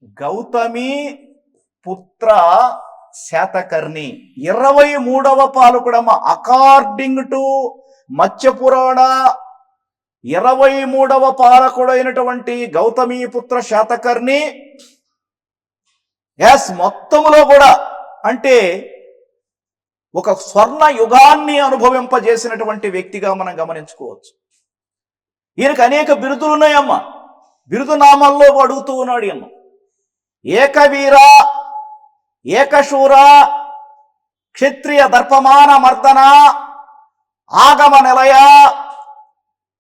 గౌతమి పుత్ర Satakarni 23వ పాలకుడమ్మ. According to Matsyapurana 23వ పాలకుడైనటువంటి Gautami పుత్ర శాతకర్ణి మొత్తములో కూడా అంటే ఒక స్వర్ణ యుగాన్ని అనుభవింపజేసినటువంటి వ్యక్తిగా మనం గమనించుకోవచ్చు. ఈయనకు అనేక బిరుదులు ఉన్నాయమ్మ. బిరుదు నామాల్లో అడుగుతూ ఉన్నాడు అమ్మ. ఏకవీర, ఏకశూర, క్షత్రియ దర్పమాన మర్దన, ఆగమ నిలయ,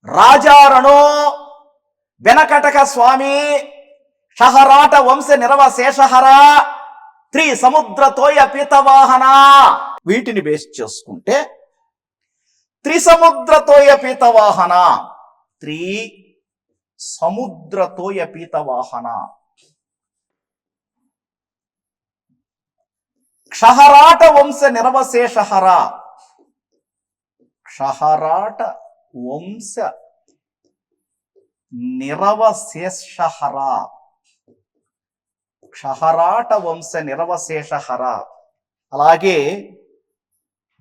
రాజారణు, వెనకటక స్వామి, షహరాట వంశ నిర్వశేషహర, త్రిసముద్రతోయ పీతవాహన. వీటిని బేస్ చేసుకుంటే త్రిసముద్రతోయ పీతవాహన, సముద్రతోయ పీతవాహన, క్షహరాట వంశ నిర్వశేషహర, క్షహరాట వంశ నిరవశేషహర, క్షహరాట వంశ నిరవశేషహర. అలాగే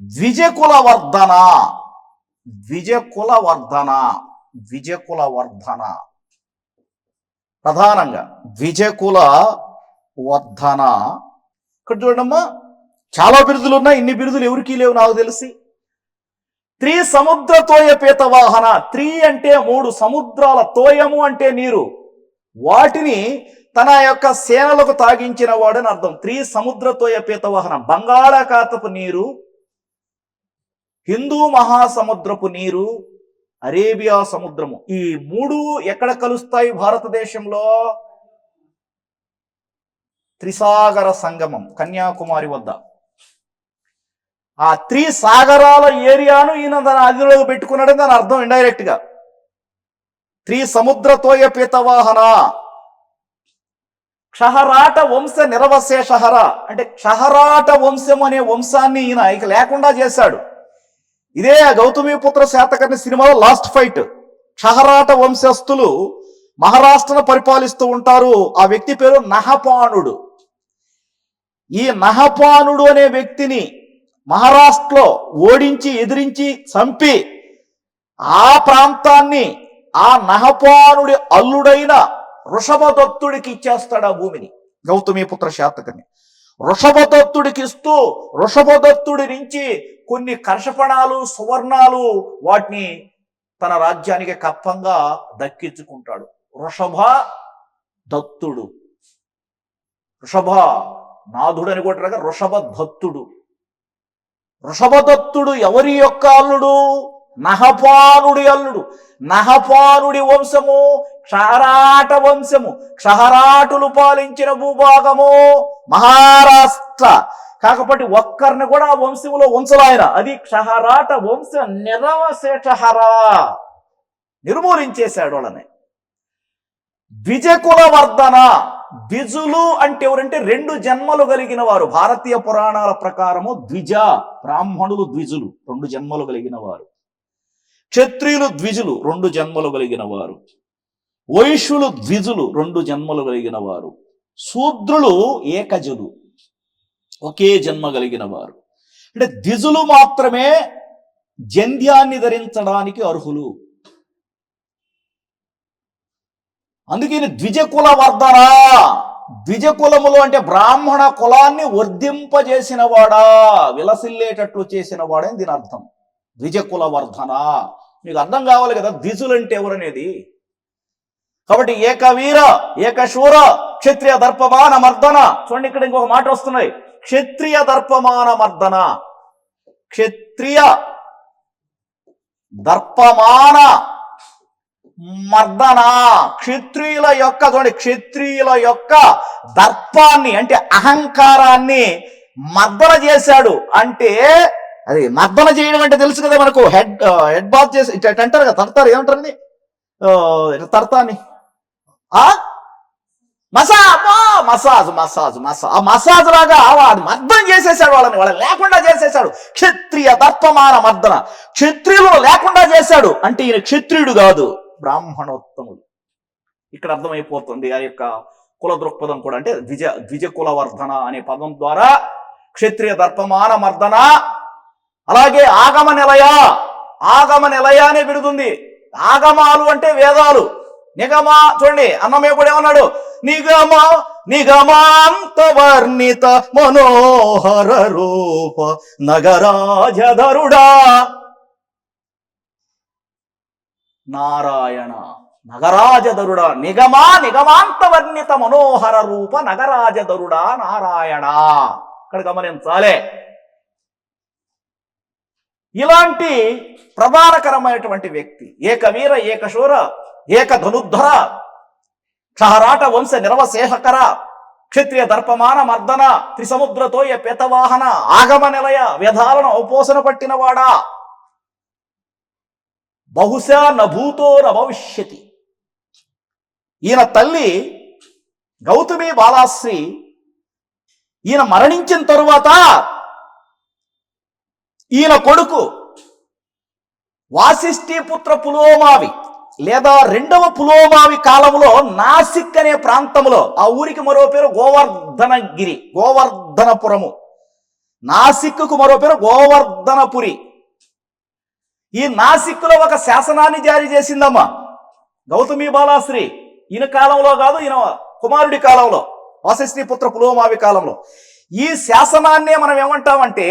ద్విజకులవర్ధన, ద్విజకులవర్ధన, ద్విజకులవర్ధన. ప్రధానంగా ద్విజకుల వర్ధన. ఇక్కడ చూడమ్మా, చాలా బిరుదులు ఉన్నాయి. ఇన్ని బిరుదులు ఎవరికి లేవు నాకు తెలిసి. త్రిసముద్రతోయ పీతవాహన. అంటే 3 సముద్రాల, తోయము అంటే నీరు, వాటిని తన యొక్క సేనలకు తాగించిన వాడని అర్థం. త్రిసముద్రతోయ పీతవాహన. బంగాళాఖాతపు నీరు, హిందూ మహాసముద్రపు నీరు, అరేబియా సముద్రము. ఈ 3 ఎక్కడ కలుస్తాయి భారతదేశంలో? త్రిసాగర సంగమం కన్యాకుమారి వద్ద. ఆ త్రిసాగరాల ఏరియాను ఈయన తన అదిలోకి పెట్టుకున్నాడని దాని అర్థం ఇండైరెక్ట్ గా. త్రిసముద్రతోయ పీతవాహన, క్షహరాట వంశ నిరవశేషహర. అంటే క్షహరాట వంశం అనే వంశాన్ని ఈయన ఇక లేకుండా చేశాడు. ఇదే గౌతమిపుత్ర శాతకర్ణి సినిమాలో లాస్ట్ ఫైట్. క్షహరాట వంశస్థులు మహారాష్ట్రను పరిపాలిస్తూ ఉంటారు. ఆ వ్యక్తి పేరు నహపానుడు. ఈ నహపానుడు అనే వ్యక్తిని మహారాష్ట్రలో ఓడించి, ఎదిరించి, చంపి ఆ ప్రాంతాన్ని ఆ నహపానుడి అల్లుడైన వృషభదత్తుడికి ఇచ్చేస్తాడు. ఆ భూమిని గౌతమిపుత్ర శాతకర్ణి వృషభదత్తుడికి ఇస్తూ, వృషభదత్తుడి నుంచి కొన్ని కర్షపణాలు, సువర్ణాలు వాటిని తన రాజ్యానికి కప్పంగా దక్కించుకుంటాడు. వృషభ దత్తుడు, వృషభ నాథుడు అని కూడా వృషభ దత్తుడు. వృషభదత్తుడు ఎవరి యొక్క అల్లుడు? నహపానుడి అల్లుడు. నహపానుడి వంశము క్షహరాట వంశము. క్షహరాటులు పాలించిన భూభాగము మహారాష్ట్ర. కాకపోతే ఒక్కరిని కూడా ఆ వంశములో ఉంచలాయన. అది క్షహరాట వంశ నిరవశేషహర. నిర్మూలించేశాడు వాళ్ళని. ద్విజకులవర్ధన. ద్విజులు అంటే ఎవరంటే 2 జన్మలు కలిగిన వారు. భారతీయ పురాణాల ప్రకారము ద్విజ బ్రాహ్మణులు ద్విజులు 2 జన్మలు కలిగిన వారు. క్షత్రియులు ద్విజులు 2 జన్మలు కలిగిన వారు. వైశ్యులు ద్విజులు 2 జన్మలు కలిగిన వారు. శూద్రులు ఏకజులు, ఒకే జన్మ కలిగిన వారు. అంటే ద్విజులు మాత్రమే జంధ్యాన్ని ధరించడానికి అర్హులు. అందుకని ద్విజకుల వర్ధన. ద్విజకులములు అంటే బ్రాహ్మణ కులాన్ని వర్ధింపజేసిన వాడా, విలసిల్లేటట్లు చేసిన వాడని దీని అర్థం. ద్విజకుల వర్ధన. మీకు అర్థం కావాలి కదా ద్విజులు అంటే ఎవరనేది. కాబట్టి ఏకవీర, ఏకశూర, క్షత్రియ దర్పమాన మర్దన. చూడండి, ఇక్కడ ఇంకొక మాట వస్తున్నాయి. క్షత్రియ దర్పమాన మర్దన. క్షత్రియ దర్పమాన మర్దన. క్షత్రియుల యొక్క, చూడండి, క్షత్రియుల యొక్క దర్పాన్ని అంటే అహంకారాన్ని మర్దన చేశాడు. అంటే అది మర్దన చేయడం అంటే తెలుసు కదా మనకు. హెడ్ బాత్ చేసి అంటారు కదా, తడతారు, ఏమంటారు తడతాని మసాజ్ లాగా వాడు మర్దన చేసేసాడు. వాళ్ళని లేకుండా చేసేసాడు. క్షత్రియ దర్పమాన మర్దన. క్షత్రియులు లేకుండా చేశాడు. అంటే ఈయన క్షత్రియుడు కాదు, బ్రాహ్మణోత్తముడు. ఇక్కడ అర్థమైపోతుంది ఆ యొక్క కుల దృక్పథం కూడా, అంటే ద్విజ కులవర్ధన అనే పదం ద్వారా క్షత్రియ దర్పమాన మర్దన. అలాగే ఆగమ నిలయ అనే బిరుదుంది. ఆగమాలు అంటే వేదాలు. నిగమ చూడండి, అన్నమే కూడా ఏమన్నాడు, నిగమాంత వర్ణిత మనోహర రూప నగరాజధరుడా నారాయణ. నగరాజధరుడా నిగమాంత వర్ణిత మనోహర రూప నగరాజధరుడా నారాయణ. ఇక్కడ గమనించాలే. ఇలాంటి ప్రధానకరమైనటువంటి వ్యక్తి, ఏకవీర ఏకశూర ఏకధనుద్ధర క్షహరాట వంశ నిరవశేషకర క్షత్రియ దర్పమాన మర్దన త్రిసముద్రతోయ పేతవాహన ఆగమ నిలయ వ్యధాలను ఔపోసన పట్టినవాడా బహుశా నభూతో నభవిష్యతి. ఈయన తల్లి గౌతమి బాలాశ్రీ ఈయన మరణించిన తరువాత ఈయన కొడుకు వాసిష్ఠీపుత్ర పులోమావి లేదా రెండవ పులోమావి కాలంలో నాసిక్ అనే ప్రాంతంలో, ఆ ఊరికి మరో పేరు గోవర్ధనగిరి, గోవర్ధనపురము. నాసిక్కు మరో పేరు గోవర్ధనపురి. ఈ నాసిక్లో ఒక శాసనాన్ని జారీ చేసిందమ్మా గౌతమి బాలాశ్రీ. ఈయన కాలంలో కాదు, ఈయన కుమారుడి కాలంలో, వాసిష్ఠీపుత్ర పులోమావి కాలంలో. ఈ శాసనాన్నే మనం ఏమంటామంటే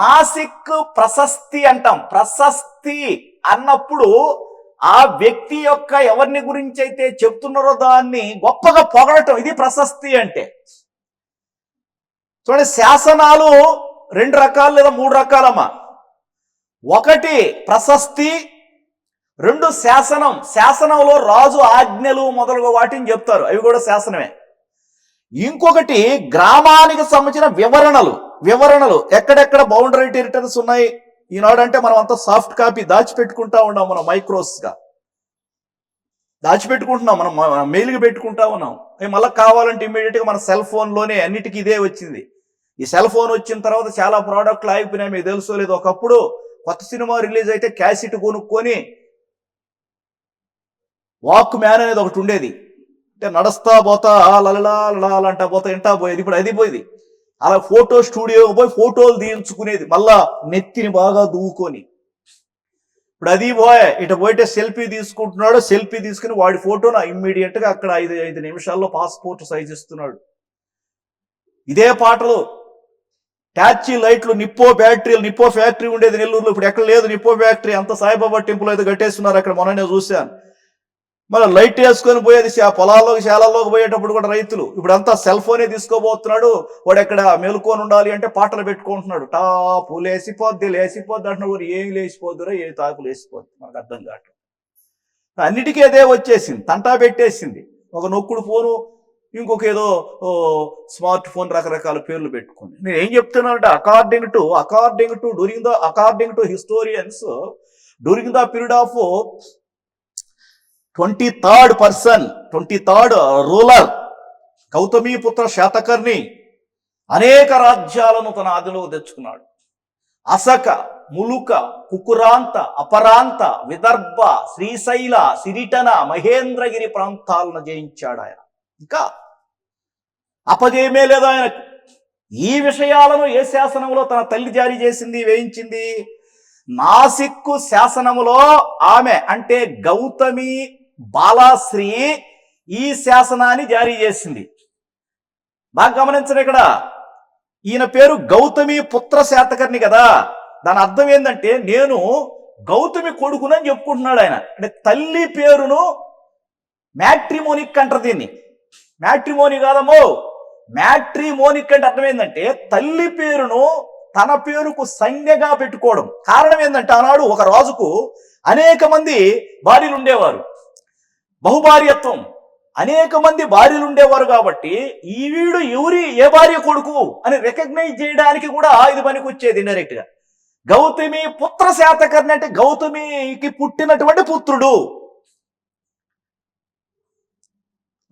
నాసిక్ ప్రశస్తి అంటాం. ప్రశస్తి అన్నప్పుడు ఆ వ్యక్తి యొక్క ఎవరిని గురించి అయితే చెప్తున్నారో దాన్ని గొప్పగా పొగడటం, ఇది ప్రశస్తి అంటే. చూడండి, శాసనాలు 2 రకాలు లేదా 3 రకాలమ్మా. ఒకటి ప్రశస్తి, 2 శాసనం. శాసనంలో రాజు ఆజ్ఞలు మొదలగు వాటిని చెప్తారు, అవి కూడా శాసనమే. ఇంకొకటి గ్రామానికి సంబంధించిన వివరణలు ఎక్కడెక్కడ బౌండరీ టెరిటరీస్ ఉన్నాయి. ఈనాడు అంటే మనం అంతా సాఫ్ట్ కాపీ దాచిపెట్టుకుంటా ఉన్నాం, మనం మైక్రోస్గా దాచిపెట్టుకుంటున్నాం, మనం మెయిల్గా పెట్టుకుంటా ఉన్నాం. అవి మళ్ళీ కావాలంటే ఇమ్మీడియట్గా మన సెల్ ఫోన్లోనే అన్నిటికీ ఇదే వచ్చింది. ఈ సెల్ ఫోన్ వచ్చిన తర్వాత చాలా ప్రోడక్ట్లు ఆగిపోయినాయి, మీకు తెలుసో లేదు. ఒకప్పుడు కొత్త సినిమా రిలీజ్ అయితే క్యాసెట్ కొనుక్కొని వాక్ మ్యాన్ అనేది ఒకటి ఉండేది, అంటే నడుస్తా పోతా లలలా పోతా ఇంటా పోయేది. ఇప్పుడు అది పోయింది. అలా ఫోటో స్టూడియోకి పోయి ఫోటోలు తీయించుకునేది, మళ్ళా నెత్తిని బాగా దువ్వుకొని. ఇప్పుడు అది ఇటు పోయితే సెల్ఫీ తీసుకుంటున్నాడు, సెల్ఫీ తీసుకుని వాడి ఫోటోను ఇమ్మీడియట్గా అక్కడ 5 నిమిషాల్లో పాస్పోర్ట్ సైజ్ ఇస్తున్నాడు. ఇదే పాటలు, ట్యాచీ లైట్లు, నిప్పో ఫ్యాక్టరీ ఉండేది నెల్లూరులో, ఇప్పుడు ఎక్కడ లేదు నిప్పో ఫ్యాక్టరీ. అంత సాయిబాబా టెంపుల్ అయితే కట్టేస్తున్నారు అక్కడ, మొన్ననే చూశాను. మళ్ళీ లైట్ వేసుకొని పోయేది పొలాల్లోకి శాలల్లోకి పోయేటప్పుడు కూడా రైతులు. ఇప్పుడు అంతా సెల్ ఫోనే తీసుకోబోతున్నాడు. వాడు ఎక్కడ మేలుకొని ఉండాలి అంటే పాటలు పెట్టుకుంటున్నాడు. టాపు లేసిపోద్ది అంటున్నాడు. ఏం లేచిపోద్దురా, ఏ తాపు లేచిపోద్ది, మనకు అర్థం కావట్లేదు. అన్నిటికీ అదే వచ్చేసింది, తంటా పెట్టేసింది. ఒక నొక్కుడు ఫోను, ఇంకొక ఏదో స్మార్ట్ ఫోన్, రకరకాల పేర్లు పెట్టుకుని. నేను ఏం చెప్తున్నానంటే according to historians, during the period of 23rd ruler Gautamiputra Satakarni అనేక రాజ్యాలను తన ఆదిలో తెచ్చుకున్నాడు. అసక, ములుక, కుకురాంత, అపరాంత, విదర్భ, శ్రీశైల, సిరిటన, మహేంద్రగిరి ప్రాంతాలను జయించాడు ఆయన. ఇంకా అపజయమే లేదు ఆయనకు. ఈ విషయాలను ఏ శాసనంలో తన తల్లి జారీ చేసింది, వేయించింది? నాసిక్కు శాసనములో ఆమె అంటే గౌతమి బాలాశ్రీ ఈ శాసనాన్ని జారీ చేసింది. బాగా గమనించండి, ఇక్కడ ఈయన పేరు గౌతమి పుత్ర శాతకర్ణి కదా. దాని అర్థం ఏంటంటే నేను గౌతమి కొడుకునని చెప్పుకుంటున్నాడు ఆయన. అంటే తల్లి పేరును మ్యాట్రిమోనిక్ అంటారు దీన్ని. మ్యాట్రిమోని కాదమ్మో, మ్యాట్రిమోనిక్ అంటే అర్థం ఏంటంటే తల్లి పేరును తన పేరుకు సంజ్ఞగా పెట్టుకోవడం. కారణం ఏంటంటే ఆనాడు ఒక రాజుకు అనేక మంది భార్యలు ఉండేవారు, బహుభార్యత్వం, అనేక మంది భార్యలు ఉండేవారు. కాబట్టి ఈ వీడు ఏ భార్య కొడుకు అని రికగ్నైజ్ చేయడానికి కూడా ఇది పనికి వచ్చేది ఇండైరెక్ట్ గా. గౌతమి పుత్ర శాతకర్ణి అంటే గౌతమికి పుట్టినటువంటి పుత్రుడు.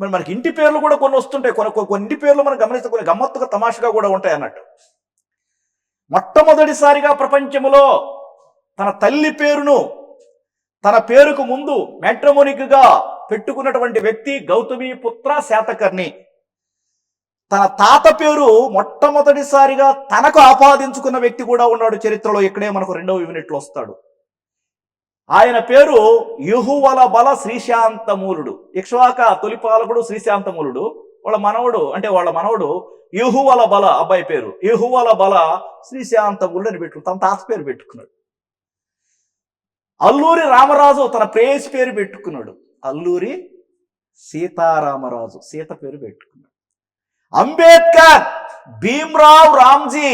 మరి మనకి ఇంటి పేర్లు కూడా కొన్ని వస్తుంటాయి, కొన్ని ఇంటి పేర్లు మనం గమనిస్తే కొన్ని గమ్మత్తుగా తమాషగా కూడా ఉంటాయి అన్నట్టు. మొట్టమొదటిసారిగా ప్రపంచంలో తన తల్లి పేరును తన పేరుకు ముందు మ్యాట్రిమోనిక్గా పెట్టుకున్నటువంటి వ్యక్తి గౌతమీపుత్ర శాతకర్ణి. తన తాత పేరు మొట్టమొదటిసారిగా తనకు ఆపాదించుకున్న వ్యక్తి కూడా ఉన్నాడు చరిత్రలో. ఇక్కడే మనకు 2వ యూనిట్లో వస్తాడు. ఆయన పేరు యెహువల బల శ్రీశాంతమూలుడు. ఇక్ష్వాక తొలిపాలకుడు శ్రీశాంతమూలుడు. వాళ్ళ మనవడు యెహువల బల, అబ్బాయి పేరు యెహువల బల శ్రీశాంతమూలుడు అని పెట్టుకున్నాడు. తన తాత పేరు పెట్టుకున్నాడు. అల్లూరి రామరాజు తన ప్రేయసి పేరు పెట్టుకున్నాడు. అల్లూరి సీతారామరాజు సీత పేరు పెట్టుకున్నాడు. అంబేద్కర్ భీమ్రావ్ రామ్జీ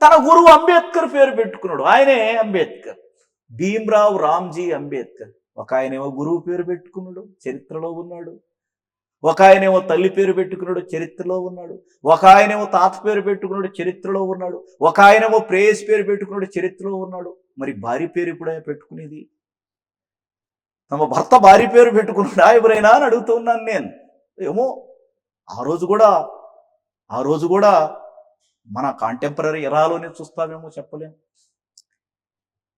తన గురువు అంబేద్కర్ పేరు పెట్టుకున్నాడు. ఆయనే అంబేద్కర్, భీమ్రావ్ రామ్జీ అంబేద్కర్. ఒక ఆయనేమో గురువు పేరు పెట్టుకున్నాడు, చరిత్రలో ఉన్నాడు. ఒక ఆయనేమో తల్లి పేరు పెట్టుకున్నాడు, చరిత్రలో ఉన్నాడు. ఒక ఆయనేమో తాత పేరు పెట్టుకున్నాడు, చరిత్రలో ఉన్నాడు. ఒక ఆయనేమో ప్రేయస్ పేరు పెట్టుకున్నాడు, చరిత్రలో ఉన్నాడు. మరి భార్య పేరు ఇప్పుడే పెట్టుకునేది? తమ భర్త భార్య పేరు పెట్టుకున్నాడా ఎవరైనా అని అడుగుతూ ఉన్నాను నేను. ఏమో ఆ రోజు కూడా మన కాంటెంపరీ ఎరాలోనే చూస్తామేమో, చెప్పలేము.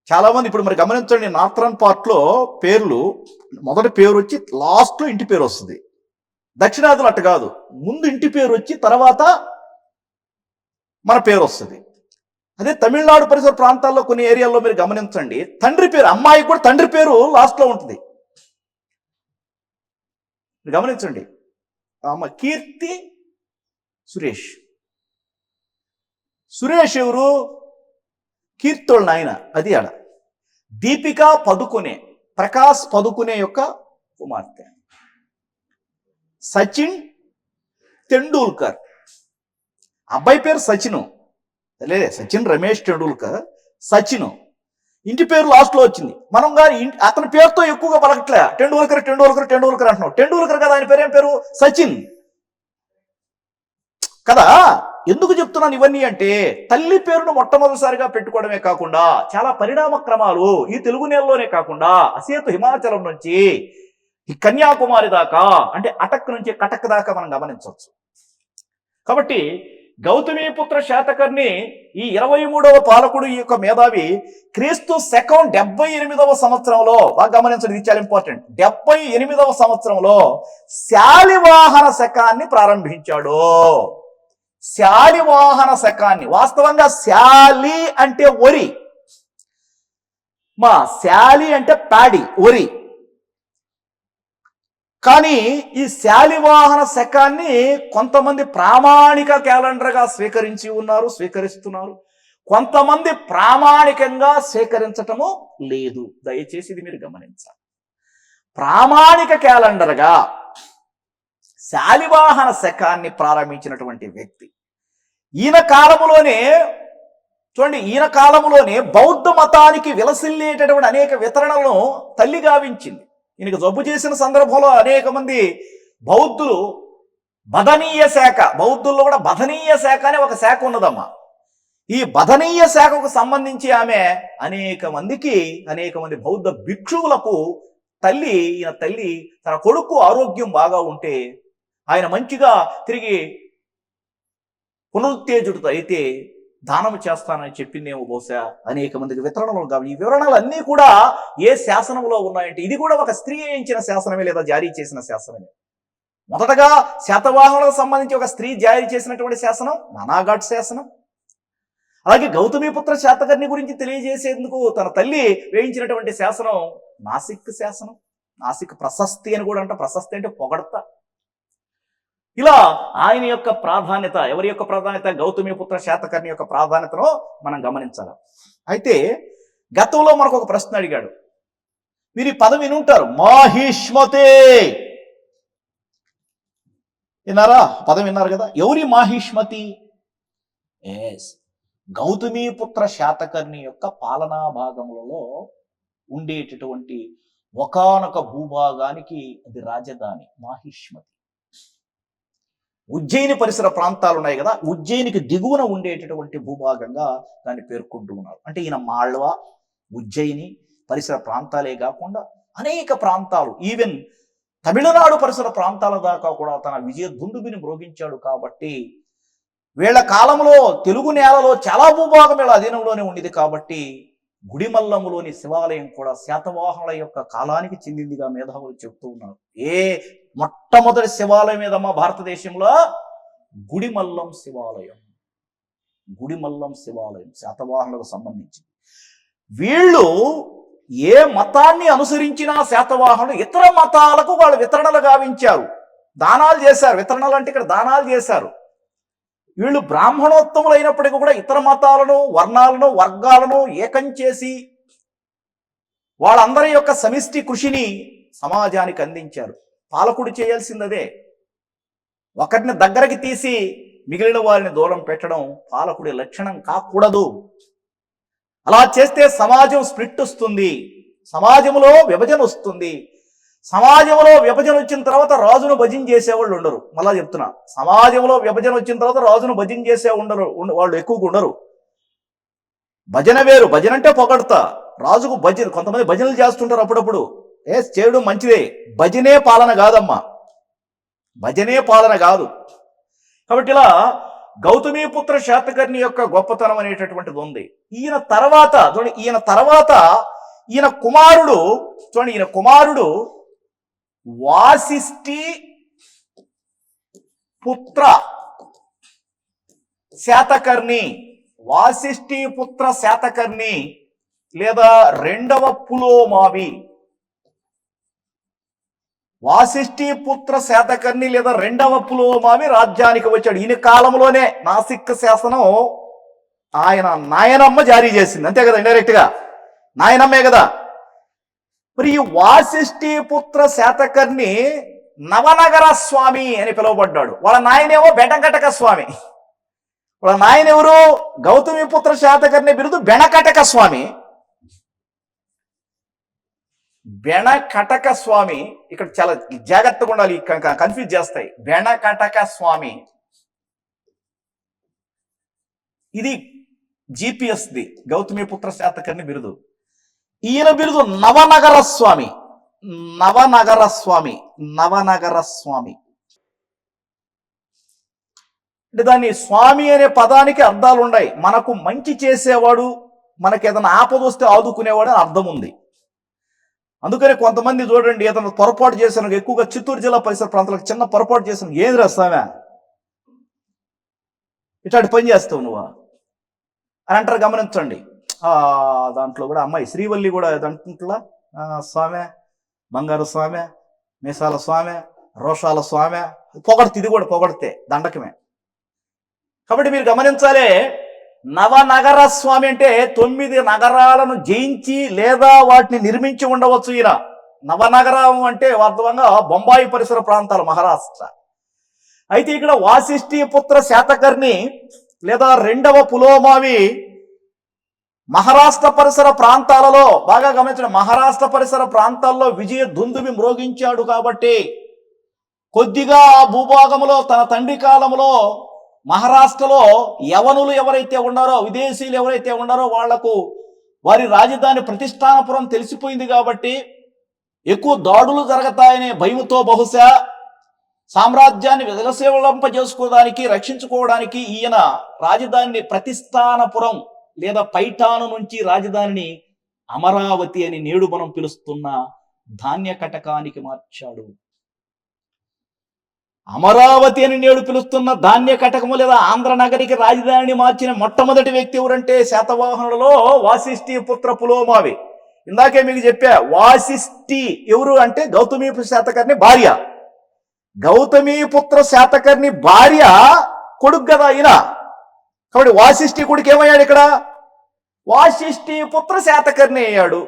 చాలా మంది ఇప్పుడు మరి గమనించండి, నార్థరన్ పార్ట్లో పేర్లు మొదటి పేరు వచ్చి లాస్ట్లో ఇంటి పేరు వస్తుంది. దక్షిణాదిలో అట్ట కాదు, ముందు ఇంటి పేరు వచ్చి తర్వాత మన పేరు వస్తుంది. అదే తమిళనాడు పరిసర ప్రాంతాల్లో కొన్ని ఏరియాల్లో మీరు గమనించండి, తండ్రి పేరు, అమ్మాయికి కూడా తండ్రి పేరు లాస్ట్లో ఉంటుంది. గమనించండి, అమ్మ కీర్తి సురేష్. సురేష్ ఎవరు? కీర్తోళ్ళ నాయన. అది ఆడ దీపికా పదుకునే, ప్రకాష్ పదుకునే యొక్క కుమార్తె. సచిన్ తెండూల్కర్, అబ్బాయి పేరు సచిన్, సచిన్ రమేష్ టెండూల్కర్, సచిన్. ఇంటి పేరు లాస్ట్లో వచ్చింది. మనం కానీ అతని పేరుతో ఎక్కువగా పలకట్లే, టెండూల్కర్ టెండూల్కర్ టెండూల్కర్ అంటున్నాం. టెండూల్కర్ కదా ఆయన పేరు, ఏం పేరు? సచిన్ కదా. ఎందుకు చెప్తున్నాను ఇవన్నీ అంటే, తల్లి పేరును మొట్టమొదటిసారిగా పెట్టుకోవడమే కాకుండా చాలా పరిణామ క్రమాలు ఈ తెలుగు నేలలోనే కాకుండా అసేతు హిమాచలం నుంచి ఈ కన్యాకుమారి దాకా, అంటే అటక్ నుంచి కటక్ దాకా మనం గమనించవచ్చు. కాబట్టి గౌతమీపుత్ర శాతకర్ణి ఈ 23వ పాలకుడు, ఈ యొక్క మేధావి క్రీస్తు శకం 78వ సంవత్సరంలో, బాగా గమనించండి, ఇది చాలా ఇంపార్టెంట్, 78వ సంవత్సరంలో శాలివాహన శకాన్ని ప్రారంభించాడు. శాలివాహన శకాన్ని, వాస్తవంగా శాలి అంటే వరి, శాలి అంటే ప్యాడి, వరి. కానీ ఈ శాలివాహన శకాన్ని కొంతమంది ప్రామాణిక క్యాలెండర్గా స్వీకరిస్తున్నారు. కొంతమంది ప్రామాణికంగా స్వీకరించటము లేదు. దయచేసి ఇది మీరు గమనించాలి. ప్రామాణిక క్యాలెండర్గా శాలివాహన శకాన్ని ప్రారంభించినటువంటి వ్యక్తి ఈయన కాలములోనే బౌద్ధ మతానికి విలసిల్లేటటువంటి అనేక వితరణలను తల్లి గావించింది. ఈయనకు జబ్బు చేసిన సందర్భంలో అనేక మంది బౌద్ధులు బదనీయ శాఖ, బౌద్ధుల్లో కూడా బదనీయ శాఖ అనే ఒక శాఖ ఉన్నదమ్మా. ఈ బదనీయ శాఖకు సంబంధించి ఆమె అనేక మంది బౌద్ధ భిక్షువులకు ఈయన తల్లి తన కొడుకు ఆరోగ్యం బాగా ఉంటే ఆయన మంచిగా తిరిగి పునరుత్తేజుడితో అయితే దానం చేస్తానని చెప్పిందేమో బహుశా అనేక మందికి వితరణలు కావాలి. ఈ వివరణలు అన్నీ కూడా ఏ శాసనంలో ఉన్నాయంటే ఇది కూడా ఒక స్త్రీ వేయించిన శాసనమే లేదా జారీ చేసిన శాసనమే. మొదటగా శాతవాహనులకు సంబంధించి ఒక స్త్రీ జారీ చేసినటువంటి శాసనం నానాఘాట్ శాసనం. అలాగే గౌతమీపుత్ర శాతకర్ణి గురించి తెలియజేసేందుకు తన తల్లి వేయించినటువంటి శాసనం నాసిక్ శాసనం. నాసిక్ ప్రశస్తి అని కూడా అంట. ప్రశస్తి అంటే పొగడత. ఇలా ఆయన యొక్క ప్రాధాన్యత, ఎవరి యొక్క ప్రాధాన్యత? గౌతమీపుత్ర శాతకర్ణి యొక్క ప్రాధాన్యతను మనం గమనించాలి. అయితే గతంలో మనకు ఒక ప్రశ్న అడిగాడు. మీరు ఈ పదం వినుంటారు, మాహిష్మతే. విన్నారా? పదం విన్నారు కదా. ఎవరి మాహిష్మతి? గౌతమీపుత్ర శాతకర్ణి యొక్క పాలనా భాగములలో ఉండేటటువంటి ఒకానొక భూభాగానికి అది రాజధాని మాహిష్మతి. ఉజ్జయిని పరిసర ప్రాంతాలు ఉన్నాయి కదా, ఉజ్జయినికి దిగువన ఉండేటటువంటి భూభాగంగా దాన్ని పేర్కొంటూ ఉన్నారు. అంటే ఈయన మాళ్వ, ఉజ్జయిని పరిసర ప్రాంతాలే కాకుండా అనేక ప్రాంతాలు, ఈవెన్ తమిళనాడు పరిసర ప్రాంతాల దాకా కూడా తన విజయ దుందుబిని మ్రోగించాడు. కాబట్టి వీళ్ళ కాలంలో తెలుగు నేలలో చాలా భూభాగం వీళ్ళ అధీనంలోనే ఉండేది. కాబట్టి గుడిమల్లములోని శివాలయం కూడా శాతవాహనుల యొక్క కాలానికి చెందిందిగా మేధావులు చెప్తూ ఉన్నారు. మొట్టమొదటి శివాలయం ఏదమ్మా భారతదేశంలో? గుడిమల్లం శివాలయం. గుడిమల్లం శివాలయం శాతవాహనులకు సంబంధించి. వీళ్ళు ఏ మతాన్ని అనుసరించినా శాతవాహనులు ఇతర మతాలకు వాళ్ళు వితరణలు గావించారు, దానాలు చేశారు. వితరణలు అంటే ఇక్కడ దానాలు చేశారు. వీళ్ళు బ్రాహ్మణోత్తములు అయినప్పటికీ కూడా ఇతర మతాలను, వర్ణాలను, వర్గాలను ఏకం చేసి వాళ్ళందరి యొక్క సమిష్టి కృషిని సమాజానికి అందించారు. పాలకుడు చేయాల్సిందదే. ఒకరిని దగ్గరికి తీసి మిగిలిన వారిని దూరం పెట్టడం పాలకుడి లక్షణం కాకూడదు. అలా చేస్తే సమాజం స్ప్లిట్ వస్తుంది, సమాజంలో విభజన వస్తుంది. సమాజంలో విభజన వచ్చిన తర్వాత రాజును భజన చేసేవాళ్ళు ఉండరు. మళ్ళా చెప్తున్నా, సమాజంలో విభజన వచ్చిన తర్వాత రాజును భజన చేసే వాళ్ళు ఎక్కువగా ఉండరు. భజన వేరు. భజన అంటే పొగడతా. రాజుకు భజన, కొంతమంది భజనలు చేస్తుంటారు అప్పుడప్పుడు. చేయడం మంచిదే. భజనే పాలన కాదమ్మా, భజనే పాలన కాదు. కాబట్టి ఇలా గౌతమీపుత్ర శాతకర్ణి యొక్క గొప్పతనం అనేటటువంటిది ఉంది. ఈయన తర్వాత ఈయన కుమారుడు వాసిష్ఠి పుత్ర శాతకర్ణి. వాసిష్ఠి పుత్ర శాతకర్ణి లేదా రెండవ పులోమావి. వాసిష్ఠి పుత్ర శాతకర్ణి లేదా రెండవ పులోమావి రాజ్యానికి వచ్చాడు. ఈయన కాలంలోనే నాసిక్ శాసనం ఆయన నాయనమ్మ జారీ చేసింది. అంతే కదా, ఇండైరెక్ట్ గా నాయనమ్మే కదా. మరి ఈ వాసిష్ఠి పుత్ర శాతకర్ణి నవనగర స్వామి అని పిలువబడ్డాడు. వాళ్ళ నాయనేమో బెటంకటక స్వామి. వాళ్ళ నాయన ఎవరు? గౌతమీపుత్ర శాతకర్ణి బిరుదు బెణకటక స్వామి. బెణకటక స్వామి ఇక్కడ చాలా జాగ్రత్తగా ఉండాలి, కన్ఫ్యూజ్ చేస్తాయి. బెణకటక స్వామి ఇది జిపిఎస్ది గౌతమీపుత్ర శాతకర్ణి బిరుదు. ఈయన బిరుదు నవనగర స్వామి. నవనగర స్వామి అంటే దాన్ని స్వామి అనే పదానికి అర్థాలు ఉన్నాయి. మనకు మంచి చేసేవాడు, మనకి ఏదైనా ఆపద వస్తే ఆదుకునేవాడు అని అర్థం ఉంది. అందుకని కొంతమంది చూడండి, ఏదైనా పొరపాటు చేశాను, ఎక్కువగా చిత్తూరు జిల్లా పరిసర ప్రాంతాలకు చిన్న పొరపాటు చేశాను, ఏది రాస్తావా ఇట్లాంటి పని చేస్తావు నువ్వు అని అంటారు. గమనించండి. దాంట్లో కూడా అమ్మాయి శ్రీవల్లి కూడా అంటుంటలా, స్వామి బంగారు స్వామి, మీసాల స్వామి, రోషాల స్వామి పొగడితే, ఇది కూడా పొగడితే దండకమే. కాబట్టి మీరు గమనించాలి, నవనగర స్వామి అంటే 9 నగరాలను జయించి లేదా వాటిని నిర్మించి ఉండవచ్చు ఈయన. నవనగరం అంటే వాస్తవంగా బొంబాయి పరిసర ప్రాంతాలు, మహారాష్ట్ర. అయితే ఇక్కడ వాసిష్ఠి పుత్ర శాతకర్ణి లేదా రెండవ పులోమావి మహారాష్ట్ర పరిసర ప్రాంతాలలో బాగా గమనించిన, మహారాష్ట్ర పరిసర ప్రాంతాల్లో విజయ దుందుమి మ్రోగించాడు. కాబట్టి కొద్దిగా ఆ భూభాగంలో తన తండ్రి కాలంలో మహారాష్ట్రలో యవనులు ఎవరైతే ఉన్నారో, విదేశీయులు ఎవరైతే ఉన్నారో వాళ్లకు వారి రాజధాని ప్రతిష్టానపురం తెలిసిపోయింది. కాబట్టి ఎక్కువ దాడులు జరుగుతాయనే భయంతో బహుశా సామ్రాజ్యాన్ని విలసేవలంపజేసుకోవడానికి, రక్షించుకోవడానికి ఈయన రాజధానిని ప్రతిష్టానపురం లేదా పైఠాను నుంచి రాజధానిని అమరావతి అని నేడు మనం పిలుస్తున్న ధాన్య కటకానికి మార్చాడు. అమరావతి అని నేడు పిలుస్తున్న ధాన్య కటకము లేదా ఆంధ్ర నగరికి రాజధానిని మార్చిన మొట్టమొదటి వ్యక్తి ఎవరంటే శాతవాహనులలో వాసిష్ఠి పుత్ర పులోమావి. ఇందాకే మీకు చెప్పా, వాసిష్ఠి ఎవరు అంటే గౌతమీపుత్ర శాతకర్ణి భార్య. గౌతమీపుత్ర శాతకర్ణి భార్య కొడుకు కదా ఈయన. కాబట్టి వాసిష్ఠి కొడుకు ఏమయ్యాడు? ఇక్కడ వాసిష్ఠి పుత్ర శాతకర్ణి అయ్యాడు.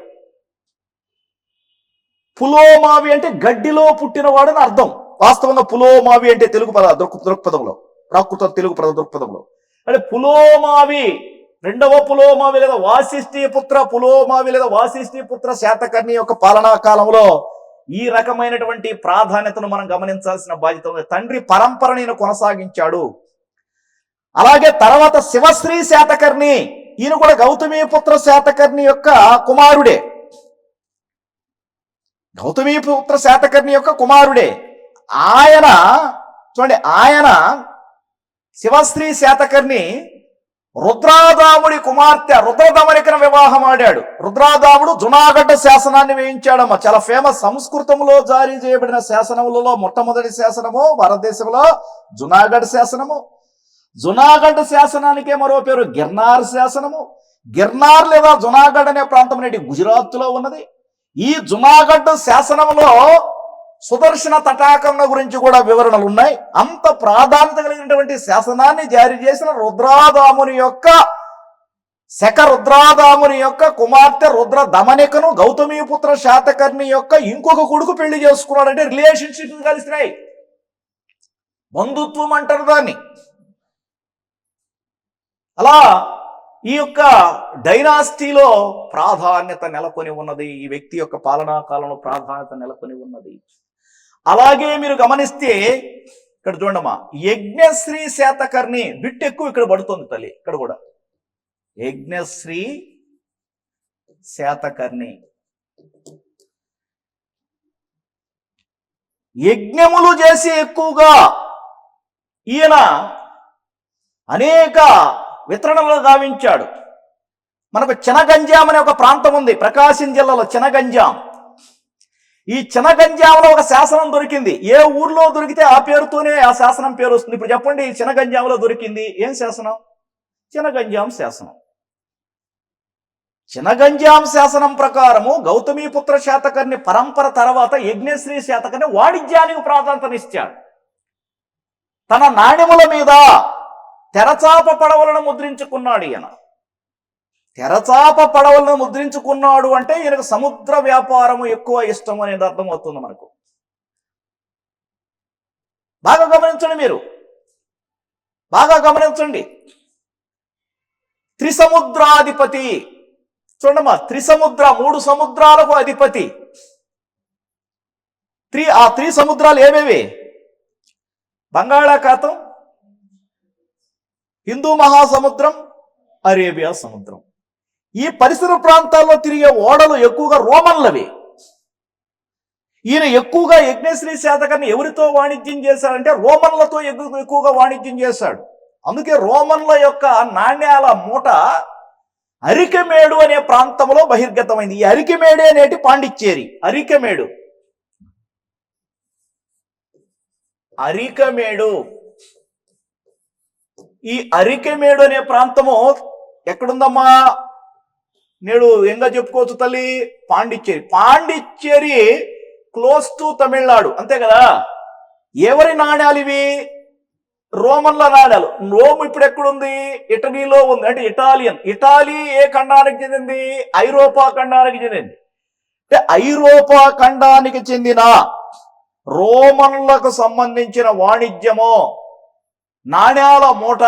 పులోమావి అంటే గడ్డిలో పుట్టినవాడు అని అర్థం. వాస్తవంగా పులోమావి అంటే తెలుగు పద దృక్పథంలో, ప్రాకృత తెలుగు పద దృక్పథంలో అంటే పులోమావి, రెండవ పులోమావి లేదా వాసిష్ఠి పుత్ర పులోమావి లేదా వాసిష్ఠి పుత్ర శాతకర్ణి యొక్క పాలనా కాలంలో ఈ రకమైనటువంటి ప్రాధాన్యతను మనం గమనించాల్సిన బాధ్యత ఉంది. తండ్రి పరంపరని కొనసాగించాడు. అలాగే తర్వాత శివశ్రీ శాతకర్ణి, ఈయన కూడా గౌతమీపుత్ర శాతకర్ణి యొక్క కుమారుడే. గౌతమీపుత్ర శాతకర్ణి యొక్క కుమారుడే. ఆయన చూడండి, ఆయన శివశ్రీ శాతకర్ణి రుద్రాదాముడి కుమార్తె రుద్రదమనికను వివాహం ఆడాడు. రుద్రాదాముడు జునాగఢ్ శాసనాన్ని వేయించాడమ్మా. చాలా ఫేమస్. సంస్కృతంలో జారీ చేయబడిన శాసనములలో మొట్టమొదటి శాసనము భారతదేశంలో జునాగఢ్ శాసనము. జునాగఢ్ శాసనానికే మరో పేరు గిర్నార్ శాసనము. గిర్నార్ లేదా జునాగఢ్ అనే ప్రాంతం నేటి గుజరాత్లో ఉన్నది. ఈ జునాగఢ్ శాసనంలో సుదర్శన తటాకం గురించి కూడా వివరణలు ఉన్నాయి. అంత ప్రాధాన్యత కలిగినటువంటి శాసనాన్ని జారీ చేసిన రుద్రాదాముని యొక్క రుద్రాదాముని యొక్క కుమార్తె రుద్ర దమనికను గౌతమీపుత్ర శాతకర్ణి యొక్క ఇంకొక కొడుకు పెళ్లి చేసుకున్నాడు. అంటే రిలేషన్షిప్ కలిసినాయి, బంధుత్వం అంటారు దాన్ని. అలా ఈ యొక్క డైనాసిటీలో ప్రాధాన్యత నెలకొని ఉన్నది. ఈ వ్యక్తి యొక్క పాలనా కాలంలో ప్రాధాన్యత నెలకొని ఉన్నది. అలాగే మీరు గమనిస్తే ఇక్కడ చూడమ్మా, యజ్ఞశ్రీ శాతకర్ణి బిట్ ఎక్కువ ఇక్కడ పడుతుంది తల్లి. ఇక్కడ కూడా యజ్ఞశ్రీ శాతకర్ణి యజ్ఞములు చేసి ఎక్కువగా ఈయన అనేక వితరణలు గావించాడు. మనకు చినగంజాం అనే ఒక ప్రాంతం ఉంది ప్రకాశం జిల్లాలో. చినగంజాం, ఈ చినగంజాంలో ఒక శాసనం దొరికింది. ఏ ఊర్లో దొరికితే ఆ పేరుతోనే ఆ శాసనం పేరు వస్తుంది. ఇప్పుడు చెప్పండి, చినగంజాంలో దొరికింది ఏం శాసనం? చినగంజాం శాసనం. చినగంజాం శాసనం ప్రకారము గౌతమీపుత్ర శాతకర్ణి పరంపర తర్వాత యజ్ఞశ్రీ శాతకర్ణి వాణిజ్యానికి ప్రాధాన్యతనిచ్చాడు. తన నాణెముల మీద తెరచాప పడవలను ముద్రించుకున్నాడు. ఈయన తెరచాప పడవలను ముద్రించుకున్నాడు అంటే ఈయనకు సముద్ర వ్యాపారము ఎక్కువ ఇష్టం అనేది అర్థమవుతుంది మనకు. బాగా గమనించండి, మీరు బాగా గమనించండి. త్రిసముద్రాధిపతి చూడమ్మా, త్రిసముద్ర, 3 సముద్రాలకు అధిపతి. ఆ 3 సముద్రాలు ఏవేవి? బంగాళాఖాతం, హిందూ మహాసముద్రం, అరేబియా సముద్రం. ఈ పరిసర ప్రాంతాల్లో తిరిగే ఓడలు ఎక్కువగా రోమన్లవి. ఈయన ఎక్కువగా యజ్ఞశ్రీ శాతకర్ణి ఎవరితో వాణిజ్యం చేశాడంటే రోమన్లతో ఎక్కువగా వాణిజ్యం చేశాడు. అందుకే రోమన్ల యొక్క నాణ్యాల మూట అరికెమేడు అనే ప్రాంతంలో బహిర్గతమైంది. ఈ అరికెమేడే నేటి పాండిచ్చేరి. అరికెమేడు ఈ అరికెమేడు అనే ప్రాంతము ఎక్కడుందమ్మా? నేడు ఎంగా చెప్పుకోవచ్చు తల్లి, పాండిచ్చేరి క్లోజ్ టు తమిళనాడు, అంతే కదా. ఎవరి నాణ్యాలు ఇవి? రోమన్ల నాణ్యాలు. రోమ్ ఇప్పుడు ఎక్కడుంది? ఇటలీలో ఉంది. అంటే ఇటాలీ ఏ ఖండానికి చెందింది? ఐరోపా ఖండానికి చెందింది. అంటే ఐరోపా ఖండానికి చెందిన రోమన్లకు సంబంధించిన వాణిజ్యము, నాణ్యాల మూట,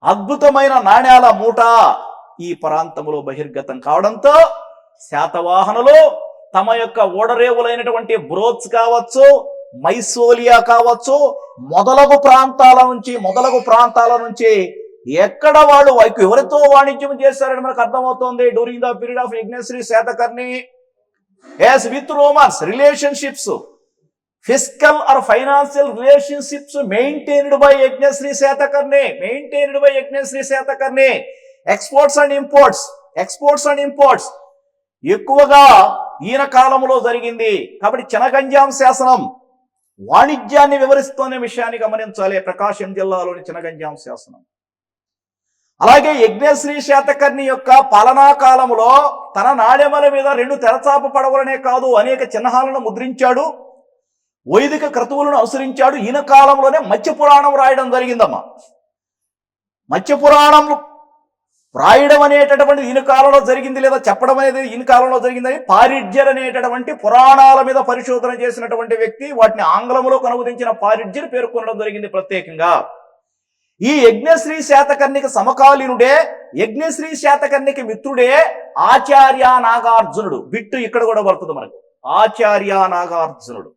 అద్భుతమైన నాణ్యాల మూట ఈ ప్రాంతంలో బహిర్గతం కావడంతో శాతవాహనులు తమ యొక్క ఓడరేవులైనటువంటి బ్రోచ్ కావచ్చు, మైసోలియా కావచ్చు, మొదలగు ప్రాంతాల నుంచి ఎక్కడ వాళ్ళు ఎవరితో వాణిజ్యం చేశారని మనకు అర్థమవుతోంది. During the period of Yajnashri Satakarni as with Romans relationships, physical or financial relationships maintained by Yajnashri Satakarni. Exports and imports ఎక్కువగా ఈయన కాలంలో జరిగింది. కాబట్టి చినగంజాం శాసనం వాణిజ్యాన్ని వివరిస్తున్న విషయాన్ని గమనించాలి. ప్రకాశం జిల్లాలోని చినగంజాం శాసనం. అలాగే యజ్ఞశ్రీ శాతకర్ణి యొక్క పాలనా కాలంలో తన నాణెముల మీద 2 తెరచాప పడవలనే కాదు అనేక చిహ్నాలను ముద్రించాడు, వైదిక క్రతువులను అనుసరించాడు. ఈయన కాలంలోనే మత్స్యపురాణం రాయడం జరిగిందమ్మా. మత్స్యపురాణం రాయడం అనేటటువంటిది ఈయన కాలంలో జరిగింది, లేదా చెప్పడం అనేది ఈయన కాలంలో జరిగిందని పారిడ్జర్ అనేటటువంటి పురాణాల మీద పరిశోధన చేసినటువంటి వ్యక్తి వాటిని ఆంగ్లంలో అనువదించిన పారిడ్జర్ పేర్కొనడం జరిగింది ప్రత్యేకంగా. ఈ యజ్ఞశ్రీ శాతకర్ణికి సమకాలీనుడే, యజ్ఞశ్రీ శాతకర్ణికి మిత్రుడే ఆచార్య నాగార్జునుడు. బిట్టు ఇక్కడ కూడా పడుతుంది మనకు. ఆచార్య నాగార్జునుడు.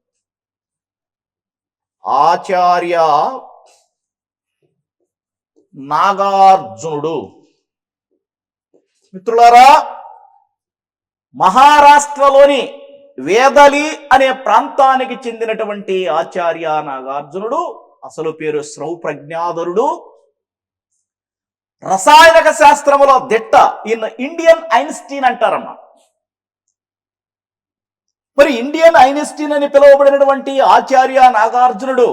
మిత్రులారా, మహారాష్ట్రలోని వేదలి అనే ప్రాంతానికి చెందినటువంటి ఆచార్య నాగార్జునుడు అసలు పేరు శ్రౌ ప్రజ్ఞాధరుడు. రసాయనిక శాస్త్రములో దిట్ట, ఈయన ఇండియన్ ఐన్స్టీన్ అంటారమ్మా. మరి ఇండియన్ ఐన్స్టీన్ అని పిలువబడినటువంటి ఆచార్య నాగార్జునుడు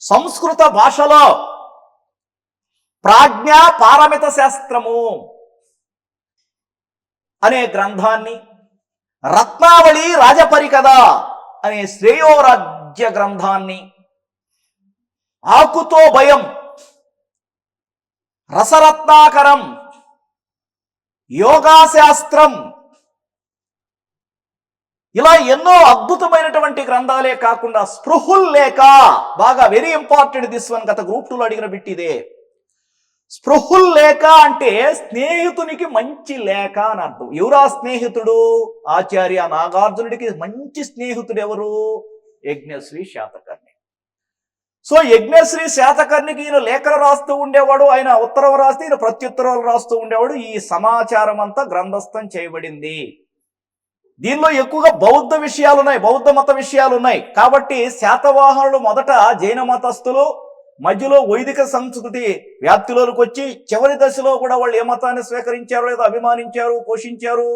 సంస్కృత భాషలో ప్రాజ్ఞా పారమిత శాస్త్రము అనే గ్రంథాన్ని, రత్నావళి రాజపరికథ అనే శ్రేయోరాజ్య గ్రంథాన్ని, ఆకుతో భయం, రసరత్నాకరం, యోగాశాస్త్రం, ఇలా ఎన్నో అద్భుతమైనటువంటి గ్రంథాలే కాకుండా స్పృహుల్ లేఖ, బాగా వెరీ ఇంపార్టెంట్ దిస్ వన్, గత గ్రూప్ 2లో అడిగిన బిట్టిదే. స్పృహుల్ లేఖ అంటే స్నేహితునికి మంచి లేఖ అని అర్థం. ఎవరా స్నేహితుడు? ఆచార్య నాగార్జునుడికి మంచి స్నేహితుడు ఎవరు? యజ్ఞశ్రీ శాతకర్ణి. సో యజ్ఞశ్రీ శాతకర్ణికి ఈయన లేఖలు రాస్తూ ఉండేవాడు, ఆయన ఉత్తరం రాస్తే ఈయన ప్రత్యుత్తరాలు రాస్తూ ఉండేవాడు. ఈ సమాచారం అంతా గ్రంథస్థం చేయబడింది. దీనిలో ఎక్కువగా బౌద్ధ విషయాలు ఉన్నాయి, బౌద్ధ మత విషయాలు ఉన్నాయి. కాబట్టి శాతవాహనులు మొదట జైన మతస్థులు, మధ్యలో వైదిక సంస్కృతి వ్యాప్తిలోకి వచ్చి చివరి దశలో కూడా వాళ్ళు ఏ మతాన్ని స్వీకరించారో లేదా అభిమానించారు, పోషించారు?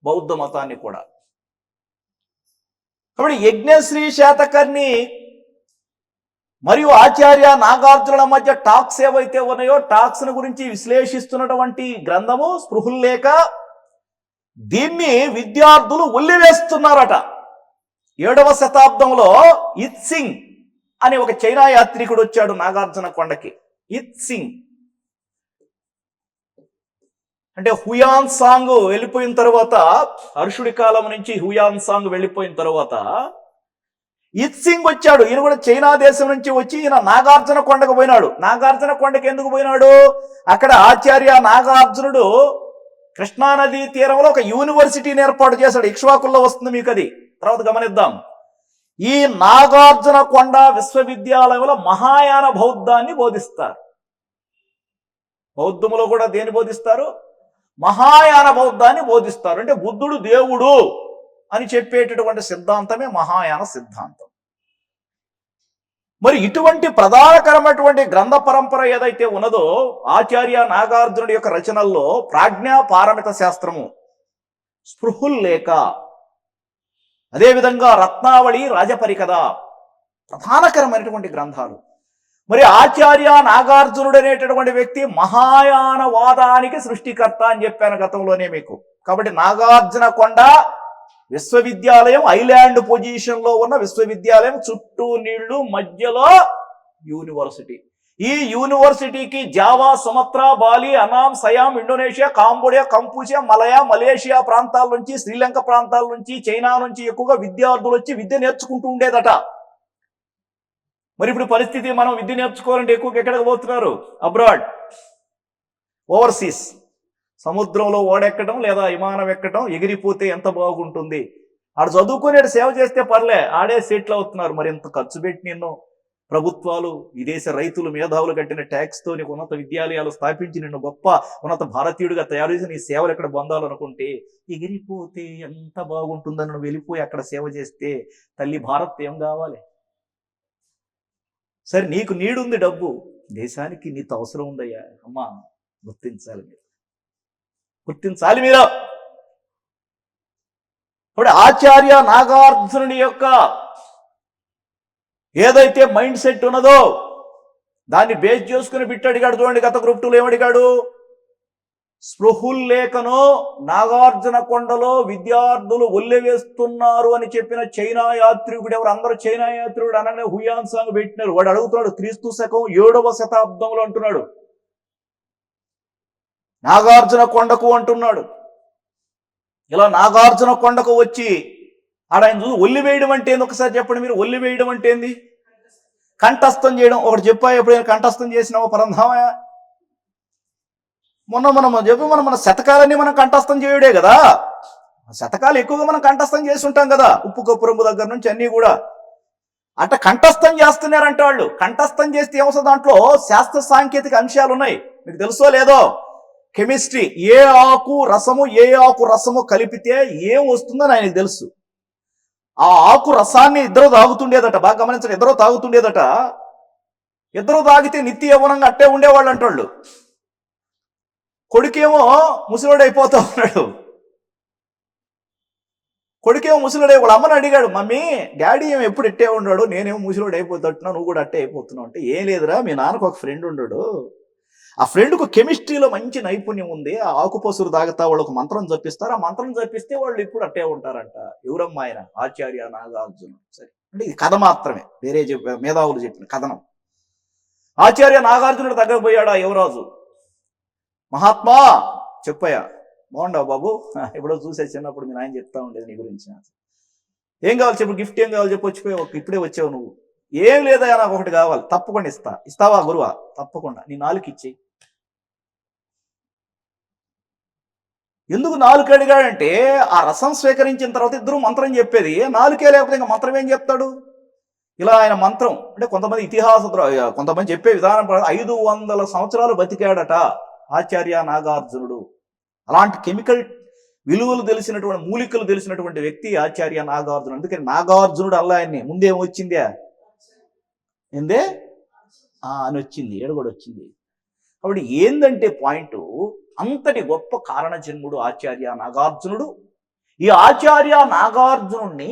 బౌద్ధ మతాన్ని కూడా. కాబట్టి యజ్ఞశ్రీ శాతకర్ణి మరియు ఆచార్య నాగార్జునుల మధ్య టాక్స్ ఏవైతే ఉన్నాయో, టాక్స్ గురించి విశ్లేషిస్తున్నటువంటి గ్రంథము స్పృహుల్లేఖ. దీన్ని విద్యార్థులు ఒల్లివేస్తున్నారట. 7వ శతాబ్దంలో ఇత్సింగ్ అని ఒక చైనా యాత్రికుడు వచ్చాడు నాగార్జున కొండకి. ఇత్సింగ్ అంటే హుయాన్ సాంగ్ వెళ్ళిపోయిన తర్వాత, హర్షుడి కాలం నుంచి హుయాన్ సాంగ్ వెళ్ళిపోయిన తర్వాత ఇత్సింగ్ వచ్చాడు. ఈయన కూడా చైనా దేశం నుంచి వచ్చి ఈయన నాగార్జున కొండకు పోయినాడు. నాగార్జున కొండకి ఎందుకు పోయినాడు? అక్కడ ఆచార్య నాగార్జునుడు కృష్ణానదీ తీరంలో ఒక యూనివర్సిటీని ఏర్పాటు చేశాడు. ఇక్ష్వాకుల్లో వస్తుంది మీకు, అది తర్వాత గమనిద్దాం. ఈ నాగార్జున కొండ విశ్వవిద్యాలయంలో మహాయాన బౌద్ధాన్ని బోధిస్తారు. బౌద్ధములో కూడా దేన్ని బోధిస్తారు? మహాయాన బౌద్ధాన్ని బోధిస్తారు. అంటే బుద్ధుడు దేవుడు అని చెప్పేటటువంటి సిద్ధాంతమే మహాయాన సిద్ధాంతం. మరి ఇటువంటి ప్రధానకరమైనటువంటి గ్రంథ పరంపర ఏదైతే ఉన్నదో, ఆచార్య నాగార్జునుడి యొక్క రచనల్లో ప్రాజ్ఞా పారమిత శాస్త్రము, స్పృహుల్లేఖ, అదేవిధంగా రత్నావళి రాజపరికథ ప్రధానకరమైనటువంటి గ్రంథాలు. మరి ఆచార్య నాగార్జునుడు అనేటటువంటి వ్యక్తి మహాయానవాదానికి సృష్టికర్త అని చెప్పాను గతంలోనే మీకు. కాబట్టి నాగార్జున కొండ విశ్వవిద్యాలయం, ఐలాండ్ పొజిషన్ లో ఉన్న విశ్వవిద్యాలయం, చుట్టూ నీళ్లు, మధ్యలో యూనివర్సిటీ. ఈ యూనివర్సిటీకి Java, Sumatra, Bali, అనాం, Siam, Indonesia, Cambodia, Kampuchea, Malaysia ప్రాంతాల నుంచి, శ్రీలంక ప్రాంతాల నుంచి, చైనా నుంచి ఎక్కువగా విద్యార్థులు వచ్చి విద్య నేర్చుకుంటూ ఉండేదట. మరి ఇప్పుడు పరిస్థితి, మనం విద్య నేర్చుకోవాలంటే ఎక్కువగా ఎక్కడికి పోతున్నారు? Abroad, overseas. సముద్రంలో ఓడెక్కడం లేదా విమానం ఎక్కడం, ఎగిరిపోతే ఎంత బాగుంటుంది. ఆడు చదువుకునేడు సేవ చేస్తే పర్లే, ఆడే సెటిల్ అవుతున్నారు. మరి ఎంత ఖర్చు పెట్టి నిన్ను ప్రభుత్వాలు, ఈ దేశ రైతులు, మేధావులు కట్టిన ట్యాక్స్తో నీకు ఉన్నత విద్యాలయాలు స్థాపించి నిన్ను గొప్ప ఉన్నత భారతీయుడిగా తయారు చేసి నీ సేవలు ఎక్కడ పొందాలనుకుంటే, ఎగిరిపోతే ఎంత బాగుంటుందని నువ్వు వెళ్ళిపోయి అక్కడ సేవ చేస్తే తల్లి భారత్ ఏం కావాలి? సరే, నీకు నీడుంది డబ్బు, దేశానికి నీతో అవసరం ఉందయ్యా. అమ్మా, గుర్తించాలి మీరు, గుర్తించాలి మీరు. ఇప్పుడు ఆచార్య నాగార్జునుడి యొక్క ఏదైతే మైండ్ సెట్ ఉన్నదో దాన్ని బేస్ చేసుకుని బిట్ అడిగాడు. చూడండి, గత గ్రూప్ 2లో ఏమడిగాడు? స్పృహుల్లేఖను నాగార్జున కొండలో విద్యార్థులు ఒల్లెవేస్తున్నారు అని చెప్పిన చైనా యాత్రికుడు ఎవరు? అందరూ చైనా యాత్రికుడు అనగానే హుయాన్ సాంగ్ పెట్టినారు. వాడు అడుగుతున్నాడు, క్రీస్తు శకం 7వ శతాబ్దంలో అంటున్నాడు, నాగార్జున కొండకు అంటున్నాడు. ఇలా నాగార్జున కొండకు వచ్చి ఆయన చూసి ఒల్లివేయడం అంటే ఏంది ఒకసారి చెప్పండి మీరు. ఒల్లివేయడం అంటే ఏంది? కంఠస్థం చేయడం. ఒకటి చెప్పా, ఎప్పుడైనా కంఠస్థం చేసినావో పరంధామా? మన శతకాలన్నీ మనం కంఠస్థం చేయుడే కదా. శతకాలు ఎక్కువగా మనం కంఠస్థం చేసి ఉంటాం కదా, ఉప్పు కప్పురంబు దగ్గర నుంచి అన్నీ కూడా. అంటే కంఠస్థం చేస్తున్నారంటే వాళ్ళు. కంఠస్థం చేస్తే ఏమవుతుంది? దాంట్లో శాస్త్ర సాంకేతిక అంశాలు ఉన్నాయి, మీకు తెలుసో లేదో. కెమిస్ట్రీ, ఏ ఆకు రసము కలిపితే ఏం వస్తుందని ఆయనకు తెలుసు. ఆ ఆకు రసాన్ని ఇద్దరు తాగుతుండేదట. బాగా గమనించండి, ఇద్దరు తాగుతుండేదట. ఇద్దరు తాగితే నిత్య యవ్వనంగా అట్టే ఉండేవాళ్ళు అంటాళ్ళు. కొడుకేమో ముసలోడు అయిపోతా ఉన్నాడు. వాళ్ళ అమ్మని అడిగాడు, మమ్మీ డాడీ ఏమో ఎప్పుడు ఎట్టే ఉన్నాడు, నేనేమో ముసలోడు అయిపోతున్నా, నువ్వు కూడా అట్టే అయిపోతున్నావు అంటే, ఏం లేదురా మీ నాన్నకు ఒక ఫ్రెండ్ ఉన్నాడు, ఆ ఫ్రెండ్కు కెమిస్ట్రీలో మంచి నైపుణ్యం ఉంది, ఆ ఆకుపసురు తాగుతా వాళ్ళకు మంత్రం జపిస్తారు, ఆ మంత్రం జపిస్తే వాళ్ళు ఇప్పుడు అట్టే ఉంటారంట. ఎవరమ్మా ఆయన? ఆచార్య నాగార్జున. సరే అంటే ఇది కథ మాత్రమే, వేరే మేధావులు చెప్పిన కథనం. ఆచార్య నాగార్జునుడు దగ్గర పోయాడు ఆ యువరాజు. మహాత్మా చెప్పయ్యా, బాగుండవు బాబు, ఎప్పుడో చూసే చిన్నప్పుడు మీ నాయన చెప్తా ఉండేది నీ గురించి. ఏం కావాలి చెప్పు, గిఫ్ట్ ఏం కావాలి చెప్పు, వచ్చిపోయావు, ఇప్పుడే వచ్చావు నువ్వు. ఏం లేదా, నాకు ఒకటి కావాలి, తప్పకుండా ఇస్తా. ఇస్తావా గురువా? తప్పకుండా. నీ నాలుగు ఇచ్చేయి. ఎందుకు నాలుగు అడిగాడంటే, ఆ రసం స్వీకరించిన తర్వాత ఇద్దరు మంత్రం చెప్పేది, నాలుగే లేకపోతే ఇంకా మంత్రం ఏం చెప్తాడు? ఇలా ఆయన మంత్రం అంటే కొంతమంది కొంతమంది చెప్పే విధానం 500 సంవత్సరాలు బతికాడట ఆచార్య నాగార్జునుడు. అలాంటి కెమికల్ విలువలు తెలిసినటువంటి, మూలికలు తెలిసినటువంటి వ్యక్తి ఆచార్య నాగార్జునుడు. అందుకని నాగార్జునుడు అల్లా ఆయన్ని ముందేం వచ్చిందే ఏందే అని వచ్చింది, ఏడుగోడు వచ్చింది. కాబట్టి ఏందంటే పాయింట్, అంతటి గొప్ప కారణ జన్ముడు ఆచార్య నాగార్జునుడు. ఈ ఆచార్య నాగార్జునుడిని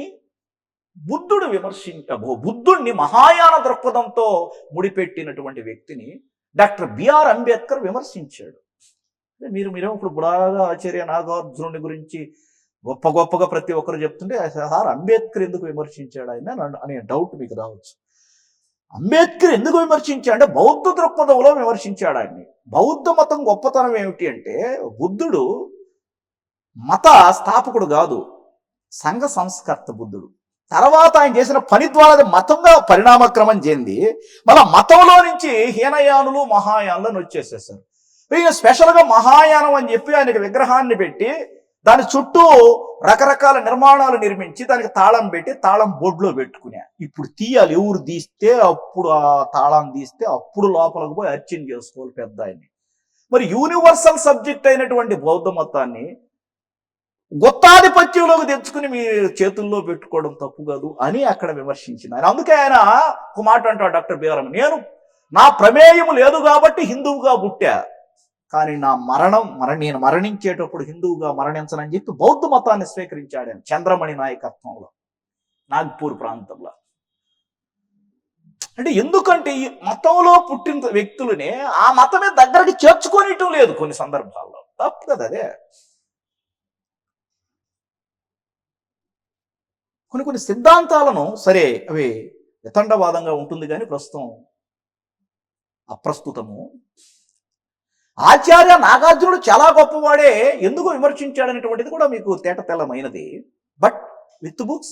బుద్ధుడిని మహాయాన దృక్పథంతో ముడిపెట్టినటువంటి వ్యక్తిని డాక్టర్ బిఆర్ అంబేద్కర్ విమర్శించాడు. మీరేమో ఇప్పుడు బాగా ఆచార్య నాగార్జునుడి గురించి గొప్పగా ప్రతి ఒక్కరు చెప్తుంటే, సార్ అంబేద్కర్ ఎందుకు విమర్శించాడు ఆయన అనే డౌట్ మీకు రావచ్చు. అంబేద్కర్ ఎందుకు విమర్శించాడంటే బౌద్ధ దృక్పథంలో విమర్శించాడు ఆయన్ని. బౌద్ధ మతం గొప్పతనం ఏమిటి అంటే, బుద్ధుడు మత స్థాపకుడు కాదు, సంఘ సంస్కర్త బుద్ధుడు. తర్వాత ఆయన చేసిన పని ద్వారా అది మతంగా పరిణామక్రమం చెంది మళ్ళా మతంలో నుంచి హీనయానులు మహాయానులను వచ్చేసేసారు. ఈయన స్పెషల్గా మహాయానం అని చెప్పి ఆయనకి విగ్రహాన్ని పెట్టి దాని చుట్టూ రకరకాల నిర్మాణాలు నిర్మించి దానికి తాళం పెట్టి తాళం బొడ్లో పెట్టుకునే. ఇప్పుడు తీయాలి, ఎవరు తీస్తే అప్పుడు ఆ తాళం తీస్తే అప్పుడు లోపలికి పోయి అర్చన చేసుకోవాలి పెద్ద ఆయన్ని. మరి యూనివర్సల్ సబ్జెక్ట్ అయినటువంటి బౌద్ధ మతాన్ని గొత్తాధిపత్యంలోకి తెచ్చుకుని మీ చేతుల్లో పెట్టుకోవడం తప్పు కాదు అని అక్కడ విమర్శించింది ఆయన. అందుకే ఆయన ఒక మాట అంటాడు డాక్టర్ బిఆర్, నా ప్రమేయం లేదు కాబట్టి హిందువుగా పుట్టా, కానీ నేను మరణించేటప్పుడు హిందువుగా మరణించనని చెప్పి బౌద్ధ మతాన్ని స్వీకరించాడు ఆయన చంద్రమణి నాయకత్వంలో నాగ్పూర్ ప్రాంతంలో. అంటే ఎందుకంటే ఈ మతంలో పుట్టిన వ్యక్తులనే ఆ మతమే దగ్గరికి చేర్చుకోనియటం లేదు కొన్ని సందర్భాల్లో. తప్పు కదా అదే. కొన్ని సిద్ధాంతాలను సరే అవి వితండవాదంగా ఉంటుంది కానీ ప్రస్తుతం అప్రస్తుతము. ఆచార్య నాగార్జునుడు చాలా గొప్పవాడే, ఎందుకు విమర్శించాడనేటువంటిది కూడా మీకు తేటతెల్లమైనది. But with books,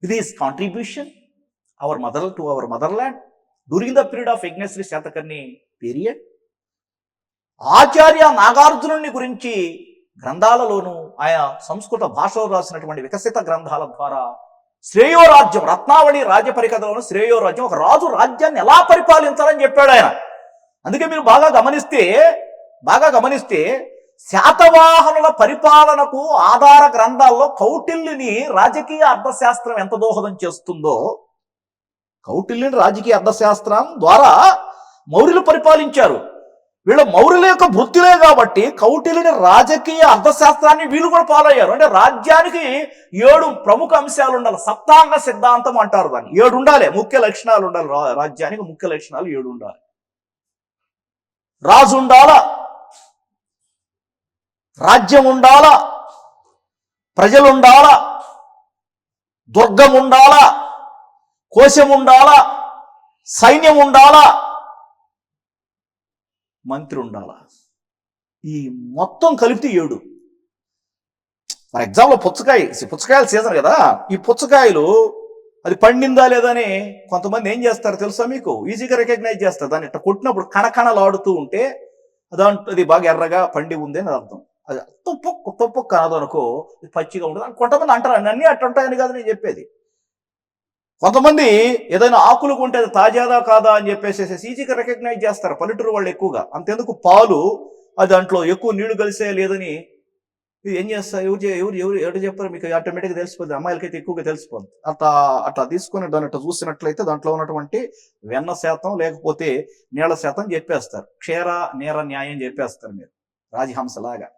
with his contribution our motherland during the period of Yajnashri Satakarni period, Acharya నాగార్జునుని గురించి గ్రంథాలలోనూ ఆయన సంస్కృత భాషలో రాసినటువంటి వికసిత గ్రంథాల ద్వారా శ్రేయోరాజ్యం, రత్నావళి రాజ్యపరికథలోను శ్రేయోరాజ్యం, ఒక రాజు రాజ్యాన్ని ఎలా పరిపాలించాలని చెప్పాడు ఆయన. అందుకే మీరు బాగా గమనిస్తే శాతవాహనుల పరిపాలనకు ఆధార గ్రంథాల్లో కౌటిల్యుని రాజకీయ అర్థశాస్త్రం ఎంత దోహదం చేస్తుందో, కౌటిల్యుని రాజకీయ అర్థశాస్త్రం ద్వారా మౌర్యులు పరిపాలించారు. వీళ్ళ మౌర్యుల యొక్క వృత్తిలే కాబట్టి కౌటిల్యుని రాజకీయ అర్థశాస్త్రాన్ని వీళ్ళు కూడా ఫాలో అయ్యారు. అంటే రాజ్యానికి 7 ప్రముఖ అంశాలు ఉండాలి, సప్తాంగ సిద్ధాంతం అంటారు దాన్ని. 7 ఉండాలి, ముఖ్య లక్షణాలు ఉండాలి. రాజ్యానికి ముఖ్య లక్షణాలు 7 ఉండాలి. రాజు ఉండాలా, రాజ్యం ఉండాలా, ప్రజలు ఉండాలా, దుర్గం ఉండాలా, కోశం ఉండాలా, సైన్యం ఉండాలా, మంత్రి ఉండాలా. ఈ మొత్తం కలిపితే 7. ఫర్ ఎగ్జాంపుల్ పుచ్చకాయల సీజన్ కదా, ఈ పుచ్చకాయలు అది పండిందా లేదని కొంతమంది ఏం చేస్తారు తెలుసా మీకు? ఈజీగా రికగ్నైజ్ చేస్తారు. దాన్ని ఇట్లా కొట్టినప్పుడు కణకణలాడుతూ ఉంటే అది బాగా ఎర్రగా పండి ఉంది అని అర్థం. అది తుప్పు కాదు అనుకో, పచ్చిగా ఉంటుంది. కొంతమంది అంటారు, అన్నీ అట్టుంటాయని కాదు నేను చెప్పేది. కొంతమంది ఏదైనా ఆకులు కొంటే అది తాజాదా కాదా అని చెప్పేసి ఈజీగా రికగ్నైజ్ చేస్తారు పల్లెటూరు వాళ్ళు ఎక్కువగా. అంతెందుకు పాలు అది దాంట్లో ఎక్కువ నీళ్లు కలిసే లేదని ఏం చేస్తారు, ఎవరు చెప్పారు మీకు? ఆటోమేటిక్గా తెలిసిపోద్ది, అమ్మాయిలకైతే ఎక్కువగా తెలిసిపోద్ది. అట్లా తీసుకుని దాన్ని అట్లా చూసినట్లయితే దాంట్లో ఉన్నటువంటి వెన్న శాతం లేకపోతే నీళ్ల శాతం చెప్పేస్తారు. క్షీర నీర న్యాయం చెప్పేస్తారు మీరు. రాజహంసలాగా.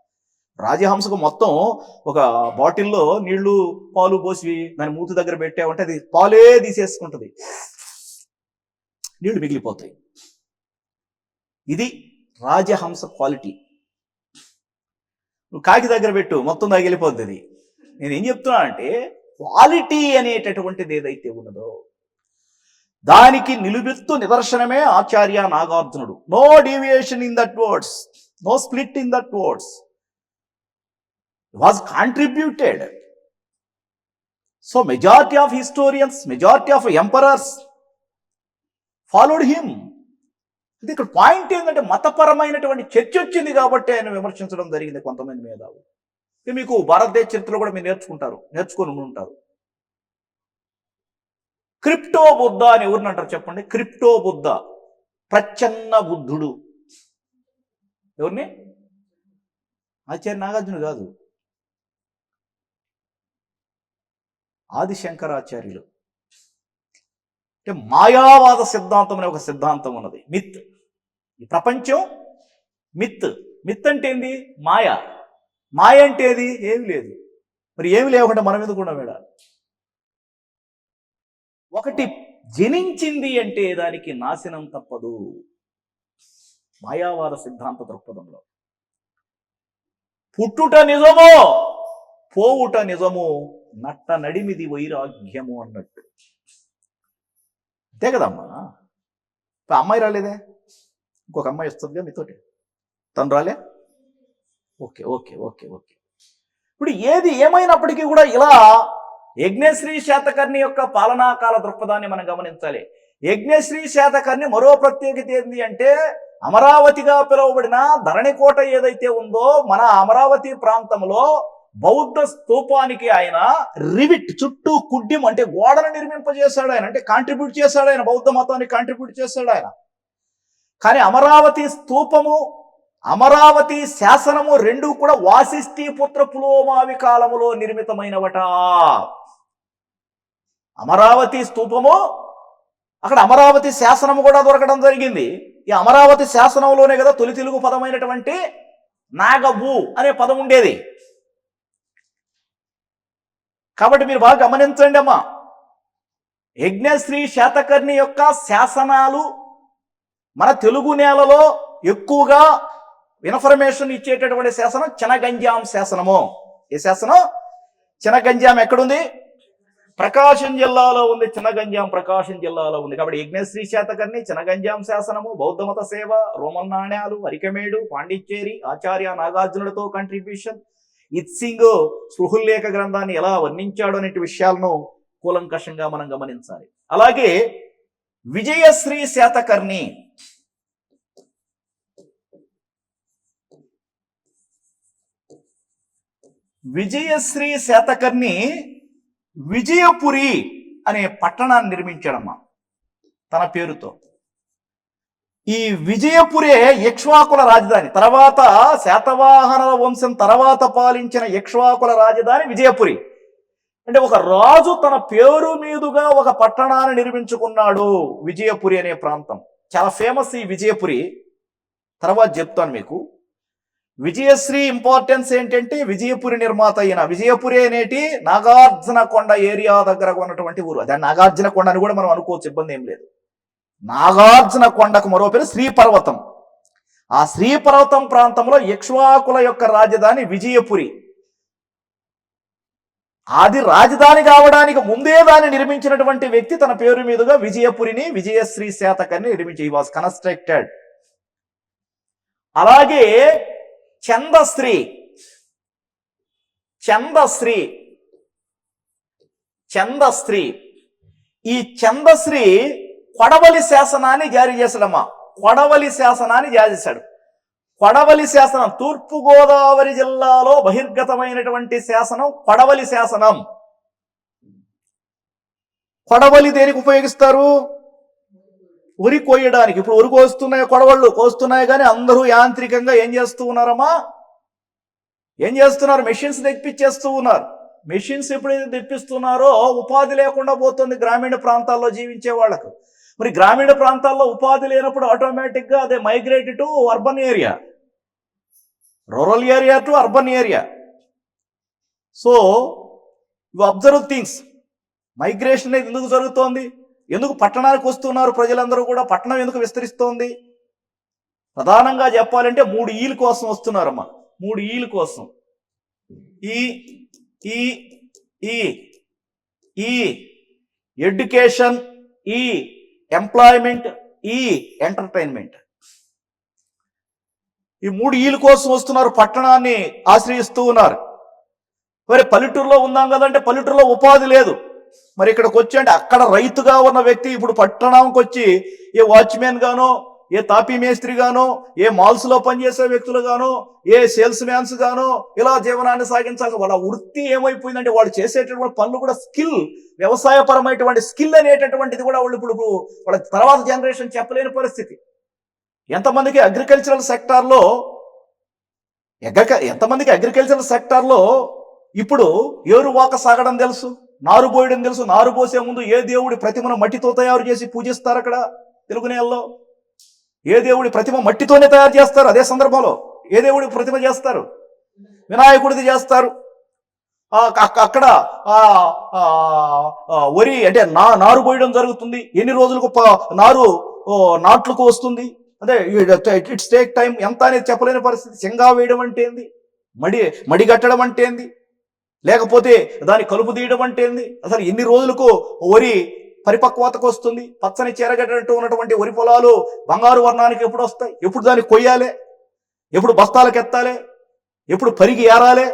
రాజహంసకు మొత్తం ఒక బాటిల్లో నీళ్లు పాలు పోసి దాని మూతి దగ్గర పెట్టావంటే అది పాలే తీసేసుకుంటుంది, నీళ్లు మిగిలిపోతాయి. ఇది రాజహంస క్వాలిటీ. నువ్వు కాకి దగ్గర పెట్టు మొత్తం తగిలిపోద్ది అది. నేను ఏం చెప్తున్నా అంటే క్వాలిటీ అనేటటువంటిది ఏదైతే ఉన్నదో దానికి నిలువెత్తు నిదర్శనమే ఆచార్య నాగార్జునుడు. No deviation in that words, no split in that words, was contributed. So majority of historians, majority of emperors followed him. ఇది ఇక్కడ పాయింట్ ఏంటంటే మతపరమైనటువంటి చర్చ వచ్చింది కాబట్టి ఆయన విమర్శించడం జరిగింది కొంతమంది మేధావులు. మీకు భారతదేశ చరిత్రలో కూడా మీరు నేర్చుకొని ఉంటారు. క్రిప్టో బుద్ధ అని ఎవరిని అంటారు చెప్పండి? క్రిప్టో బుద్ధ, ప్రచ్ఛన్న బుద్ధుడు. ఎవరిని? ఆచార్య నాగార్జున కాదు, ఆది శంకరాచార్యులు. అంటే మాయావాద సిద్ధాంతం అనే ఒక సిద్ధాంతం ఉన్నది. మిత్, ఈ ప్రపంచం మిత్. మిత్ అంటే ఏంది? మాయ. మాయ అంటే ఏది? ఏమి లేదు. మరి ఏమి లేకుండా మనం ఎందుకు ఉన్నాం? ఒకటి జనించింది అంటే దానికి నాశనం తప్పదు. మాయావాద సిద్ధాంత దృక్పథంలో పుట్టుట నిజమో పోవుట నిజము, నట్ట నడిమిది వైరాగ్యము అన్నట్టు. అంతే కదమ్మా. ఇప్పుడు అమ్మాయి రాలేదే, ఇంకొక అమ్మాయి వస్తుందిగా మీతోటి, తను రాలే? Okay okay okay okay. ఇప్పుడు ఏది ఏమైనప్పటికీ కూడా ఇలా యజ్ఞశ్రీ శాతకర్ణి యొక్క పాలనాకాల దృక్పథాన్ని మనం గమనించాలి. యజ్ఞశ్రీ శాతకర్ణి మరో ప్రత్యేకత ఏంటి అంటే అమరావతిగా పిలువబడిన ధరణికోట ఏదైతే ఉందో మన అమరావతి ప్రాంతంలో బౌద్ధ స్తూపానికి ఆయన రివిట్ చుట్టూ కుడ్యం అంటే గోడను నిర్మింపజేశాడు ఆయన. అంటే కాంట్రిబ్యూట్ చేశాడు ఆయన, బౌద్ధ మతాన్ని కాంట్రిబ్యూట్ చేశాడు ఆయన. కానీ అమరావతి స్తూపము, అమరావతి శాసనము రెండు కూడా వాసిష్ఠీ పుత్ర పులోమావి కాలములో నిర్మితమైనవట. అమరావతి స్తూపము, అక్కడ అమరావతి శాసనము కూడా దొరకడం జరిగింది. ఈ అమరావతి శాసనంలోనే కదా తొలి తెలుగు పదమైనటువంటి నాగబు అనే పదం ఉండేది. కాబట్టి మీరు బాగా గమనించండి అమ్మా, యజ్ఞశ్రీ శాతకర్ణి యొక్క శాసనాలు మన తెలుగు నేలలో ఎక్కువగా ఇన్ఫర్మేషన్ ఇచ్చేటటువంటి శాసనం చినగంజాం శాసనము. ఏ శాసనం? చినగంజాం ఎక్కడుంది? ప్రకాశం జిల్లాలో ఉంది. చినగంజాం ప్రకాశం జిల్లాలో ఉంది. కాబట్టి యజ్ఞశ్రీ శాతకర్ణి, చినగంజాం శాసనము, బౌద్ధ మత సేవ, రోమన్ నాణ్యాలు, అరికమేడు, పాండిచ్చేరి, ఆచార్య నాగార్జునుడితో కంట్రిబ్యూషన్, ఇత్సింగ్ స్పృహుల్లేఖ గ్రంథాన్ని ఎలా వర్ణించాడు అనే విషయాలను కూలంకషంగా మనం గమనించాలి. అలాగే విజయశ్రీ శాతకర్ణి, విజయశ్రీ శాతకర్ణి విజయపురి అనే పట్టణాన్ని నిర్మించాడమ్మా తన పేరుతో. ఈ విజయపురే ఇక్ష్వాకుల రాజధాని. తర్వాత శాతవాహన వంశం తర్వాత పాలించిన ఇక్ష్వాకుల రాజధాని విజయపురి. అంటే ఒక రాజు తన పేరు మీదుగా ఒక పట్టణాన్ని నిర్మించుకున్నాడు. విజయపురి అనే ప్రాంతం చాలా ఫేమస్. ఈ విజయపురి తర్వాత చెప్తాను మీకు. విజయశ్రీ ఇంపార్టెన్స్ ఏంటంటే విజయపురి నిర్మాత అయిన విజయపురి అనేటి నాగార్జున కొండ ఏరియా దగ్గర ఉన్నటువంటి ఊరు. దాన్ని నాగార్జున కొండ అని కూడా మనం అనుకోవచ్చు, ఇబ్బంది ఏం లేదు. నాగార్జున కొండకు మరో పేరు శ్రీపర్వతం. ఆ శ్రీపర్వతం ప్రాంతంలో ఇక్ష్వాకుల యొక్క రాజధాని విజయపురి. అది రాజధాని కావడానికి ముందే దాన్ని నిర్మించినటువంటి వ్యక్తి తన పేరు మీదుగా విజయపురిని విజయశ్రీ శాతకర్ణి నిర్మించి హి వాస్ కన్స్ట్రక్టెడ్. అలాగే చందశ్రీ, చందశ్రీ, చందశ్రీ ఈ చందశ్రీ కొడవలి శాసనాన్ని జారీ చేశాడమ్మా. కొడవలి శాసనాన్ని జారీ చేశాడు. కొడవలి శాసనం తూర్పుగోదావరి జిల్లాలో బహిర్గతమైనటువంటి శాసనం కొడవలి శాసనం. కొడవలి దేనికి ఉపయోగిస్తారు? ఉరి కోయడానికి. ఇప్పుడు ఉరి కోస్తున్నాయి, కొడవళ్ళు కోస్తున్నాయి, కానీ అందరూ యాంత్రికంగా ఏం చేస్తూ ఉన్నారమ్మా? ఏం చేస్తున్నారు? మెషిన్స్ తెప్పించేస్తూ ఉన్నారు. మెషిన్స్ ఎప్పుడైతే తెప్పిస్తున్నారో ఉపాధి లేకుండా పోతుంది గ్రామీణ ప్రాంతాల్లో జీవించే వాళ్ళకు. మరి గ్రామీణ ప్రాంతాల్లో ఉపాధి లేనప్పుడు ఆటోమేటిక్గా అదే migrate to urban area. Rural area to urban area. So you observe things. Migration అనేది ఎందుకు జరుగుతోంది? ఎందుకు పట్టణానికి వస్తున్నారు ప్రజలందరూ కూడా? పట్టణం ఎందుకు విస్తరిస్తోంది? ప్రధానంగా చెప్పాలంటే 3 ఈల కోసం వస్తున్నారమ్మా. 3 ఈల కోసం. ఈ ఈ ఈ ఈ ఎడ్యుకేషన్, ఈ ఎంప్లాయ్మెంట్, ఈ ఎంటర్టైన్మెంట్. ఈ 3 ఈల కోసం వస్తున్నారు, పట్టణాన్ని ఆశ్రయిస్తూ ఉన్నారు. మరి పల్లెటూరులో ఉందాం కదంటే పల్లెటూరులో ఉపాధి లేదు. మరి ఇక్కడికి వచ్చి అంటే అక్కడ రైతుగా ఉన్న వ్యక్తి ఇప్పుడు పట్టణంకి వచ్చి ఏ వాచ్మెన్ గానో, ఏ తాపీ మేస్త్రి గానో, ఏ మాల్స్ లో పనిచేసే వ్యక్తులు గానో, ఏ సేల్స్ మ్యాన్స్ గానో ఇలా జీవనాన్ని సాగించాలి. వాళ్ళ వృత్తి ఏమైపోయిందంటే వాళ్ళు చేసేటటువంటి పనులు కూడా స్కిల్, వ్యవసాయపరమైనటువంటి స్కిల్ అనేటటువంటిది కూడా వాళ్ళు ఇప్పుడు వాళ్ళ తర్వాత జనరేషన్ చెప్పలేని పరిస్థితి. ఎంతమందికి అగ్రికల్చరల్ సెక్టార్లో ఇప్పుడు ఏరు వాక సాగడం తెలుసు, నారు పోయడం తెలుసు. నారు పోసే ముందు ఏ దేవుడి ప్రతిమను మట్టితో తయారు చేసి పూజిస్తారు అక్కడ తెలుగు నేలలో? ఏ దేవుడి ప్రతిమ మట్టితోనే తయారు చేస్తారు. అదే సందర్భంలో ఏ దేవుడి ప్రతిమ చేస్తారు? వినాయకుడిది చేస్తారు. అక్కడ వరి అంటే నారు పోయడం జరుగుతుంది. ఎన్ని రోజులకు నారు నాట్లకు వస్తుంది? అదే ఇట్స్ టేక్ టైం. ఎంత అనేది చెప్పలేని పరిస్థితి. చెంగా వేయడం అంటే ఏంది? మడి కట్టడం అంటే ఏంది? లేకపోతే దాన్ని కలుపు తీయడం అంటే ఏంది? అసలు ఎన్ని రోజులకు వరి పరిపక్వతకు వస్తుంది? పచ్చని చేరగట్టు ఉన్నటువంటి వరి పొలాలు బంగారు వర్ణానికి ఎప్పుడు వస్తాయి? ఎప్పుడు దాన్ని కొయ్యాలి? ఎప్పుడు బస్తాలకు ఎత్తాలి? ఎప్పుడు పరిగి ఏరాలి?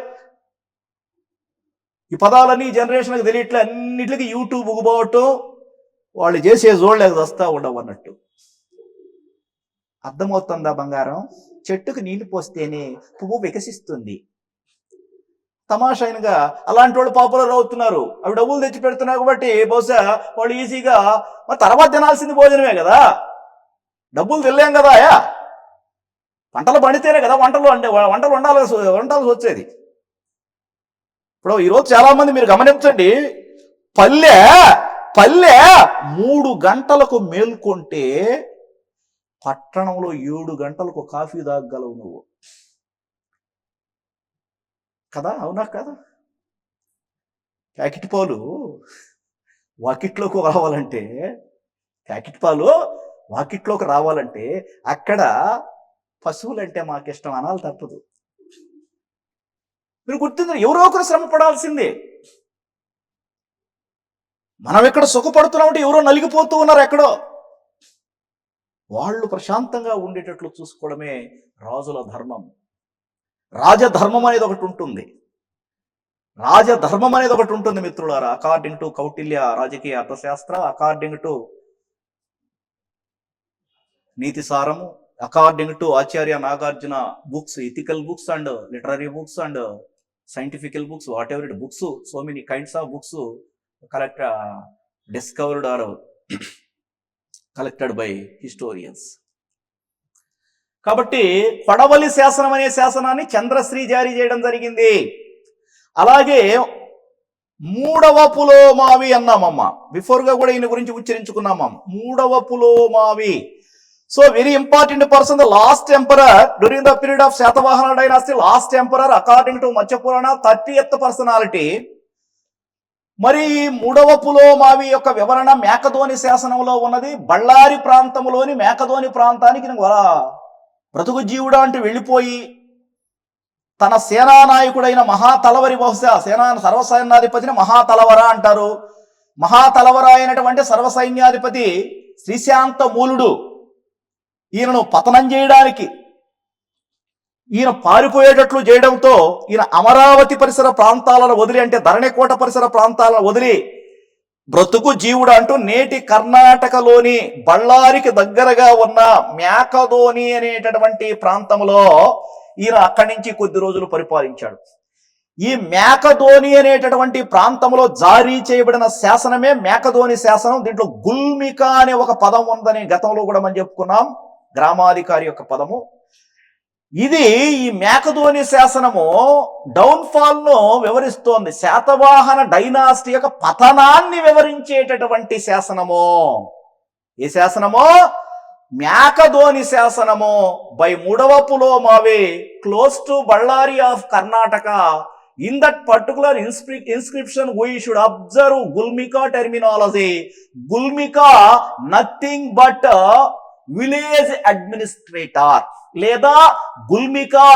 ఈ పదాలన్నీ జనరేషన్కి తెలియట్లే. అన్నిటికీ యూట్యూబ్ ఉగుబావటం, వాళ్ళు చేసే జోళ్ళకి వస్తా ఉండవు అన్నట్టు. అర్థమవుతుందా బంగారం? చెట్టుకు నీళ్లు పోస్తేనే పువ్వు వికసిస్తుంది. తమాషైనగా అలాంటి వాళ్ళు పాపులర్ అవుతున్నారు. అవి డబ్బులు తెచ్చి పెడుతున్నారు కాబట్టి బహుశా వాళ్ళు ఈజీగా తర్వాత తినాల్సింది భోజనమే కదా, డబ్బులు తినలేం కదా. పంటలు పండితేనే కదా వంటలు వండాల్సి వచ్చేది. ఇప్పుడు ఈరోజు చాలా మంది మీరు గమనించండి, పల్లె 3 గంటలకు మేల్కొంటే పట్టణంలో 7 గంటలకు కాఫీ తాగగలవు నువ్వు కదా, అవునా కదా? ప్యాకెట్ పాలు వాకిట్లోకి రావాలంటే అక్కడ పశువులంటే మాకు ఇష్టం అనాలి తప్పదు. మీరు గుర్తించారు, ఎవరో ఒకరు శ్రమ పడాల్సిందే. మనం ఎక్కడ సుఖపడుతున్నామంటే ఎవరో నలిగిపోతూ ఉన్నారు ఎక్కడో. వాళ్ళు ప్రశాంతంగా ఉండేటట్లు చూసుకోవడమే రాజుల ధర్మం. రాజధర్మం అనేది ఒకటి ఉంటుంది మిత్రులారా. అకార్డింగ్ టు కౌటిల్య రాజకీయ అర్థశాస్త్ర, అకార్డింగ్ టు నీతి సారము, according to Acharya Nagarjuna books, ethical books and literary books and scientifical books, whatever it books, so many kinds of books discovered or collected by historians. కాబట్టి కొడవలి శాసనం అనే శాసనాన్ని చంద్రశ్రీ జారీ చేయడం జరిగింది. అలాగే 3వ పులోమావి అన్నామమ్మ, బిఫోర్గా కూడా ఈయన గురించి ఉచ్చరించుకున్నామమ్మ. 3వ Pulomavi. So very important person, the last emperor during the period of Satavahana dynasty, last emperor according to మత్స్య పురాణ, 30th పర్సనాలిటీ. మరి 3వ పులోమావి యొక్క వివరణ మేకధోని శాసనంలో ఉన్నది. బళ్ళారి ప్రాంతంలోని మేకధోని ప్రాంతానికి బ్రతుకు జీవుడా అంటూ వెళ్ళిపోయి తన సేనానాయకుడైన మహాతలవరి, బహుశా సర్వసైన్యాధిపతిని మహాతలవర అంటారు. మహాతలవర అయినటువంటి సర్వసైన్యాధిపతి శ్రీశాంత మూలుడు ఈయనను పతనం చేయడానికి, ఈయన పారిపోయేటట్లు చేయడంతో ఈయన అమరావతి పరిసర ప్రాంతాలను వదిలి, అంటే ధరణికోట పరిసర ప్రాంతాలను వదిలి బ్రతుకు జీవుడు అంటూ నేటి కర్ణాటకలోని బళ్ళారికి దగ్గరగా ఉన్న మేకధోని అనేటటువంటి ప్రాంతంలో ఈయన అక్కడి నుంచి కొద్ది రోజులు పరిపాలించాడు. ఈ మేకధోని అనేటటువంటి ప్రాంతంలో జారీ చేయబడిన శాసనమే మేకధోని శాసనం. దీంట్లో గుల్మిక అనే ఒక పదం ఉందని గతంలో కూడా మనం చెప్పుకున్నాం, గ్రామాధికారి యొక్క పదము. ఇది ఈ మేకధోని శాసనము డౌన్ఫాల్ ను వివరిస్తోంది. శాతవాహన డైనాసిటీ యొక్క పతనాన్ని వివరించేటటువంటి శాసనము. ఏ శాసనమో? మేకధోని శాసనము బై మూడవ పులోమావే close to Bellary of Karnataka. In that particular inscription, we should observe Gulmika terminology. Gulmika, nothing but village administrator. లేదా గుల్మికా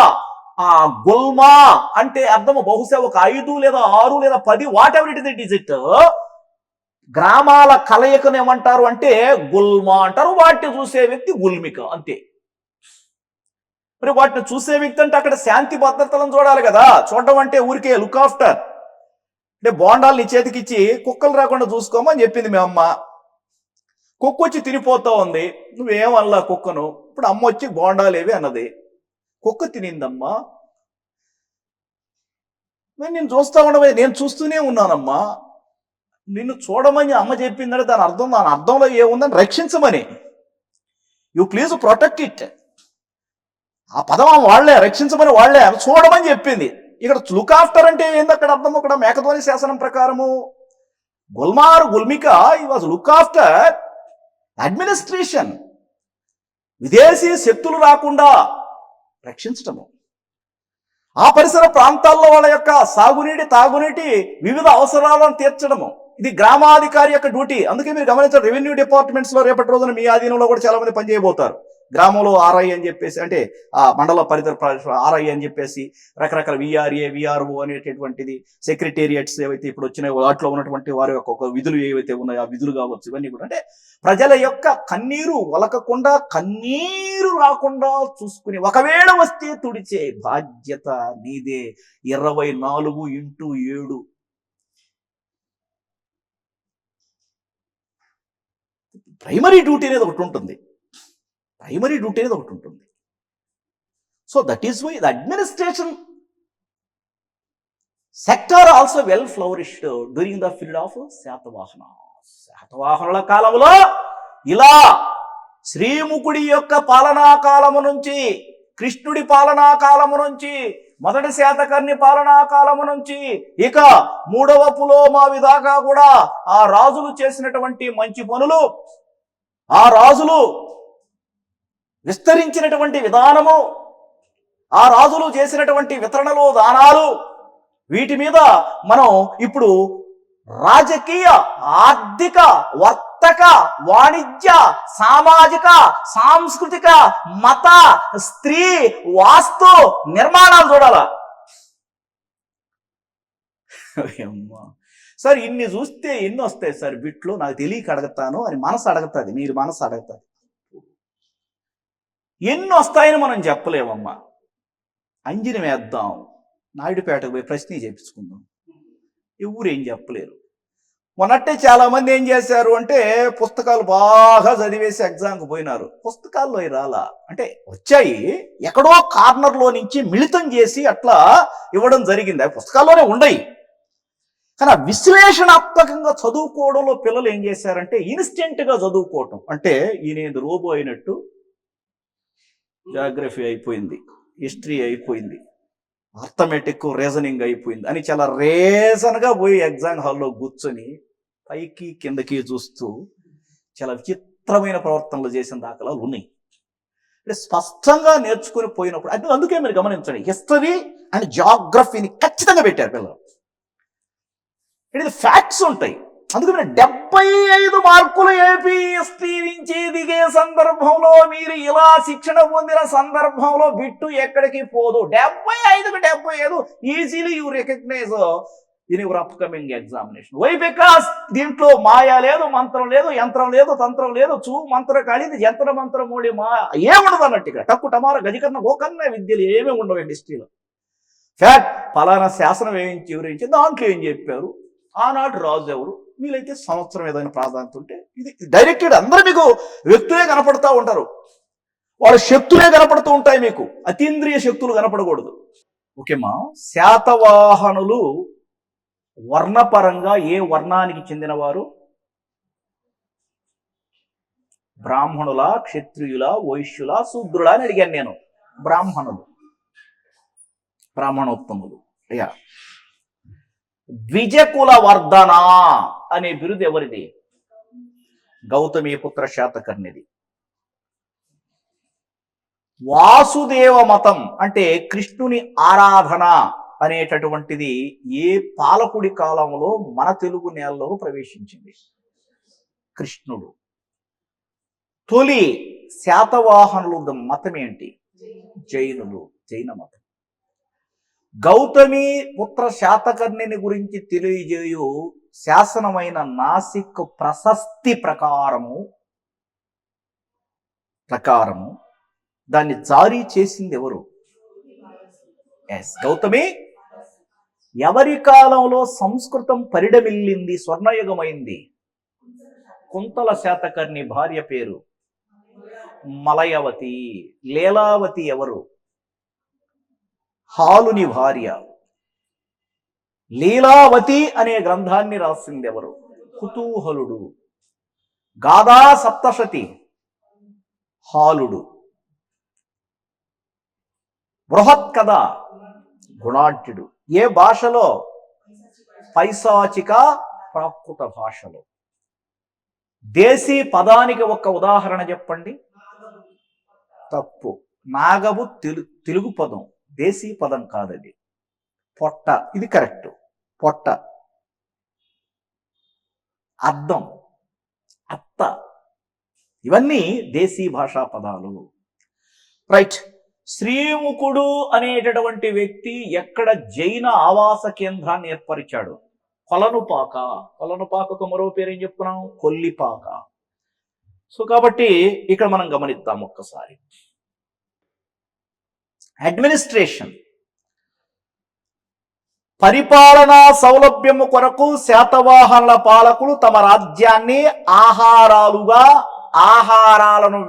గుల్మా అంటే అర్థము బహుశా ఒక 5 లేదా 6 లేదా 10 what ever it is it గ్రామాల కలయికను ఏమంటారు అంటే గుల్మా అంటారు. వాటిని చూసే వ్యక్తి గుల్మిక, అంతే. మరి వాటిని చూసే వ్యక్తి అంటే అక్కడ శాంతి భద్రతలను చూడాలి కదా. చూడడం అంటే ఊరికే లుక్ ఆఫ్టర్ అంటే బోండాల్ని చేతికిచ్చి కుక్కలు రాకుండా చూసుకోమని చెప్పింది మీ అమ్మ. కుక్క వచ్చి తినిపోతా ఉంది, నువ్వేమల్లా కుక్కను. ఇప్పుడు అమ్మ వచ్చి బోండాలేవి అన్నది, కుక్క తినిందమ్మా. నేను చూస్తా ఉండవే, నేను చూస్తూనే ఉన్నానమ్మా. నిన్ను చూడమని అమ్మ చెప్పిందంటే దాని అర్థంలో ఏముందని రక్షించమని. You please protect it. ఆ పదం వాళ్లే, రక్షించమని వాళ్లే, చూడమని చెప్పింది. ఇక్కడ లుక్ ఆఫ్టర్ అంటే ఏంది అక్కడ అర్థం? అక్కడ మేకధోని శాసనం ప్రకారము గుల్మిక ఈ వాజ్ లుక్ ఆఫ్టర్ అడ్మినిస్ట్రేషన్. విదేశీ శక్తులు రాకుండా రక్షించటము, ఆ పరిసర ప్రాంతాల్లో వాళ్ళ యొక్క సాగునీటి తాగునీటి వివిధ అవసరాలను తీర్చడము, ఇది గ్రామాధికారి యొక్క డ్యూటీ. అందుకే మీరు గమనించారు, రెవెన్యూ డిపార్ట్మెంట్స్ లో రేపటి రోజున మీ ఆధీనంలో కూడా చాలా మంది పనిచేయబోతారు. గ్రామంలో ఆర్ఐ అని చెప్పేసి, అంటే ఆ మండల పరిధిలో ఆర్ఐ అని చెప్పేసి రకరకాల విఆర్ఏ విఆర్ఓ అనేటటువంటిది, సెక్రటేరియట్స్ ఏవైతే ఇప్పుడు వచ్చినాయో వాటిలో ఉన్నటువంటి వారి యొక్క విధులు ఏవైతే ఉన్నాయో ఆ విధులు కావచ్చు, ఇవన్నీ కూడా అంటే ప్రజల యొక్క కన్నీరు వలకకుండా, కన్నీరు రాకుండా చూసుకుని ఒకవేళ వస్తే తుడిచే బాధ్యత నీదే. 24/7 ప్రైమరీ డ్యూటీ అనేది ఒకటి ఉంటుంది. So that is why the administration sector also well flourished during the period of శాతవాహనుల కాలంలో. ఇలా శ్రీముఖుడి యొక్క పాలనా కాలము నుంచి, కృష్ణుడి పాలనా కాలము నుంచి, మొదటి శాతకర్ణి పాలనా కాలము నుంచి ఇక 3వ పులోమావి దాకా కూడా ఆ రాజులు చేసినటువంటి మంచి పనులు, ఆ రాజులు విస్తరించినటువంటి విధానము, ఆ రాజులు చేసినటువంటి వితరణలు, దానాలు, వీటి మీద మనం ఇప్పుడు రాజకీయ, ఆర్థిక, వర్తక, వాణిజ్య, సామాజిక, సాంస్కృతిక, మత, స్త్రీ, వాస్తు నిర్మాణాలు చూడాలా. సార్ ఇన్ని చూస్తే ఎన్ని వస్తాయి సార్ బిట్లు, నాకు తెలియక అడుగుతాను అని మనసు అడుగుతుంది, మీరు మనసు అడుగుతుంది. ఎన్ని వస్తాయని మనం చెప్పలేమమ్మా. అంజని వేద్దాం, నాయుడుపేటకు పోయి ప్రశ్న చేయించుకుందాం, ఎవరు ఏం చెప్పలేరు. మొన్నట్టే చాలా మంది ఏం చేశారు అంటే పుస్తకాలు బాగా చదివేసి ఎగ్జామ్కి పోయినారు. పుస్తకాల్లో రాలా, అంటే వచ్చాయి ఎక్కడో కార్నర్లో నుంచి మిళితం చేసి అట్లా ఇవ్వడం జరిగింది. అవి పుస్తకాల్లోనే ఉండయి. కానీ విశ్లేషణాత్మకంగా చదువుకోవడంలో పిల్లలు ఏం చేశారంటే ఇన్స్టెంట్గా చదువుకోవటం. అంటే ఈయన రోబో అయినట్టు జాగ్రఫీ అయిపోయింది, హిస్టరీ అయిపోయింది, అర్థమెటిక్ రీజనింగ్ అయిపోయింది అని చాలా రీజన్గా పోయి ఎగ్జామ్ హాల్లో కూర్చొని పైకి కిందకి చూస్తూ చాలా విచిత్రమైన ప్రవర్తనలు చేసిన దాఖలాలు ఉన్నాయి. అంటే స్పష్టంగా నేర్చుకుని పోయినప్పుడు అంటే అందుకే మీరు గమనించండి, హిస్టరీ అండ్ జాగ్రఫీని ఖచ్చితంగా పెట్టారు పిల్లలు. ఇది ఫ్యాక్ట్స్ ఉంటాయి. అందుకని 75 మార్కులు ఏపీ హిస్టరీ నుంచి దిగే సందర్భంలో మీరు ఇలా శిక్షణ పొందిన సందర్భంలో బిట్టు ఎక్కడికి పోదు. 75కి 75 easily you recognise in your upcoming examination. Why because దీంట్లో మాయా లేదు, మంత్రం లేదు, యంత్రం లేదు, తంత్రం లేదు, మంత్ర కాళిది యంత్ర మంత్రం మూడి ఏముండదు అన్నట్టు. ఇక్కడ టక్కు టమార గజకర్ణ గోకర్ణ విద్యలు ఏమీ ఉండవు హిస్టరీలో. ఫ్యాక్ట్ పలానా శాసనం వివరించి దాంట్లో ఏం చెప్పారు, ఆనాడు రాజు ఎవరు, వీలైతే సంవత్సరం ఏదైనా ప్రాధాన్యత ఉంటే ఇది డైరెక్టెడ్. అందరూ మీకు వ్యక్తులే కనపడుతూ ఉంటారు, వాళ్ళ శక్తులే కనపడుతూ ఉంటాయి, మీకు అతీంద్రియ శక్తులు కనపడకూడదు. ఓకేమా. శాతవాహనులు వర్ణపరంగా ఏ వర్ణానికి చెందినవారు? బ్రాహ్మణుల, క్షత్రియుల, వైశ్యుల, శూద్రుల అని అడిగాను నేను. బ్రాహ్మణులు, బ్రాహ్మణోత్తములు. అయ్యా, ద్విజకుల వర్ధన అనే బిరుదు ఎవరిది? గౌతమీపుత్ర శాతకర్ణిది. వాసుదేవ మతం అంటే కృష్ణుని ఆరాధన అనేటటువంటిది ఏ పాలకుడి కాలంలో మన తెలుగు నేలలో ప్రవేశించింది? కృష్ణుడు. తొలి శాతవాహనుల మతం ఏంటి? జైనులు, జైన మతం. గౌతమి పుత్ర శాతకర్ణిని గురించి తెలియజేయు శాసనమైన నాసిక్ ప్రశస్తి ప్రకారము దాన్ని జారీ చేసింది ఎవరు? గౌతమి. ఎవరి కాలంలో సంస్కృతం పరిడమిల్లింది, స్వర్ణయుగమైంది? కుంతల శాతకర్ణి భార్య పేరు మలయవతి. లీలావతి ఎవరు? హాలుని భార్య. లీలావతి అనే గ్రంథాన్ని రాసింది ఎవరు? కుతూహలుడు. గాథా సప్తశతి హాలుడు. బృహత్ కథ గుణాఢ్యుడు. ఏ భాషలో? పైశాచిక ప్రాకృత భాషలో. దేశీ పదానికి ఒక ఉదాహరణ చెప్పండి. తప్పు. నాగబు తెలుగు పదం, దేశీ పదం కాదది. పొట్ట, ఇది కరెక్ట్. పొట్ట. అద్దం, అత్త, ఇవన్నీ దేశీ భాషా పదాలు. రైట్. శ్రీముఖుడు అనేటటువంటి వ్యక్తి ఎక్కడ జైన ఆవాస కేంద్రాన్ని ఏర్పరిచాడు? కొలనుపాక. కొలనుపాకకు మరో పేరు ఏం చెప్పుకున్నాం? కొల్లిపాక. సో కాబట్టి ఇక్కడ మనం గమనిద్దాం ఒక్కసారి. అడ్మినిస్ట్రేషన్, పరిపాలనా సౌలభ్యము కొరకు శాతవాహనుల పాలకులు తమ రాజ్యాన్ని ఆహారాలను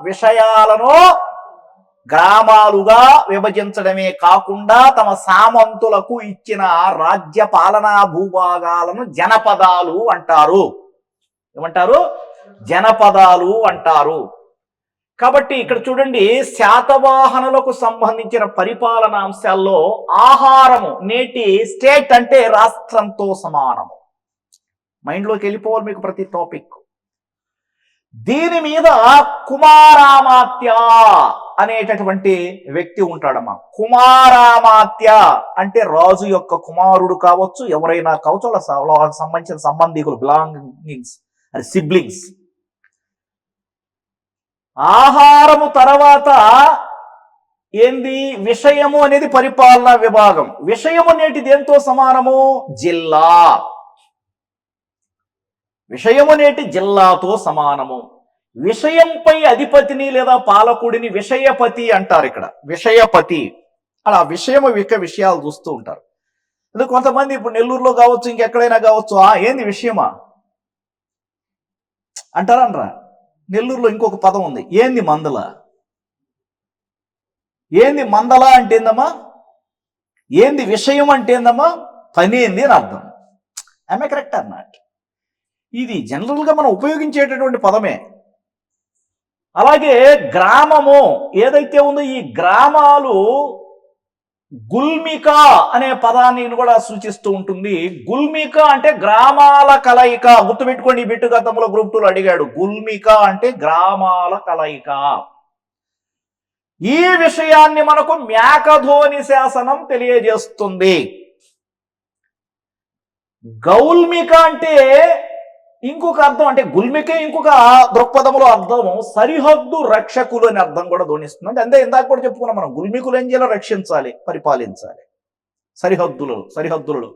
విషయాలను గ్రామాలుగా విభజించడమే కాకుండా తమ సామంతులకు ఇచ్చిన రాజ్య పాలనా భూభాగాలను జనపదాలు అంటారు. ఏమంటారు? జనపదాలు అంటారు. కాబట్టి ఇక్కడ చూడండి, శాతవాహనులకు సంబంధించిన పరిపాలనా అంశాల్లో ఆహారము నేటి స్టేట్ అంటే రాష్ట్రంతో సమానము. మైండ్లోకి వెళ్ళిపోవాలి మీకు ప్రతి టాపిక్. దీని మీద కుమారామాత్య అనేటటువంటి వ్యక్తి ఉంటాడమ్మా. కుమారామాత్య అంటే రాజు యొక్క కుమారుడు కావచ్చు, ఎవరైనా కావచ్చు, వాళ్ళకి సంబంధించిన సంబంధికులు, బిలాంగింగ్స్, అది సిబ్లింగ్స్. ఆహారము తర్వాత ఏంది? విషయము అనేది పరిపాలనా విభాగం. విషయము నేటి దేంతో సమానము? జిల్లా. విషయము నేటి జిల్లాతో సమానము. విషయంపై అధిపతిని లేదా పాలకుడిని విషయపతి అంటారు. ఇక్కడ విషయపతి. అలా విషయము విషయాలు చూస్తూ ఉంటారు. ఎందుకు కొంతమంది ఇప్పుడు నెల్లూరులో కావచ్చు, ఇంకెక్కడైనా కావచ్చు, ఏంది విషయమా అంటారనరా? నెల్లూరులో ఇంకొక పదం ఉంది, ఏంది మందల. ఏంది మందల అంటే ఏందమ్మా? ఏంది విషయం అంటే ఏందమ్మా? పని ఏంది అని అర్థం. ఆమె కరెక్ట్ అన్నట్టు. ఇది జనరల్గా మనం ఉపయోగించేటటువంటి పదమే. అలాగే గ్రామము ఏదైతే ఉందో, ఈ గ్రామాలు గుల్మిక అనే పదాన్ని కూడా సూచిస్తూ ఉంటుంది. గుల్మిక అంటే గ్రామాల కలయిక. గుర్తుపెట్టుకోండి, ఈ బిట్టు గతంలో గ్రూప్ 2లో అడిగాడు. గుల్మిక అంటే గ్రామాల కలయిక. ఈ విషయాన్ని మనకు మేకధోని శాసనం తెలియజేస్తుంది. గౌల్మిక అంటే ఇంకొక అర్థం, అంటే గుల్మికే ఇంకొక దృక్పథంలో అర్థము సరిహద్దు రక్షకులు అని అర్థం కూడా ధ్వనిస్తుంది. అంటే ఇందాక కూడా చెప్పుకున్నాం మనం, గుల్మికులు ఏం చేయాలో? రక్షించాలి, పరిపాలించాలి సరిహద్దులలో.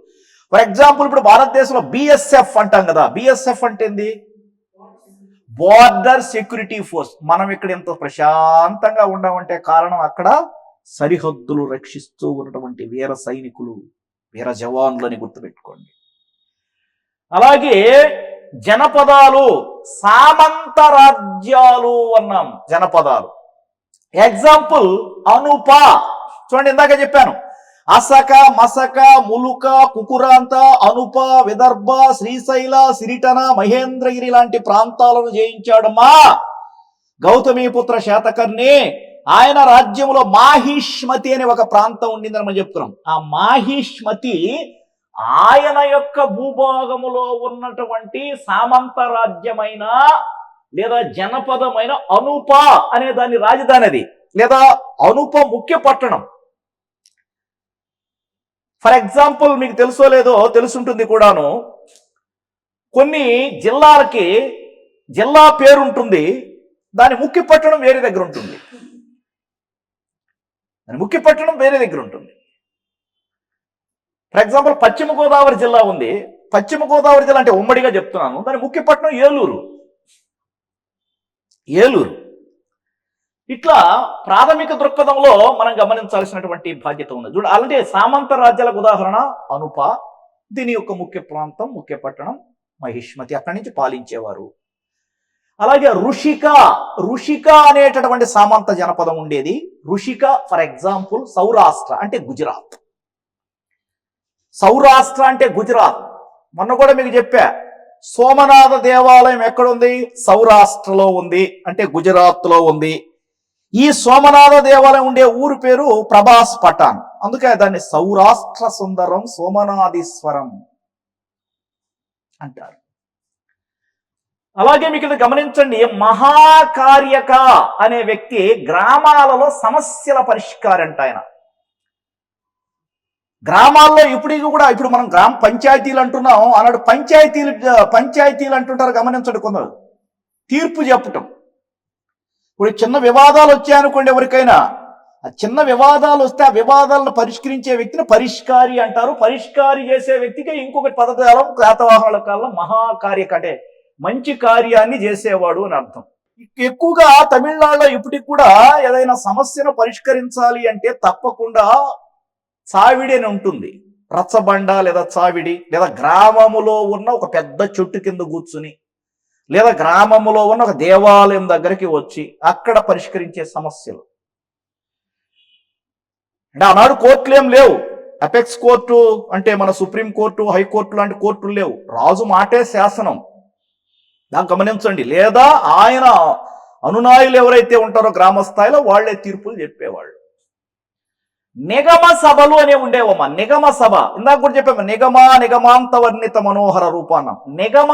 ఫర్ ఎగ్జాంపుల్ ఇప్పుడు భారతదేశంలో బిఎస్ఎఫ్ అంటాం కదా. బిఎస్ఎఫ్ అంటే ఏంది? Border security force. మనం ఇక్కడ ఎంత ప్రశాంతంగా ఉండమంటే కారణం అక్కడ సరిహద్దులు రక్షిస్తూ ఉన్నటువంటి వీర సైనికులు, వీర జవాన్లని గుర్తుపెట్టుకోండి. అలాగే జనపదాలు, సామంత రాజ్యాలు అన్నాం. జనపదాలు ఎగ్జాంపుల్ అనుప. చూడండి, ఇందాక చెప్పాను, అసక, మసక, ములుక, కుకురాంత, అనుప, విదర్భ, శ్రీశైల, సిరిటన, మహేంద్రగిరి లాంటి ప్రాంతాలను జయించాడమ్మా గౌతమీపుత్ర శాతకర్ణి. ఆయన రాజ్యంలో మాహిష్మతి అనే ఒక ప్రాంతం ఉండిందని మనం చెప్తున్నాం. ఆ మాహిష్మతి ఆయన యొక్క భూభాగములో ఉన్నటువంటి సామంత రాజ్యమైన లేదా జనపదమైన అనుప అనే దాని రాజధాని అది, లేదా అనుప ముఖ్య పట్టణం. ఫర్ ఎగ్జాంపుల్, మీకు తెలుసో లేదో తెలుసుంటుంది కూడాను, కొన్ని జిల్లాలకి జిల్లా పేరు ఉంటుంది, దాని ముఖ్య పట్టణం వేరే దగ్గర ఉంటుంది. దాని ముఖ్య పట్టణం వేరే దగ్గర ఉంటుంది. ఫర్ ఎగ్జాంపుల్, పశ్చిమ గోదావరి జిల్లా ఉంది. పశ్చిమ గోదావరి జిల్లా అంటే ఉమ్మడిగా చెప్తున్నాను, దాని ముఖ్య పట్టణం ఏలూరు. ఇట్లా ప్రాథమిక దృక్పథంలో మనం గమనించాల్సినటువంటి బాధ్యత ఉంది. చూడ అలాంటి సామంత రాజ్యాలకు ఉదాహరణ అనుప. దీని యొక్క ముఖ్య ప్రాంతం, ముఖ్య పట్టణం మహిష్మతి, అక్కడి నుంచి పాలించేవారు. అలాగే ఋషిక అనేటటువంటి సామంత జనపదం ఉండేది. ఋషిక ఫర్ ఎగ్జాంపుల్ సౌరాష్ట్ర అంటే గుజరాత్. సౌరాష్ట్ర అంటే గుజరాత్. మొన్న కూడా మీకు చెప్పా, సోమనాథ దేవాలయం ఎక్కడుంది? సౌరాష్ట్రలో ఉంది, అంటే గుజరాత్లో ఉంది. ఈ సోమనాథ దేవాలయం ఉండే ఊరు పేరు ప్రభాస్ పఠాన్, అందుకే దాన్ని సౌరాష్ట్ర సుందరం సోమనాథీశ్వరం అంటారు. అలాగే మీకు గమనించండి, మహాకార్యక అనే వ్యక్తి గ్రామాలలో సమస్యల పరిష్కారంట ఆయన. గ్రామాల్లో ఇప్పుడు మనం గ్రామ పంచాయతీలు అంటున్నాం, అన్నాడు పంచాయతీలు అంటుంటారు. గమనించండి, కొందరు తీర్పు చెప్పటం. ఇప్పుడు చిన్న వివాదాలు వచ్చాయనుకోండి, ఎవరికైనా ఆ చిన్న వివాదాలు వస్తే ఆ వివాదాలను పరిష్కరించే వ్యక్తిని పరిష్కారి అంటారు. పరిష్కారి చేసే వ్యక్తికి ఇంకొక పదజాలం శాతవాహనుల కాలంలో మహాకార్యక అంటే మంచి కార్యాన్ని చేసేవాడు అని అర్థం. ఎక్కువగా తమిళనాడులో ఇప్పటికి కూడా ఏదైనా సమస్యను పరిష్కరించాలి అంటే తప్పకుండా చావిడి అని ఉంటుంది. రచ్చబండ లేదా చావిడి, లేదా గ్రామములో ఉన్న ఒక పెద్ద చెట్టు కింద కూర్చుని, లేదా గ్రామంలో ఉన్న ఒక దేవాలయం దగ్గరికి వచ్చి అక్కడ పరిష్కరించే సమస్యలు. అంటే ఆనాడు కోర్టులు ఏం లేవు. అపెక్స్ కోర్టు అంటే మన సుప్రీం కోర్టు, హైకోర్టు లాంటి కోర్టులు లేవు. రాజు మాటే శాసనం, దాన్ని గమనించండి. లేదా ఆయన అనునాయులు ఎవరైతే ఉంటారో గ్రామ స్థాయిలో వాళ్లే తీర్పులు చెప్పేవాళ్ళు. నిగమ సభలు అనే ఉండేవమ్మా. నిగమ సభ ఇందాక కూడా చెప్పాము, నిగమాంత వర్ణిత మనోహర రూపాన్నం. నిగమ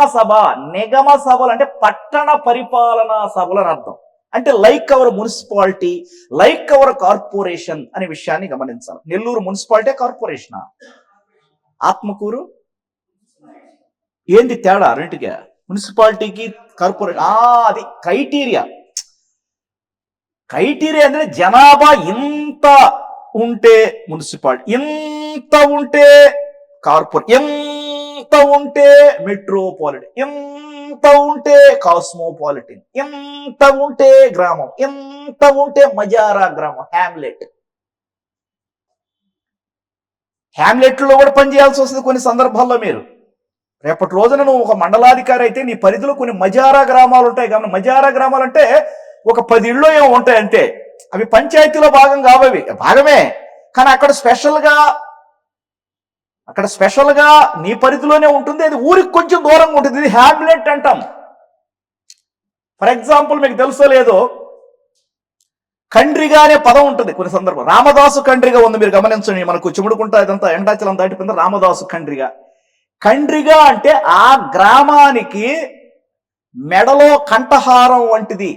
సభలు అంటే పట్టణ పరిపాలనా సభలు అని అర్థం. అంటే like our municipality, like our corporation అనే విషయాన్ని గమనించాలి. నెల్లూరు మున్సిపాలిటీ కార్పొరేషనా? ఆత్మకూరు ఏంది తేడా రెండుగా? మున్సిపాలిటీకి కార్పొరేషన్ అది క్రైటీరియా అంటే జనాభా ఇంత ఉంటే మున్సిపాలిటీ, ఎంత ఉంటే కార్పొరేట్, ఎంత ఉంటే మెట్రోపాలిటన్, ఎంత ఉంటే కాస్మోపాలిటన్, ఎంత ఉంటే గ్రామం, ఎంత ఉంటే మజారా గ్రామం, హ్యామ్లెట్లో కూడా పనిచేయాల్సి వస్తుంది కొన్ని సందర్భాల్లో. మీరు రేపటి రోజున నువ్వు ఒక మండలాధికారి అయితే నీ పరిధిలో కొన్ని మజారా గ్రామాలు ఉంటాయి. కాబట్టి మజారా గ్రామాలు అంటే ఒక 10 ఇళ్ళు ఏమో ఉంటాయి అంతే. అవి పంచాయతీలో భాగం కావవి, భాగమే. కానీ అక్కడ స్పెషల్గా నీ పరిధిలోనే ఉంటుంది. అది ఊరికి కొంచెం దూరంగా ఉంటుంది. ఇది హ్యామ్లెట్ అంటాం. ఫర్ ఎగ్జాంపుల్, మీకు తెలుసో లేదో, కండ్రిగా అనే పదం ఉంటుంది కొన్ని సందర్భం. రామదాసు కండ్రిగా ఉంది, మీరు గమనించండి. మనకు చిముడుకుంటా ఇదంతా ఎండాచలం దాటిపోయింది. రామదాసు కండ్రిగా అంటే ఆ గ్రామానికి మెడలో కంఠహారం వంటిది,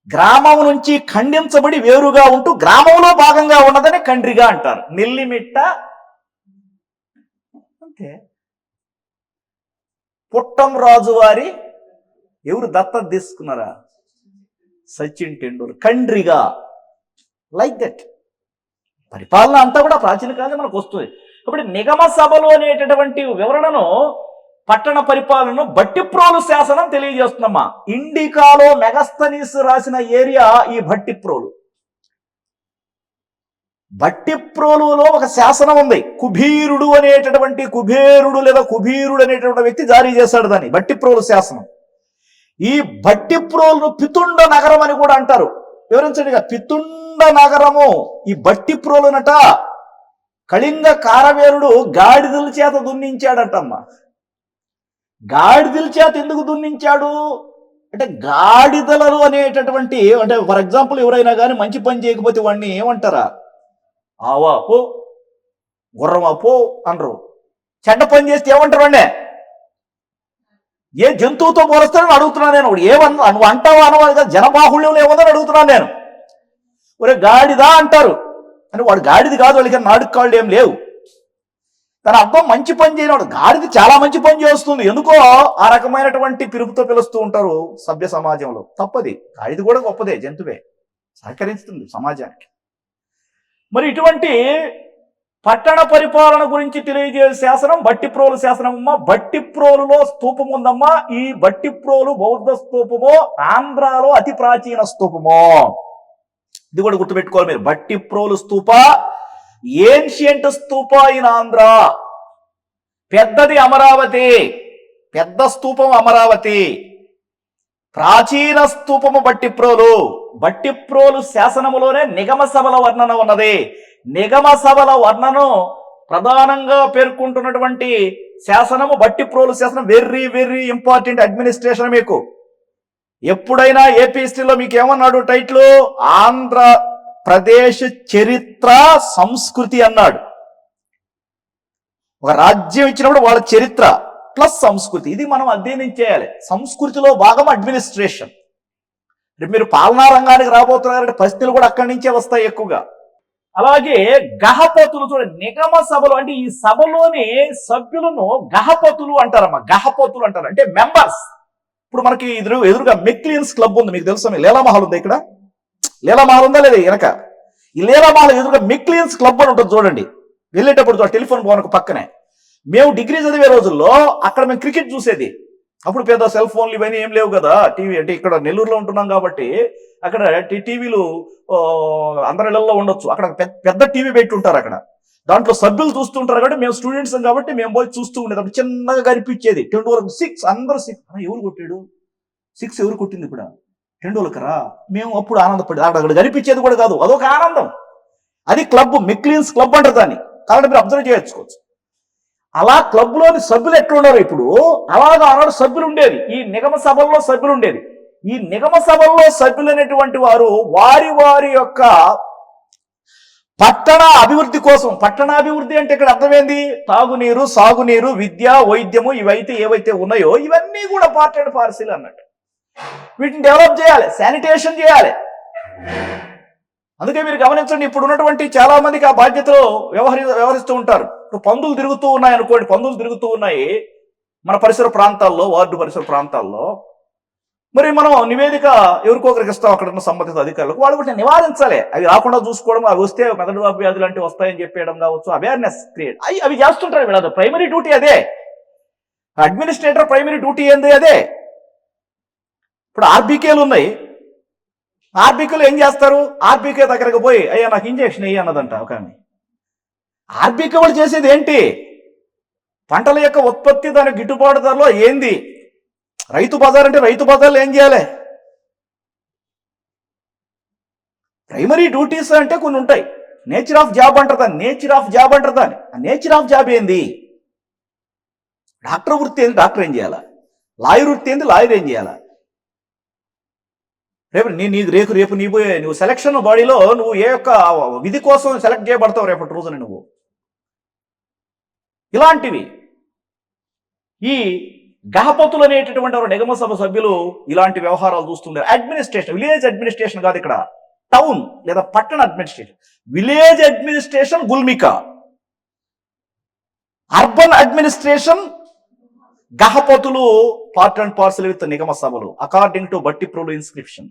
గ్రామం నుంచి ఖండించబడి వేరుగా ఉంటూ గ్రామంలో భాగంగా ఉన్నదని కండ్రిగా అంటారు. నెల్లిమిట్ట అంటే పుట్టం రాజు వారి ఎవరు దత్తత తీసుకున్నారా? సచిన్ టెండూల్కర్. Kandriga like that. పరిపాలన అంతా కూడా ప్రాచీన కాలం మనకు వస్తుంది. ఇప్పుడు నిగమ సభలు అనేటటువంటి వివరణను, పట్టణ పరిపాలనను భట్టిప్రోలు శాసనం తెలియజేస్తుందమ్మా. ఇండికాలో మెగస్తనీస్ రాసిన ఏరియా ఈ భట్టిప్రోలు. భట్టిప్రోలులో ఒక శాసనం ఉంది. కుబేరుడు లేదా కుబీరుడు అనేటటువంటి వ్యక్తి జారీ చేశాడు దాన్ని, భట్టిప్రోలు శాసనం. ఈ భట్టిప్రోలును పితుండ నగరం అని కూడా అంటారు. వివరించండి. పితుండ నగరము ఈ భట్టిప్రోలునట కళింగ కారవేరుడు గాడిదల చేత దున్నించాడటమ్మా. గాడిదల చేత ఎందుకు దున్నించాడు అంటే, గాడిదలలు అనేటటువంటి, అంటే ఫర్ ఎగ్జాంపుల్ ఎవరైనా కానీ మంచి పని చేయకపోతే వాడిని ఏమంటారా? ఆవా పో, గుర్రమా పో అనరు. చెడ్డ పని చేస్తే ఏమంటారు వాడినే? ఏ జంతువుతో పోలుస్తానని అడుగుతున్నాను నేను. ఏమన్నా నువ్వు అంటావా అనవాలి కదా, జనబాహుళ్యంలో ఏముందని అడుగుతున్నాను నేను. ఒరే గాడిదా అంటారు అని, వాడు గాడిది కాదు, వాళ్ళకి నాడుకు కాళ్ళు ఏం లేవు. తన అర్థం మంచి పని చేయనివాడు. గాడిది చాలా మంచి పని చేస్తుంది, ఎందుకో ఆ రకమైనటువంటి పిలుపుతో పిలుస్తూ ఉంటారు సభ్య సమాజంలో. తప్పది, గాడిది కూడా గొప్పదే, జంతువే, సహకరిస్తుంది సమాజానికి. మరి ఇటువంటి పట్టణ పరిపాలన గురించి తెలియజేసే శాసనం బట్టిప్రోలు శాసనం అమ్మా. బట్టిప్రోలులో స్తూపం ఉందమ్మా. ఈ బట్టిప్రోలు బౌద్ధ స్తూపము, ఆంధ్రాలో అతి ప్రాచీన స్తూపము. ఇది కూడా గుర్తుపెట్టుకోవాలి మీరు. Bhattiprolu stupa ancient stupa in Andhra. పెద్దది అమరావతి, పెద్ద స్తూపం అమరావతి, ప్రాచీన స్తూపము బట్టిప్రోలు. బట్టిప్రోలు శాసనములోనే నిగమ సభల వర్ణన ఉన్నది. నిగమ సభల వర్ణను ప్రధానంగా పేర్కొంటున్నటువంటి శాసనము బట్టిప్రోలు శాసనం. Very very important administration. మీకు ఎప్పుడైనా ఏపీ హిస్టరీలో మీకు ఏమన్నాడు టైటిల్? ఆంధ్రప్రదేశ్ చరిత్ర సంస్కృతి అన్నాడు. ఒక రాజ్యం ఇచ్చినప్పుడు వాళ్ళ చరిత్ర ప్లస్ సంస్కృతి, ఇది మనం అధ్యయనం చేయాలి. సంస్కృతిలో భాగం అడ్మినిస్ట్రేషన్. మీరు పాలనా రంగానికి రాబోతున్నారంటే పరిస్థితులు కూడా అక్కడి నుంచే వస్తాయి ఎక్కువగా. అలాగే గహపతులు చూడండి, నిగమ సభలు అంటే ఈ సభలోని సభ్యులను గహపతులు అంటారమ్మా. గహపతులు అంటారు అంటే మెంబర్స్. ఇప్పుడు మనకి ఎదురుగా మెక్లియన్స్ క్లబ్ ఉంది, మీకు తెలుసా? లీలామహల్ ఉంది ఇక్కడ, లీలామహల్ ఉందా లేదా వెనక? ఈ లీలామహల్ ఎదురుగా మెక్లియన్స్ క్లబ్ అని ఉంటుంది చూడండి. వెళ్ళేటప్పుడు టెలిఫోన్ భవన్కు పక్కనే. మేము డిగ్రీ చదివే రోజుల్లో అక్కడ మేము క్రికెట్ చూసేది. అప్పుడు పెద్ద సెల్ ఫోన్లు ఇవన్నీ ఏం లేవు కదా. టీవీ అంటే ఇక్కడ నెల్లూరులో ఉంటున్నాం కాబట్టి అక్కడ టీవీలు అందరి ఇళ్లలో ఉండొచ్చు. అక్కడ పెద్ద టీవీ పెట్టి ఉంటారు, అక్కడ దాంట్లో సభ్యులు చూస్తుంటారు. కాబట్టి మేము స్టూడెంట్స్ కాబట్టి మేము పోయి చూస్తూ ఉండేది. అప్పుడు చిన్నగా కనిపించేది. 6 అందరూ 6. ఎవరు కొట్టాడు 6? ఎవరు కొట్టింది ఇప్పుడు? 10 మేము అప్పుడు ఆనందపడి అక్కడ కనిపించేది కూడా కాదు, అదొక ఆనందం. అది క్లబ్, మెక్లియన్స్ క్లబ్ అంటారు దాన్ని. కాబట్టి మీరు అబ్జర్వ్ చేసుకోవచ్చు. అలా క్లబ్లోని సభ్యులు ఎట్లున్నారు ఇప్పుడు, అలాగా ఆనాడు సభ్యులు ఉండేది. ఈ నిగమ సభల్లో సభ్యులు ఉండేది. ఈ నిగమ సభల్లో సభ్యులు అనేటువంటి వారు వారి వారి యొక్క పట్టణ అభివృద్ధి కోసం. పట్టణాభివృద్ధి అంటే ఇక్కడ అర్థమైంది, తాగునీరు, సాగునీరు, విద్య, వైద్యము, ఇవైతే ఏవైతే ఉన్నాయో ఇవన్నీ కూడా పార్ట్ అండ్ పార్సిల్ అన్నట్టు. వీటిని డెవలప్ చేయాలి, శానిటేషన్ చేయాలి. అందుకే మీరు గమనించండి, ఇప్పుడు ఉన్నటువంటి చాలా మందికి ఆ బాధ్యతలో వ్యవహరిస్తూ ఉంటారు. పందులు తిరుగుతూ ఉన్నాయి అనుకోండి, పందులు తిరుగుతూ ఉన్నాయి మన పరిసర ప్రాంతాల్లో, వార్డు పరిసర ప్రాంతాల్లో. మరి మనం నివేదిక ఎవరికొకరికి ఇస్తాం, అక్కడ ఉన్న సంబంధిత అధికారులకు. వాళ్ళు కూడా నివారించాలి, అవి రాకుండా చూసుకోవడం. అవి వస్తే మెదడు వ్యాధులు లాంటివి వస్తాయని చెప్పేయడం కావచ్చు, అవేర్నెస్ క్రియేట్ అవి చేస్తుంటారు వీళ్ళది. ప్రైమరీ డ్యూటీ అదే. అడ్మినిస్ట్రేటర్ ప్రైమరీ డ్యూటీ ఏంది అదే. ఇప్పుడు ఆర్బీకేలు ఉన్నాయి. ఆర్బీకేలు ఏం చేస్తారు? ఆర్బీకే దగ్గరకు పోయి అయ్యా నాకు ఇంజక్షన్ అయ్యి అన్నదంట ఒక ఆమె. ఆర్బీకే వాళ్ళు చేసేది ఏంటి? పంటల యొక్క ఉత్పత్తి, దాని గిట్టుబాటు ధరలో ఏంది? రైతు బజార్ అంటే రైతు బజార్లో ఏం చేయాలి? ప్రైమరీ డ్యూటీస్ అంటే కొన్ని ఉంటాయి. నేచర్ ఆఫ్ జాబ్ అంటారు దాన్ని, నేచర్ ఆఫ్ జాబ్ అంటారు దాన్ని. ఆ నేచర్ ఆఫ్ జాబ్ ఏంది? డాక్టర్ వృత్తి ఏంది? డాక్టర్ ఏం చేయాలా? లాయర్ వృత్తి ఏంది? లాయర్ ఏం చేయాలా? రేపు నువ్వు సెలక్షన్ బాడీలో నువ్వు ఏ యొక్క విధి కోసం సెలెక్ట్ చేయబడతావు రేపటి రోజున నువ్వు. ఇలాంటివి ఈ గహపతులు అనేటటువంటి నిగమ సభ సభ్యులు ఇలాంటి వ్యవహారాలు చూస్తుంటారు. అడ్మినిస్ట్రేషన్, విలేజ్ అడ్మినిస్ట్రేషన్ కాదు ఇక్కడ, టౌన్ లేదా పట్టణ అడ్మినిస్ట్రేషన్. విలేజ్ అడ్మినిస్ట్రేషన్ గుల్మికా, అర్బన్ అడ్మినిస్ట్రేషన్ గహపతులు పార్ట్ అండ్ పార్సల్ విత్ నిగమ సభలు అకార్డింగ్ టు బట్టిప్రోలు ఇన్స్క్రిప్షన్.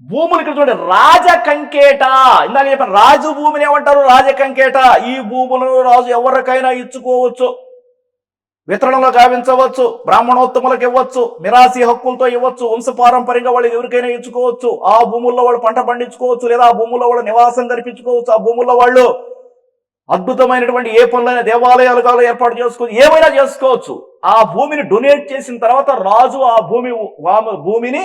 భూములు ఇక్కడ చూడండి, రాజకంకేట. ఇందాక చెప్పాను, రాజు భూమిని ఏమంటారు? రాజకంకేట. ఈ భూములను రాజు ఎవరికైనా ఇచ్చుకోవచ్చు, వితరణలో గావించవచ్చు, బ్రాహ్మణోత్తములకు ఇవ్వచ్చు, మిరాసి హక్కులతో ఇవ్వచ్చు, వంశపారంపర్యంగా వాళ్ళు ఎవరికైనా ఇచ్చుకోవచ్చు. ఆ భూముల్లో వాళ్ళు పంట పండించుకోవచ్చు, లేదా ఆ భూముల్లో వాళ్ళు నివాసం కల్పించుకోవచ్చు. ఆ భూముల్లో వాళ్ళు అద్భుతమైనటువంటి ఏ పనులైనా, దేవాలయాలు కావాలి ఏర్పాటు చేసుకోవచ్చు, ఏమైనా చేసుకోవచ్చు. ఆ భూమిని డొనేట్ చేసిన తర్వాత రాజు ఆ భూమిని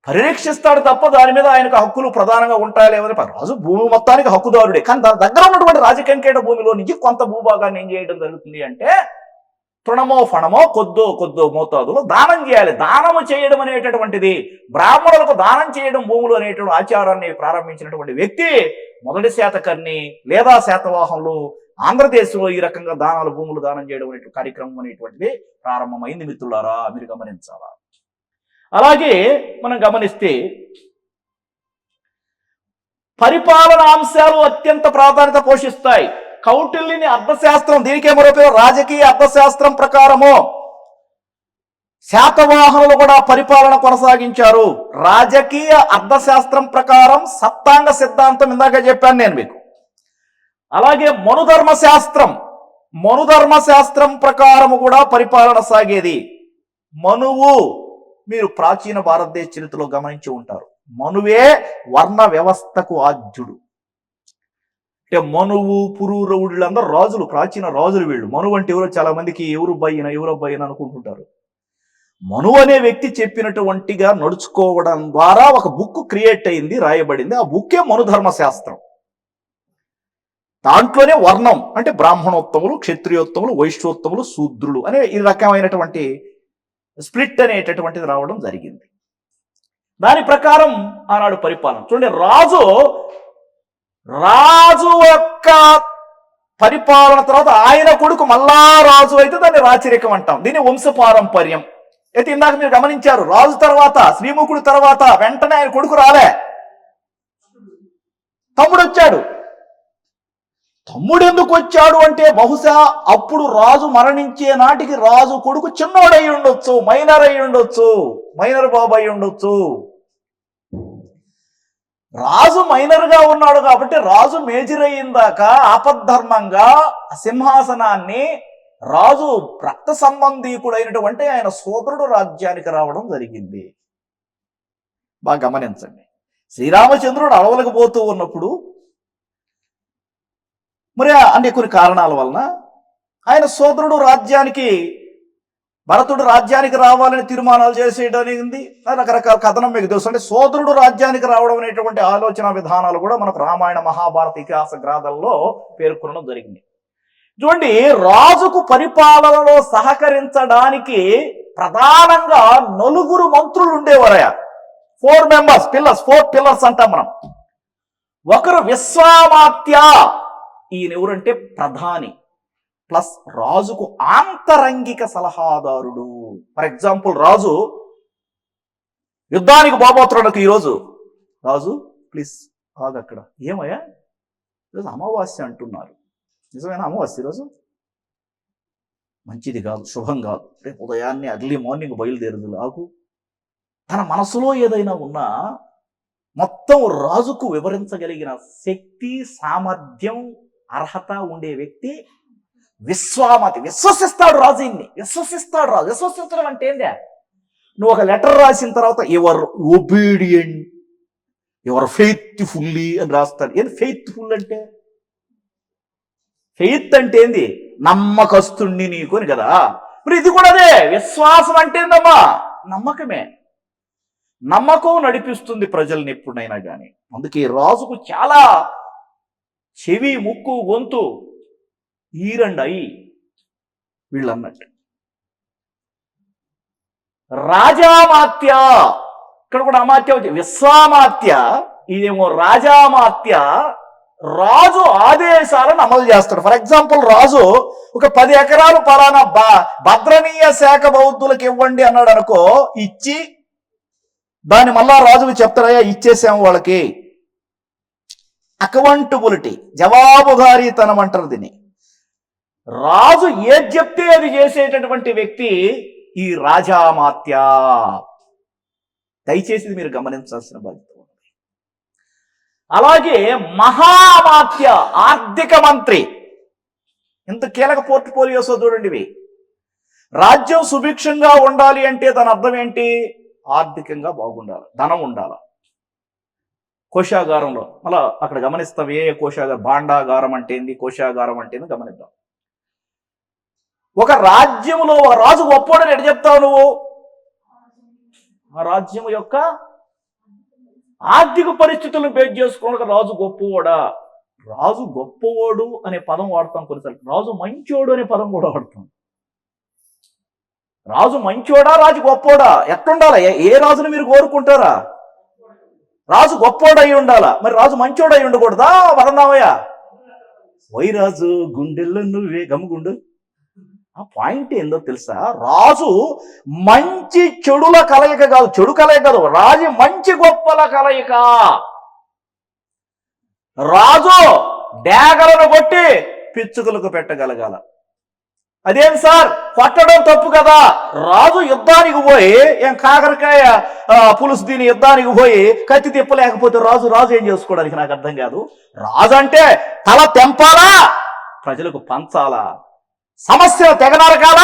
పరిరక్షిస్తాడు తప్ప దాని మీద ఆయనకు హక్కులు ప్రధానంగా ఉంటాయా లేవని. రాజు భూమి మొత్తానికి హక్కుదారుడే, కానీ దాని దగ్గర ఉన్నటువంటి రాజకంకేట భూమిలో నుంచి కొంత భూభాగాన్ని ఏం చేయడం జరుగుతుంది అంటే తృణమో ఫణమో కొద్దో మోతాదులో దానం చేయాలి. దానము చేయడం అనేటటువంటిది, బ్రాహ్మణులకు దానం చేయడం భూములు అనేటువంటి ఆచారాన్ని ప్రారంభించినటువంటి వ్యక్తి మొదటి శాతకర్ణి లేదా శాతవాహనులు ఆంధ్రదేశ్లో ఈ రకంగా దానాలు, భూములు దానం చేయడం అనే కార్యక్రమం అనేటువంటిది ప్రారంభమైంది మిత్రులారా, మీరు గమనించాలా. అలాగే మనం గమనిస్తే పరిపాలన అంశాలు అత్యంత ప్రాధాన్యత పోషిస్తాయి. కౌటిల్యుని అర్థశాస్త్రం, దీనికే మరో పేరు రాజకీయ అర్థశాస్త్రం ప్రకారము శాతవాహనులు కూడా పరిపాలన కొనసాగించారు. రాజకీయ అర్థశాస్త్రం ప్రకారం సప్తాంగ సిద్ధాంతం ఇందాక చెప్పాను నేను మీకు. అలాగే మనుధర్మ శాస్త్రం ప్రకారము కూడా పరిపాలన సాగేది. మనువు మీరు ప్రాచీన భారతదేశ చరిత్రలో గమనించి ఉంటారు. మనువే వర్ణ వ్యవస్థకు ఆద్యుడు. అంటే మనువు, పురూరవుడు వీళ్ళందరూ రాజులు, ప్రాచీన రాజులు వీళ్ళు. మనువు అంటే ఎవరో చాలా మందికి ఎవరు అబ్బాయినా అనుకుంటుంటారు. మనువు అనే వ్యక్తి చెప్పినటువంటిగా నడుచుకోవడం ద్వారా ఒక బుక్ క్రియేట్ అయింది, రాయబడింది. ఆ బుక్కే మనుధర్మ శాస్త్రం. దాంట్లోనే వర్ణం అంటే బ్రాహ్మణోత్తములు, క్షత్రియోత్తములు, వైశ్యోత్తములు, శూద్రులు అనే ఈ రకమైనటువంటి స్ప్లిట్ అనేటటువంటిది రావడం జరిగింది. దాని ప్రకారం ఆనాడు పరిపాలన చూడండి. రాజు యొక్క పరిపాలన తర్వాత ఆయన కొడుకు మళ్ళా రాజు అయితే దాన్ని రాచరికం అంటాం. దీన్ని వంశపారంపర్యం. అయితే ఇందాక మీరు గమనించారు, రాజు తర్వాత, శ్రీముఖుడు తర్వాత వెంటనే ఆయన కొడుకు రాలే, తమ్ముడు వచ్చాడు. తమ్ముడు ఎందుకు వచ్చాడు అంటే బహుశా అప్పుడు రాజు మరణించే నాటికి రాజు కొడుకు చిన్నోడై ఉండొచ్చు, మైనర్ అయి ఉండొచ్చు, మైనర్ బాబు అయి ఉండొచ్చు. రాజు మైనర్గా ఉన్నాడు కాబట్టి రాజు మేజర్ అయ్యిందాక ఆపద్ధర్మంగా సింహాసనాన్ని రాజు రక్త సంబంధీకుడైనటువంటి ఆయన సోదరుడు రాజ్యానికి రావడం జరిగింది. బాగా గమనించండి. శ్రీరామచంద్రుడు అడవులకు పోతూ ఉన్నప్పుడు మరి అంటే కొన్ని కారణాల వలన ఆయన సోదరుడు భరతుడు రాజ్యానికి రావాలని తీర్మానాలు చేసేయడానికి రకరకాల కథనం మీకు తెలుసు. అంటే సోదరుడు రాజ్యానికి రావడం అనేటువంటి ఆలోచన విధానాలు కూడా మనకు రామాయణ, మహాభారత ఇతిహాస గ్రంథాల్లో పేర్కొనడం జరిగింది. చూడండి, రాజుకు పరిపాలనలో సహకరించడానికి ప్రధానంగా 4 మంత్రులు ఉండేవారయ్యా. 4 పిల్లర్స్ అంటాం మనం. ఒకరు విశ్వామాత్య, ఈయన ఎవరంటే ప్రధాని ప్లస్ రాజుకు ఆంతరంగిక సలహాదారుడు. ఫర్ ఎగ్జాంపుల్, రాజు యుద్ధానికి బాబోతున్నాడు. ఈరోజు రాజు ప్లీజ్ ఆగక్కడ, ఏమయ్యా ఈరోజు అమావాస్య అంటున్నారు, నిజమైన అమావాస్య ఈరోజు? మంచిది కాదు, శుభం కాదు, రేపు ఉదయాన్నే అర్లీ మార్నింగ్ బయలుదేరుదు. ఆగు. తన మనసులో ఏదైనా ఉన్నా మొత్తం రాజుకు వివరించగలిగిన శక్తి, సామర్థ్యం, అర్హత ఉండే వ్యక్తి విశ్వామతి. విశ్వసిస్తాడు రాజు, ఇన్ని విశ్వసిస్తాడు రాజు. విశ్వసించడం అంటే ఏందే? నువ్వు ఒక లెటర్ రాసిన తర్వాత యువర్ ఒబీడియంట్, యువర్ ఫెయిత్ఫుల్లీ అని రాస్తాడు. ఏంది ఫెయిత్ఫుల్ అంటే? ఫెయిత్ అంటే ఏంది? నమ్మకస్తుణ్ణి నీకు అని కదా. మరి ఇది కూడా అదే. విశ్వాసం అంటే ఏందమ్మా? నమ్మకమే. నమ్మకం నడిపిస్తుంది ప్రజల్ని ఎప్పుడైనా కానీ. అందుకే రాజుకు చాలా చెవి, ముక్కు, గొంతు, ఈరండి అయి వీళ్ళు అన్నట్టు. రాజామాత్య, ఇక్కడ కూడా అమాత్య వచ్చి విశ్వామాత్య, ఇదేమో రాజామాత్య. రాజు ఆదేశాలను అమలు చేస్తాడు. ఫర్ ఎగ్జాంపుల్, రాజు ఒక 10 ఎకరాలు పలానా భద్రనీయ శాఖ బౌద్ధులకు ఇవ్వండి అన్నాడు అనుకో, ఇచ్చి దాన్ని మళ్ళా రాజుకు చెప్తాడయ్యా ఇచ్చేసాము వాళ్ళకి. అకౌంటబిలిటీ, జవాబుదారీతనం అంటారు దీన్ని. రాజు ఏది చెప్తే అది చేసేటటువంటి వ్యక్తి ఈ రాజామాత్య. దయచేసి మీరు గమనించాల్సిన బాధ్యత ఉంది. అలాగే మహామాత్య, ఆర్థిక మంత్రి. ఇంత కీలక పోర్ట్ఫోలియోస్ చూడండి ఇవి. రాజ్యం సుభిక్షంగా ఉండాలి అంటే దాని అర్థం ఏంటి? ఆర్థికంగా బాగుండాలి, ధనం ఉండాలి. కోశాగారంలో మళ్ళా అక్కడ గమనిస్తాం ఏ కోశాగారం, భాండాగారం అంటే ఏంది, కోశాగారం అంటే ఏంది గమనిద్దాం. ఒక రాజ్యంలో ఒక రాజు గొప్పోడని ఎటు చెప్తావు నువ్వు? ఆ రాజ్యం యొక్క ఆర్థిక పరిస్థితులను బేస్ చేసుకుని రాజు గొప్పవాడా? రాజు గొప్పవాడు అనే పదం వాడతాం కొన్నిసార్లు. రాజు మంచోడు అనే పదం కూడా వాడతాం. రాజు మంచోడా, రాజు గొప్పోడా? ఎట్లుండాలా? ఏ రాజుని మీరు కోరుకుంటారా? రాజు గొప్పోడు అయి ఉండాలా. మరి రాజు మంచోడు అయి ఉండకూడదా? వరందామయ్య వైరాజు గుండెల్లో నువ్వే గమ్ముగుండు. ఆ పాయింట్ ఏందో తెలుసా? రాజు మంచి చెడుల కలయిక కాదు, చెడు కలయిక కాదు, రాజు మంచి గొప్పల కలయిక. రాజు డేగలను కొట్టి పిచ్చుకలకు పెట్టగలగాల. అదేం సార్ కొట్టడం తప్పు కదా? రాజు యుద్ధానికి పోయి ఏం కాకరకాయ పులుసు దీని యుద్ధానికి పోయి కత్తి తిప్పలేకపోతే రాజు ఏం చేసుకోవడానికి నాకు అర్థం కాదు. రాజు అంటే తల తెంపాలా, ప్రజలకు పంచాలా, సమస్యలు తెగనరగాల,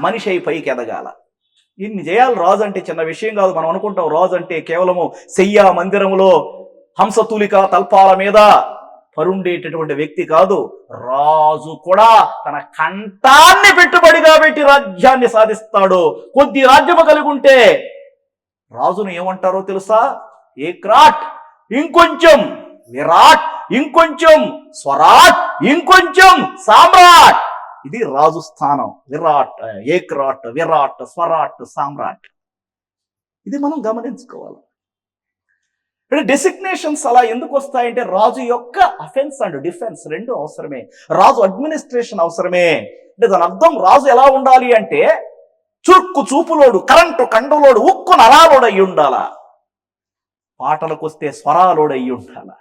మనిషి అయి పైకి ఎదగాల. ఇన్ని చేయాలి. రాజు అంటే చిన్న విషయం కాదు. మనం అనుకుంటాం రాజు అంటే కేవలము శయ్యా మందిరములో హంసతూలిక తల్పాల మీద పరుండేటటువంటి వ్యక్తి కాదు. రాజు కూడా తన కంఠాన్ని పెట్టుబడిగా పెట్టి రాజ్యాన్ని సాధిస్తాడు. కొద్ది రాజ్యము కలిగి ఉంటే రాజును ఏమంటారో తెలుసా? ఏక్రాట్, ఇంకొంచెం విరాట్, ఇంకొంచెం స్వరాట్, ఇంకొంచెం సామ్రాట్. ఇది రాజు స్థానం. విరాట్, ఏక్రాట్, విరాట్, స్వరాట్, సామ్రాట్. ఇది మనం గమనించుకోవాలి. డెసిగ్నేషన్స్ అలా ఎందుకు వస్తాయంటే రాజు యొక్క అఫెన్స్ అండ్ డిఫెన్స్ రెండు అవసరమే. రాజు అడ్మినిస్ట్రేషన్ అవసరమే. అంటే దాని అర్థం రాజు ఎలా ఉండాలి అంటే చురుక్కు చూపులోడు, కరెంటు కండులోడు, ఉక్కు నరాలోడు అయి ఉండాలా, పాటలకు వస్తే స్వరాలోడు అయి ఉండాలా,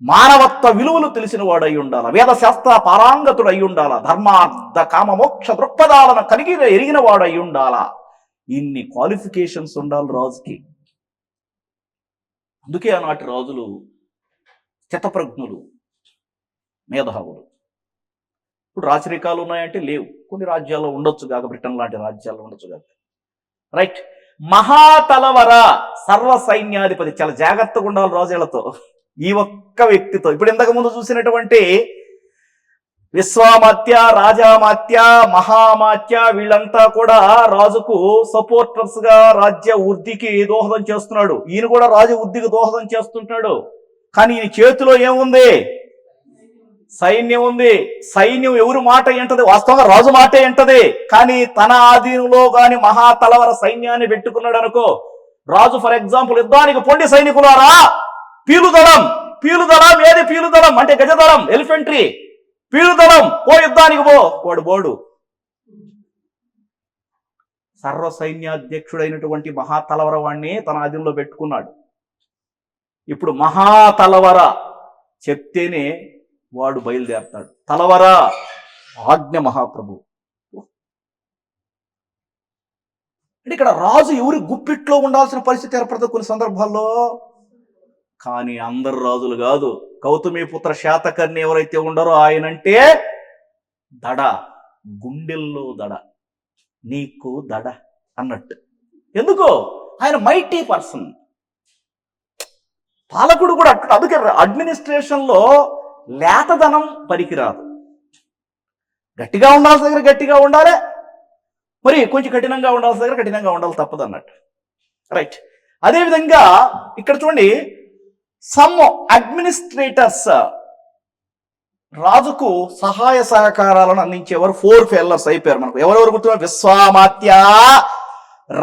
మానవత్వ విలువలు తెలిసిన వాడు అయి ఉండాలా, వేదశాస్త్ర పారాంగతుడు అయి ఉండాలా, ధర్మార్థ కామ మోక్ష దృక్పథాలను కలిగి ఎరిగిన వాడు అయి ఉండాలా. ఇన్ని క్వాలిఫికేషన్స్ ఉండాలి రాజుకి. అందుకే ఆనాటి రాజులు స్థితప్రజ్ఞులు, మేధావులు. ఇప్పుడు రాచరికాలు ఉన్నాయంటే లేవు, కొన్ని రాజ్యాల్లో ఉండొచ్చు కాక, బ్రిటన్ లాంటి రాజ్యాల్లో ఉండొచ్చు కాక. రైట్. మహాతలవర సర్వ సైన్యాధిపతి. చాలా జాగ్రత్తగా ఉండాలి రాజులతో, ఈ ఒక్క వ్యక్తితో. ఇప్పుడు ఇంతకు ముందు చూసినటువంటి విశ్వామాత్య, రాజామాత్య, మహామాత్య వీళ్ళంతా కూడా రాజుకు సపోర్టర్స్ గా రాజ్య వృద్ధికి దోహదం చేస్తున్నాడు. ఈయన కూడా రాజు వృద్ధికి దోహదం చేస్తుంటాడు. కానీ ఈయన చేతిలో ఏముంది? సైన్యం ఉంది. సైన్యం ఎవరు మాట ఏంటది? వాస్తవంగా రాజు మాటే ఏంటది. కానీ తన ఆధీనంలో గాని మహాతలవర సైన్యాన్ని పెట్టుకున్నాడు అనుకో. రాజు ఫర్ ఎగ్జాంపుల్ యుద్ధానికి పొండి సైనికులారా, పీలుదళం ఏది? పీలుదళం అంటే గజదళం, ఎలిఫెంట్రీ. పీలుదళం ఓ యుద్ధానికి వాడు బోడు. సర్వ సైన్యాధ్యక్షుడైనటువంటి మహాతలవర వాణ్ణి తన ఆధీనంలో పెట్టుకున్నాడు. ఇప్పుడు మహాతలవర చెప్తేనే వాడు బయలుదేరతాడు. తలవర ఆజ్ఞ మహాప్రభు. అంటే ఇక్కడ రాజు ఎవరి గుప్పిట్లో ఉండాల్సిన పరిస్థితి ఏర్పడుతుంది కొన్ని సందర్భాల్లో. కానీ అందరు రాజులు కాదు. గౌతమిపుత్ర శాతకర్ణి ఎవరైతే ఉండరో ఆయనంటే దడ, గుండెల్లో దడ, నీకు దడ అన్నట్టు. ఎందుకో ఆయన మైటీ పర్సన్, పాలకుడు కూడా అట్లా. అందుకే అడ్మినిస్ట్రేషన్ లో లేతదనం పనికిరాదు. గట్టిగా ఉండాల్సిన దగ్గర గట్టిగా ఉండాలి, మరి కొంచెం కఠినంగా ఉండాల్సిన దగ్గర కఠినంగా ఉండాలి, తప్పదు అన్నట్టు. రైట్. అదేవిధంగా ఇక్కడ చూడండి, సమ్ అడ్మినిస్ట్రేటర్స్ రాజుకు సహాయ సహకారాలను అందించేవారు 4 ఫెల్లర్స్ అయిపోయారు మనకు. ఎవరెవరు గుర్తున్నారు? విశ్వామాత్య,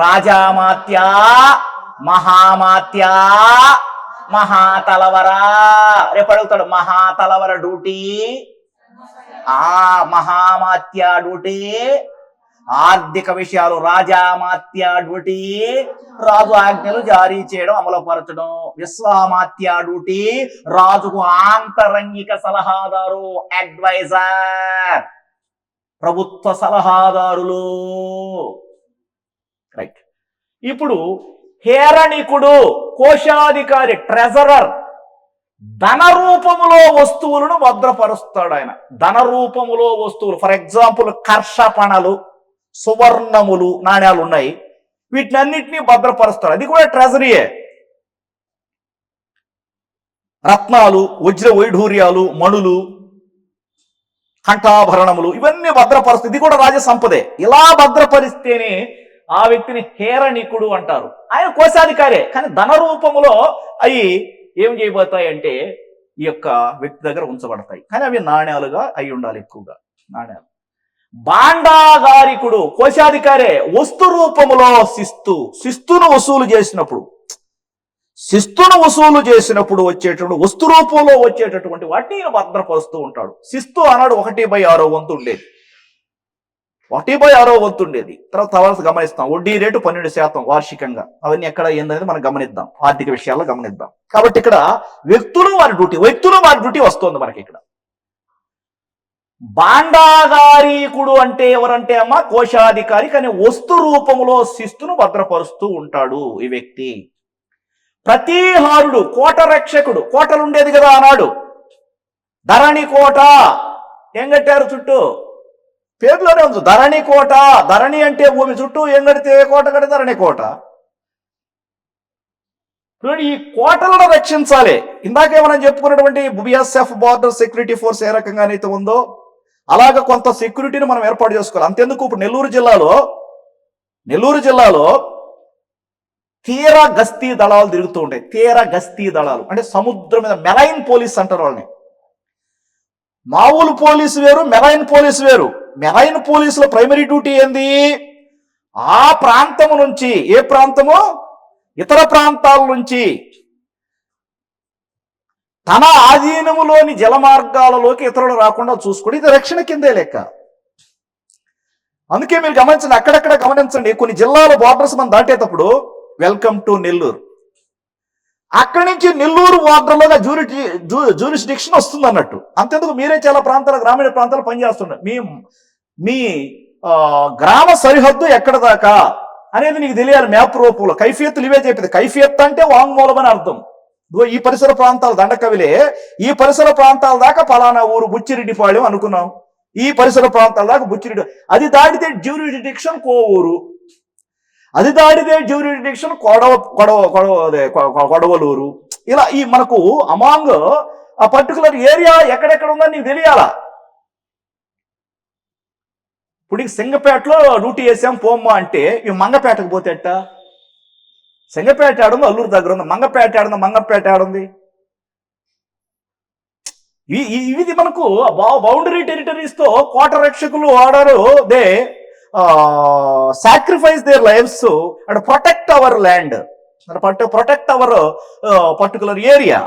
రాజామాత్య, మహామాత్య, మహాతలవర. రేపు అడుగుతాడు మహాతలవర డ్యూటీ, మహామాత్య డ్యూటీ ఆర్థిక విషయాలు, రాజామాత్య డ్యూటీ రాజు ఆజ్ఞలు జారీ చేయడం, అమలుపరచడం. విశ్వామాత్య డ్యూటీ రాజుకు ఆంతరంగిక సలహాదారు, అడ్వైజర్, ప్రభుత్వ సలహాదారులు. రైట్. ఇప్పుడు హేరణికుడు కోశాధికారి, ట్రెజరర్, ధన రూపములో వస్తువులను భద్రపరుస్తాడు ఆయన. ధన రూపములో వస్తువులు, ఫర్ ఎగ్జాంపుల్ కర్షపణలు, సువర్ణములు, నాణ్యాలు ఉన్నాయి, వీటినన్నిటినీ భద్రపరుస్తాడు. అది కూడా ట్రెజరీయే. రత్నాలు, వజ్ర వైఢూర్యాలు, మణులు, కంఠాభరణములు ఇవన్నీ భద్రపరుస్తుంది. ఇది కూడా రాజ సంపదే. ఇలా భద్రపరిస్తేనే ఆ వ్యక్తిని హేరణికుడు అంటారు. ఆయన కోశాధికారే, కానీ ధన రూపములో అవి ఏం చేయబోతాయంటే ఈ యొక్క వ్యక్తి దగ్గర ఉంచబడతాయి. కానీ అవి నాణ్యాలుగా అయి ఉండాలి, ఎక్కువగా నాణ్యాలు. భాండాగారికుడు కోశాధికారే, వస్తు రూపములో శిస్తును వసూలు చేసినప్పుడు. శిస్తును వసూలు చేసినప్పుడు వచ్చేటువంటి వస్తు రూపంలో వచ్చేటటువంటి వాటిని ఈయన భద్రపరుస్తూ ఉంటాడు. శిస్తు ఆనాడు 1/6 వంతు ఉండేది. 1/6 వంతు ఉండేది. తర్వాత గమనిస్తాం, వడ్డీ రేటు 12% వార్షికంగా. అవన్నీ ఎక్కడ ఏందనేది మనం గమనిద్దాం, ఆర్థిక విషయాల్లో గమనిద్దాం. కాబట్టి ఇక్కడ వ్యక్తులు వారి డ్యూటీ వస్తుంది మనకి. ఇక్కడ భాండాగారీకుడు అంటే ఎవరంటే అమ్మ కోశాధికారి, కానీ వస్తు రూపంలో శిస్తును భద్రపరుస్తూ ఉంటాడు ఈ వ్యక్తి. ప్రతీహారుడు కోట రక్షకుడు. కోటలు ఉండేది కదా ఆనాడు, ధరణి కోట. ఏం కట్టారు చుట్టూ? పేరులోనే ఉంది ధరణి కోట. ధరణి అంటే భూమి, చుట్టూ ఏం కడితే కోట కడితే ధరణి కోట. ఈ కోటలను రక్షించాలి. ఇందాకే మనం చెప్పుకున్నటువంటి బిఎస్ఎఫ్ బార్డర్ సెక్యూరిటీ ఫోర్స్ ఏ రకంగా అయితే ఉందో అలాగ కొంత సెక్యూరిటీని మనం ఏర్పాటు చేసుకోవాలి. అంతెందుకు, ఇప్పుడు నెల్లూరు జిల్లాలో తీర గస్తీ దళాలు తిరుగుతూ ఉంటాయి. తీర గస్తీ దళాలు అంటే సముద్రం మీద మెరైన్ పోలీస్ అంటారు వాళ్ళని. మామూలు పోలీసు వేరు, మెరైన్ పోలీసు వేరు. మెరైన్ పోలీసుల ప్రైమరీ డ్యూటీ ఏంది? ఆ ప్రాంతము నుంచి, ఏ ప్రాంతము, ఇతర ప్రాంతాల నుంచి తన ఆధీనములోని జల మార్గాలలోకి ఇతరులు రాకుండా చూసుకోండి. ఇది రక్షణ కిందే లెక్క. అందుకే మీరు గమనించండి, అక్కడక్కడ గమనించండి, కొన్ని జిల్లాల బార్డర్స్ మనం దాటేటప్పుడు వెల్కమ్ టు నెల్లూరు, అక్కడి నుంచి నెల్లూరు బార్డర్లోగా జ్యూరిస్డిక్షన్ వస్తుంది అన్నట్టు. అంతెందుకు, మీరే చాలా ప్రాంతాల, గ్రామీణ ప్రాంతాలు పనిచేస్తున్నారు. మీ గ్రామ సరిహద్దు ఎక్కడ దాకా అనేది నీకు తెలియాలి మ్యాప్ రూపంలో. కైఫియత్తులు ఇవే చెప్పింది. కైఫియత్ అంటే వాంగ్మూలం అని అర్థం. ఈ పరిసర ప్రాంతాలు దండకవిలే, ఈ పరిసర ప్రాంతాల దాకా పలానా ఊరు బుచ్చిరెడ్డిపాళెం అనుకున్నాం, ఈ పరిసర ప్రాంతాల దాకా బుచ్చిరెడ్డి, అది దాటితే జ్యూరిడిక్షన్ కోవూరు, అది దాటితే జ్యూరిడిక్షన్ కొడవలూరు. ఇలా ఈ మనకు అమాంగ్ ఆ పర్టికులర్ ఏరియా ఎక్కడెక్కడ ఉందని నీకు తెలియాలా. ఇప్పుడు సింగపేటలో డ్యూటీ చేసాం పోమ్మా అంటే ఈ మంగపేటకు పోతేట, సింగపేట ఆడుంది, అల్లూరు దగ్గర ఉంది. మంగపేట ఆడుంది, మంగపేట ఆడుంది. ఇది మనకు బౌండరీ టెరిటరీస్ తో కోట రక్షకులు ఆడారు. They sacrifice their lives and protect our land, protect our particular area.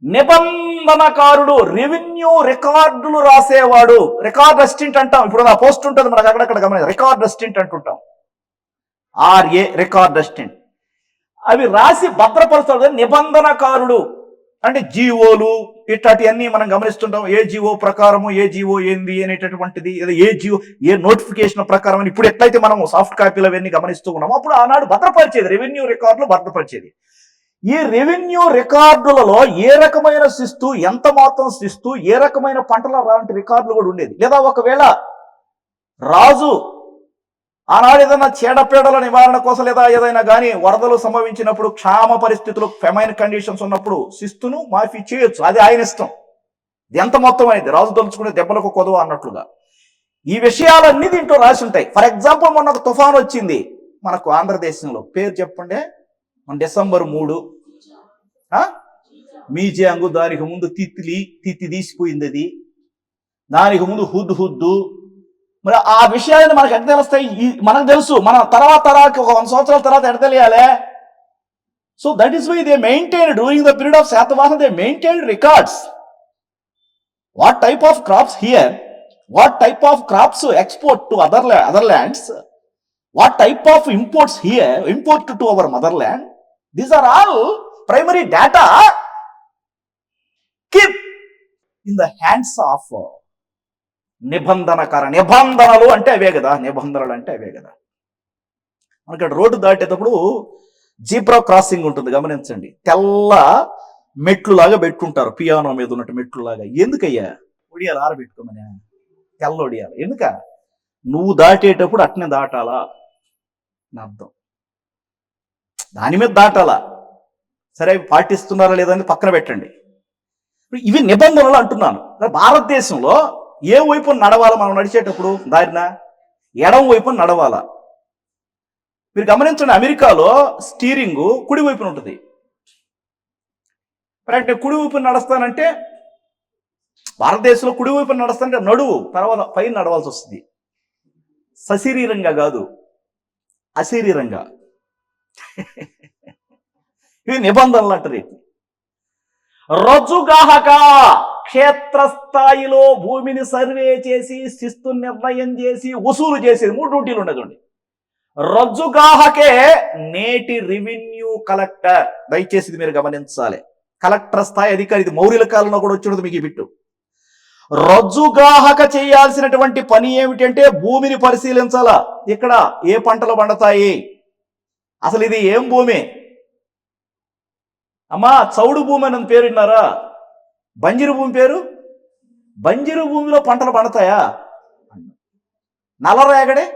నిబంధనకారుడు, రెవెన్యూ రికార్డులు రాసేవాడు, రికార్డ్ అసిస్టెంట్ అంటాం. ఇప్పుడు నా పోస్ట్ ఉంటుంది మనకు అక్కడక్కడ గమనించాలి, రికార్డ్ అసిస్టెంట్ అంటుంటాం. RA record assistant. అవి రాసి భద్రపరుస్తాడు. నిబంధనకారుడు అంటే జీవోలు ఇట్లాంటివన్నీ మనం గమనిస్తుంటాం. ఏ జీవో ప్రకారము, ఏ జీవో ఏంది అనేటటువంటిది, ఏ జీవో ఏ నోటిఫికేషన్ ప్రకారం అని ఇప్పుడు ఎట్లయితే మనం సాఫ్ట్ కాపీలు అవన్నీ గమనిస్తూ ఉన్నాము, అప్పుడు ఆనాడు భద్రపరిచేది, రెవెన్యూ రికార్డులు భద్రపరిచేది. ఈ రెవెన్యూ రికార్డులలో ఏ రకమైన శిస్తు, ఎంత మాత్రం శిస్తు, ఏ రకమైన పంటల లాంటి రికార్డులు కూడా ఉండేది. లేదా ఒకవేళ రాజు ఆనాడు ఏదైనా చీడపీడల నివారణ కోసం, లేదా ఏదైనా కానీ వరదలు సంభవించినప్పుడు, క్షామ పరిస్థితులు, ఫెమైన్ కండిషన్స్ ఉన్నప్పుడు శిస్తును మాఫీ చేయొచ్చు. అది ఆయన ఇష్టం. ఎంత మొత్తం అనేది రాజు తలుచుకునే దెబ్బలకు కొదవ అన్నట్లుగా ఈ విషయాలన్నీ దీంట్లో రాసి ఉంటాయి. ఫర్ ఎగ్జాంపుల్, మొన్న ఒక తుఫాన్ వచ్చింది మనకు ఆంధ్రదేశంలో, పేరు చెప్పండి. మన December 3 మీజాంగు, దానికి ముందు తిత్తి తీసిపోయింది. అది దానికి ముందు హుద్దు. మరి ఆ విషయాన్ని మనకు ఎట్లా తెలుస్తాయి? మనకు తెలుసు, మన తర్వాత తరానికి ఒక 100 సంవత్సరాల తర్వాత ఎట్లా తెలియాలి? So that is why they maintain during the period of Satavahana, they maintain records. What type of crops here, what type of crops export to other lands, what type of imports here, import to our motherland. These are all primary data keep in the hands of నిబంధనకార. నిబంధనలు అంటే అవే కదా, నిబంధనలు అంటే అవే కదా. మనకి road దాటేటప్పుడు zebra crossing ఉంటుంది, గమనించండి. తెల్ల మెట్లులాగా పెట్టుకుంటారు, పియానో మీద ఉన్నట్టు మెట్లులాగా. ఎందుకయ్యా? ఒడియాలు ఆరబెట్టుకోమని, తెల్ల ఒడియాలు. ఎందుక? నువ్వు దాటేటప్పుడు అట్నే దాటాలా అని అర్థం. దాని మీద దాటాలా. సరే, పాటిస్తున్నారా లేదని పక్కన పెట్టండి. ఇవి నిబంధనలు అంటున్నాను. భారతదేశంలో ఏ వైపున నడవాలా? మనం నడిచేటప్పుడు దారిన ఎడం వైపున నడవాలా. మీరు గమనించండి, అమెరికాలో స్టీరింగ్ కుడి వైపున ఉంటుంది. అంటే కుడి వైపున నడుస్తానంటే, భారతదేశంలో కుడి వైపున నడుస్తానంటే నడువు తర్వాత పైన నడవాల్సి వస్తుంది. సశరీరంగా కాదు, అశరీరంగా. ఇవి నిబంధనలు అంటారు. రజ్జుగాహక, క్షేత్రస్థాయిలో భూమిని సర్వే చేసి శిస్తు నిర్ణయం చేసి వసూలు చేసేది 3 డ్యూటీలు ఉండదండి. రజ్జుగాహకే నేటి రెవెన్యూ కలెక్టర్. దయచేసి ఇది మీరు గమనించాలి. కలెక్టర్ స్థాయి అధికారి, ఇది మౌర్యుల కాలంలో కూడా వచ్చినది మీకు ఈ బిట్టు. రజ్జుగాహక చేయాల్సినటువంటి పని ఏమిటంటే భూమిని పరిశీలించాలా. ఇక్కడ ఏ పంటలు పండుతాయి, అసలు ఇది ఏం భూమి అమ్మా. చౌడు భూమి అని పేరు విన్నారా? బంజరు భూమి పేరు. బంజరు భూమిలో పంటలు పండుతాయా? నల్లరేగడే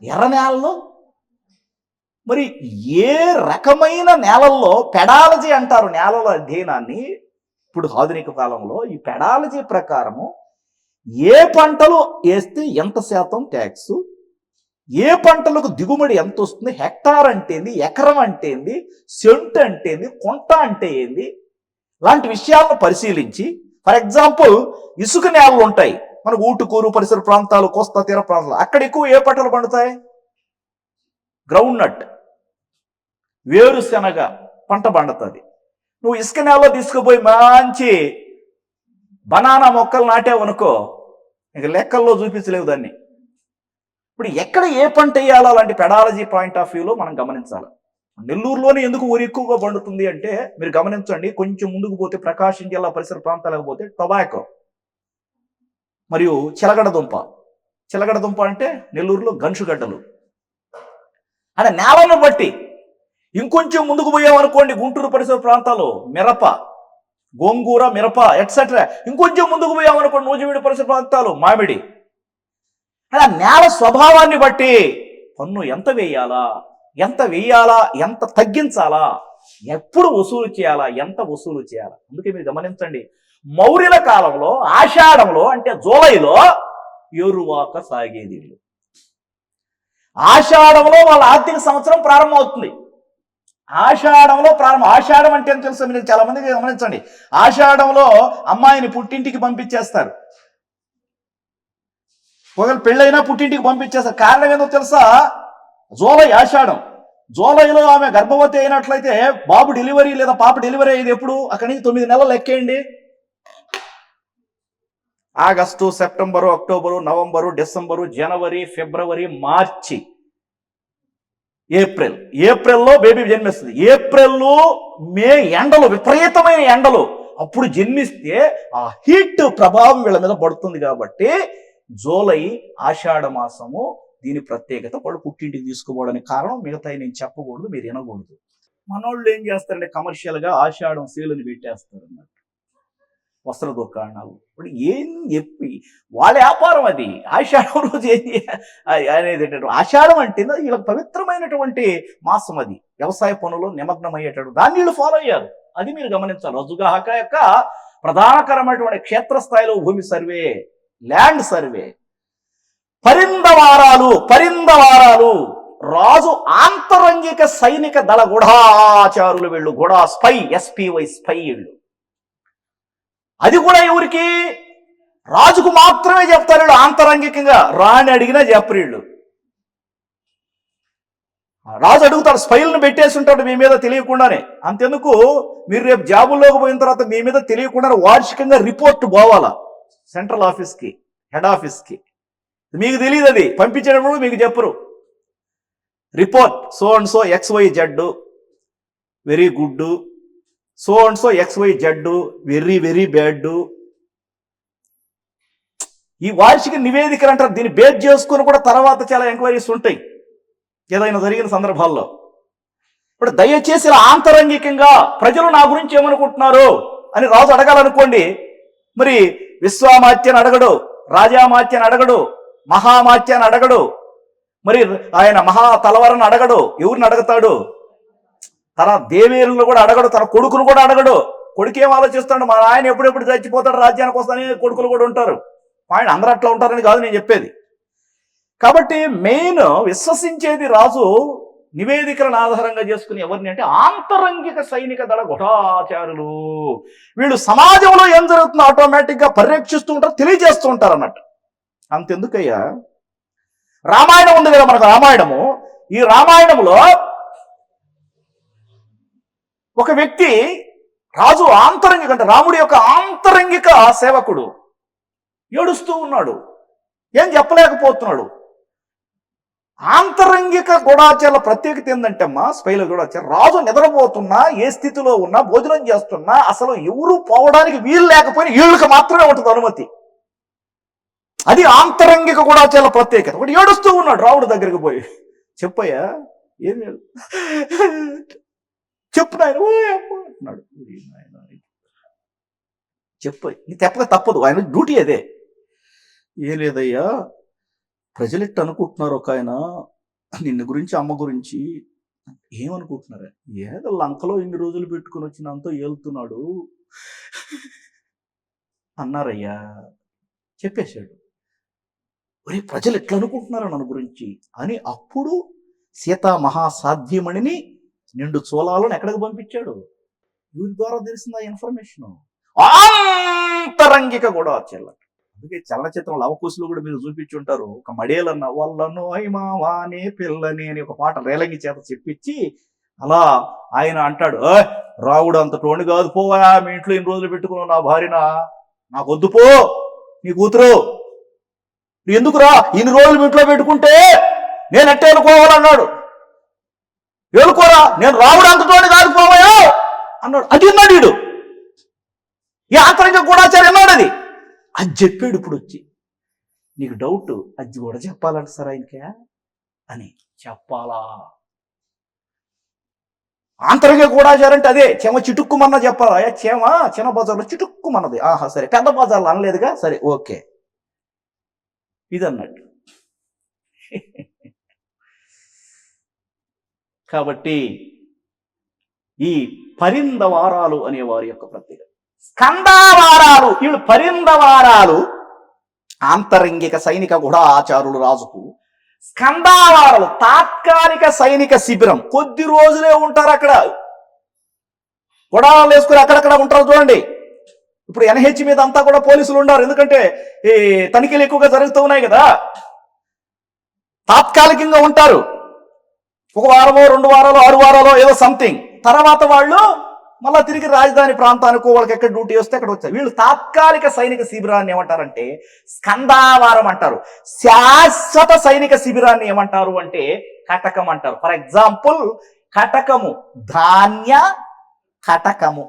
ఎర్ర నేలలో. మరి ఏ రకమైన నేలల్లో పెడాలజీ అంటారు నేలల అధ్యయనాన్ని. ఇప్పుడు ఆధునిక కాలంలో ఈ పెడాలజీ ప్రకారము ఏ పంటలు వేస్తే ఎంత శాతం ట్యాక్స్, ఏ పంటలకు దిగుబడి ఎంత వస్తుంది, హెక్టార్ అంటే ఏంది, ఎకరం అంటే ఏంది, సెంట్ అంటే ఏంది, కొంట అంటే ఏంది, లాంటి విషయాలను పరిశీలించి, ఫర్ ఎగ్జాంపుల్ ఇసుక నేలలు ఉంటాయి మనకు ఊటుకూరు పరిసర ప్రాంతాలు, కోస్తా తీర ప్రాంతాలు, అక్కడ ఎక్కువ ఏ పంటలు పండుతాయి? గ్రౌండ్ నట్, వేరుశెనగ పంట పండుతుంది. నువ్వు ఇసుక నేలలో తీసుకుపోయి మంచి బనానా మొక్కలు నాటావనుకో, ఇక లెక్కల్లో చూపించలేవు దాన్ని. ఇప్పుడు ఎక్కడ ఏ పంట వేయాలో అలాంటి పెడాలజీ పాయింట్ ఆఫ్ వ్యూలో మనం గమనించాలి. నెల్లూరులోనే ఎందుకు ఊరు ఎక్కువగా పండుతుంది అంటే మీరు గమనించండి. కొంచెం ముందుకు పోతే ప్రకాశం జిల్లా పరిసర ప్రాంతాలకు పోతే టొబాకో మరియు చిలగడదుంప. చిలగడదుంప అంటే నెల్లూరులో గన్సుగడ్డలు. అంటే నేలను బట్టి ఇంకొంచెం ముందుకు పోయామనుకోండి గుంటూరు పరిసర ప్రాంతాలు మిరప, గోంగూర, మిరప ఎట్సెట్రా. ఇంకొంచెం ముందుకు పోయామనుకోండి నూజివీడు పరిసర ప్రాంతాలు మామిడి. అలా నేల స్వభావాన్ని బట్టి పన్ను ఎంత వేయాలా, ఎంత తగ్గించాలా, ఎప్పుడు వసూలు చేయాలా, ఎంత వసూలు చేయాలా. అందుకే మీరు గమనించండి, మౌర్యుల కాలంలో ఆషాఢంలో అంటే జూలైలో ఏరువాక సాగేది. ఆషాఢంలో వాళ్ళ ఆర్థిక సంవత్సరం ప్రారంభమవుతుంది. ఆషాఢంలో ఆషాఢం అంటే ఏం తెలుసు మీరు చాలా మందికి గమనించండి. ఆషాఢంలో అమ్మాయిని పుట్టింటికి పంపించేస్తారు. ఒకవేళ పెళ్ళైనా పుట్టింటికి పంపించేస్తారు. కారణం ఏందో తెలుసా? జూలై, ఆషాఢం. జూలైలో ఆమె గర్భవతి అయినట్లయితే బాబు డెలివరీ లేదా పాప డెలివరీ అయ్యేది ఎప్పుడు? అక్కడి నుంచి 9 నెలలు లెక్కేయండి. August, September, October, November, December, జనవరి, ఫిబ్రవరి, మార్చి, ఏప్రిల్లో బేబీ జన్మిస్తుంది. ఏప్రిల్లో మే ఎండలు, విపరీతమైన ఎండలు. అప్పుడు జన్మిస్తే ఆ హీట్ ప్రభావం వీళ్ళ మీద పడుతుంది. కాబట్టి జూలై, ఆషాఢ మాసము దీని ప్రత్యేకత. వాళ్ళు పుట్టింటికి తీసుకోవడానికి కారణం. మిగతా నేను చెప్పకూడదు, మీరు వినకూడదు. మనోళ్ళు ఏం చేస్తారంటే కమర్షియల్గా ఆషాఢం సేలుని పెట్టేస్తారు అన్నట్టు, వస్త్ర దుకాణాలు. ఇప్పుడు ఏం చెప్పి వాళ్ళ వ్యాపారం అది. ఆషాఢం రోజు అనేది ఏంటంటే ఆషాఢం అంటే వీళ్ళకి పవిత్రమైనటువంటి మాసం. అది వ్యవసాయ పనులు నిమగ్నమయ్యేటటువంటి దాన్ని వీళ్ళు ఫాలో అయ్యారు. అది మీరు గమనించాలి. రజ్జుగాహక యొక్క ప్రధానకరమైనటువంటి క్షేత్రస్థాయిలో భూమి సర్వే, ల్యాండ్ సర్వే. పరిందవారాలు రాజు ఆంతరంగిక సైనిక దళ గుఢాచారులు. వీళ్ళు గుడా స్పై, SPY స్పై. వీళ్ళు అది కూడా ఎవరికి? రాజుకు మాత్రమే చెప్తారు వీళ్ళు. ఆంతరంగికంగా రాని అడిగినా చెప్పరు వీళ్ళు. రాజు అడుగుతాడు, స్పైల్ని పెట్టేసి ఉంటాడు మీ మీద తెలియకుండానే. అంతెందుకు, మీరు రేపు జాబుల్లోకి పోయిన తర్వాత మీ మీద తెలియకుండా వార్షికంగా రిపోర్ట్ పోవాలా సెంట్రల్ ఆఫీస్కి, హెడ్ ఆఫీస్కి. మీకు తెలియదు, అది పంపించేటప్పుడు మీకు చెప్పరు. Report so and so XYZ very good, so and so XYZ very very bad. ఈ వార్షిక నివేదికలు అంటారు. దీన్ని బేస్ చేసుకుని కూడా తర్వాత చాలా ఎంక్వైరీస్ ఉంటాయి ఏదైనా జరిగిన సందర్భాల్లో. ఇప్పుడు దయచేసి ఇలా ఆంతరంగికంగా ప్రజలు నా గురించి ఏమనుకుంటున్నారు అని రాజు అడగాలనుకోండి, మరి విశ్వామాత్యని అడగడు, రాజామాత్యని అడగడు, మహామాత్యాన్ని అడగడు, మరి ఆయన మహా తలవరని అడగడు. ఎవరిని అడుగుతాడు? తన దేవేరులను కూడా అడగడు, తన కొడుకును కూడా అడగడు. కొడుకు ఏం ఆలోచిస్తాడు? మా ఆయన ఎప్పుడెప్పుడు చచ్చిపోతాడు, రాజ్యానికి వస్తానే కొడుకులు కూడా ఉంటారు. ఆయన అందరూ అట్లా ఉంటారని కాదు నేను చెప్పేది. కాబట్టి మెయిన్ విశ్వసించేది రాజు నివేదికలను ఆధారంగా చేసుకుని ఎవరిని అంటే ఆంతరంగిక సైనిక దళ గుఢాచారులు. వీళ్ళు సమాజంలో ఏం జరుగుతుందో ఆటోమేటిక్గా పరిరక్షిస్తూ ఉంటారు, తెలియజేస్తూ ఉంటారు అన్నట్టు. అంతెందుకయ్యా, రామాయణం ఉంది కదా మనకు. రామాయణము, ఈ రామాయణంలో ఒక వ్యక్తి రాజు ఆంతరంగిక అంటే రాముడి యొక్క ఆంతరంగిక సేవకుడు ఏడుస్తూ ఉన్నాడు, ఏం చెప్పలేకపోతున్నాడు. ఆంతరంగిక గూఢాచారుల ప్రత్యేకత ఏంటంటే అమ్మా, స్పైల గూఢాచార రాజు నిద్రపోతున్నా, ఏ స్థితిలో ఉన్నా, భోజనం చేస్తున్నా అసలు ఎవరు పోవడానికి వీలు లేకపోయినా వీళ్ళకి మాత్రమే ఉంటుంది అనుమతి. అది ఆంతరంగిక గూఢాచారుల ప్రత్యేకత. ఒకటి ఏడుస్తూ ఉన్నాడు రాముడి దగ్గరికి పోయి, చెప్పయ్యా ఏం లేదు, చెప్పు నాయన, ఓ అమ్మ అన్నాడు. చెప్పు, నీ తెప్పక తప్పదు, ఆయన డ్యూటీ అదే. ఏం లేదయ్యా, ప్రజలు ఎట్టు అనుకుంటున్నారు, ఒక ఆయన నిన్ను గురించి అమ్మ గురించి ఏమనుకుంటున్నారా, ఏదో లంకలో ఇన్ని రోజులు పెట్టుకుని వచ్చినంతో ఏలుతున్నాడు అన్నారయ్యా. చెప్పేశాడు. ఒరే ప్రజలు ఎట్లా అనుకుంటున్నారు నన్ను గురించి అని. అప్పుడు సీతా మహాసాధ్యమణిని నిండు చోళాలను ఎక్కడికి పంపించాడు, వీరి ద్వారా తెలిసింది ఆ ఇన్ఫర్మేషన్. ఆంతరంగిక కూడా చెల్ల. అందుకే చలనచిత్రం లవకుశలు కూడా మీరు చూపించుంటారు. ఒక మడేలన్న వల్లను మావానే పిల్లని అని ఒక పాట రేలంగి చేత చెప్పించి అలా ఆయన అంటాడు, రావుడు అంత టోని కాదు, పోవా మీ ఇంట్లో ఇన్ని రోజులు పెట్టుకున్నావు నా భార్యన, నాకు వద్దు పో, నీ కూతురు ఎందుకురా ఇన్ని రోజులు ఇంట్లో పెట్టుకుంటే నేను ఎట్టే అనుకోవాలన్నాడు. ఏలుకోరా, నేను రావుడు అంత టోని కాదు పోవా అన్నాడు. అది అన్నాడు వీడు, ఈ ఆంతరంగ గూఢాచార్య అన్నాడు అది. అది చెప్పాడు. ఇప్పుడు వచ్చి నీకు డౌట్, అది కూడా చెప్పాలంట సార్ ఇంకా అని. చెప్పాలా? ఆంతరంగ గూఢాచారం అంటే అదే. చెమ చిటుక్కుమన్నా చెప్పాలా? చెమ చిన్న బజార్లో చిటుక్కుమన్నది. ఆహా సరే, పెద్ద బజార్లో అనలేదుగా, సరే ఓకే, ఇది అన్నట్టు. కాబట్టి ఈ పరిందవారాలు అనే వారి యొక్క ప్రత్యేకత. స్కందావారాలు, వీళ్ళు పరిందవారాలు ఆంతరంగిక సైనిక గూఢాచారులు రాజుకు. స్కందావారాలు తాత్కాలిక సైనిక శిబిరం, కొద్ది రోజులే ఉంటారు అక్కడ, గొడవలు వేసుకుని అక్కడక్కడ ఉంటారు. చూడండి, ఇప్పుడు ఎన్హెచ్ మీద అంతా కూడా పోలీసులు ఉన్నారు, ఎందుకంటే ఈ తనిఖీలు ఎక్కువగా జరుగుతూ ఉన్నాయి కదా. తాత్కాలికంగా ఉంటారు, ఒక వారమో 2 వారాలు 6 వారాలు ఏదో సంథింగ్. తర్వాత వాళ్ళు మళ్ళా తిరిగి రాజధాని ప్రాంతానికి వాళ్ళకి ఎక్కడ డ్యూటీ వస్తే అక్కడ వచ్చారు. వీళ్ళు తాత్కాలిక సైనిక శిబిరాన్ని ఏమంటారంటే స్కందావారం అంటారు. శాశ్వత సైనిక శిబిరాన్ని ఏమంటారు అంటే కటకం అంటారు. ఫర్ ఎగ్జాంపుల్ కటకము, ధాన్య కటకము,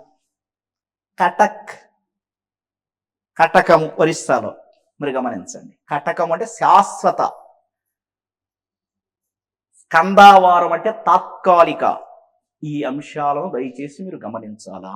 కటకము ఒరిస్సాలో. మీరు గమనించండి, కటకం అంటే శాశ్వత, స్కందావారం అంటే తాత్కాలిక. ఈ అంశాలను దయచేసి మీరు గమనించాలా.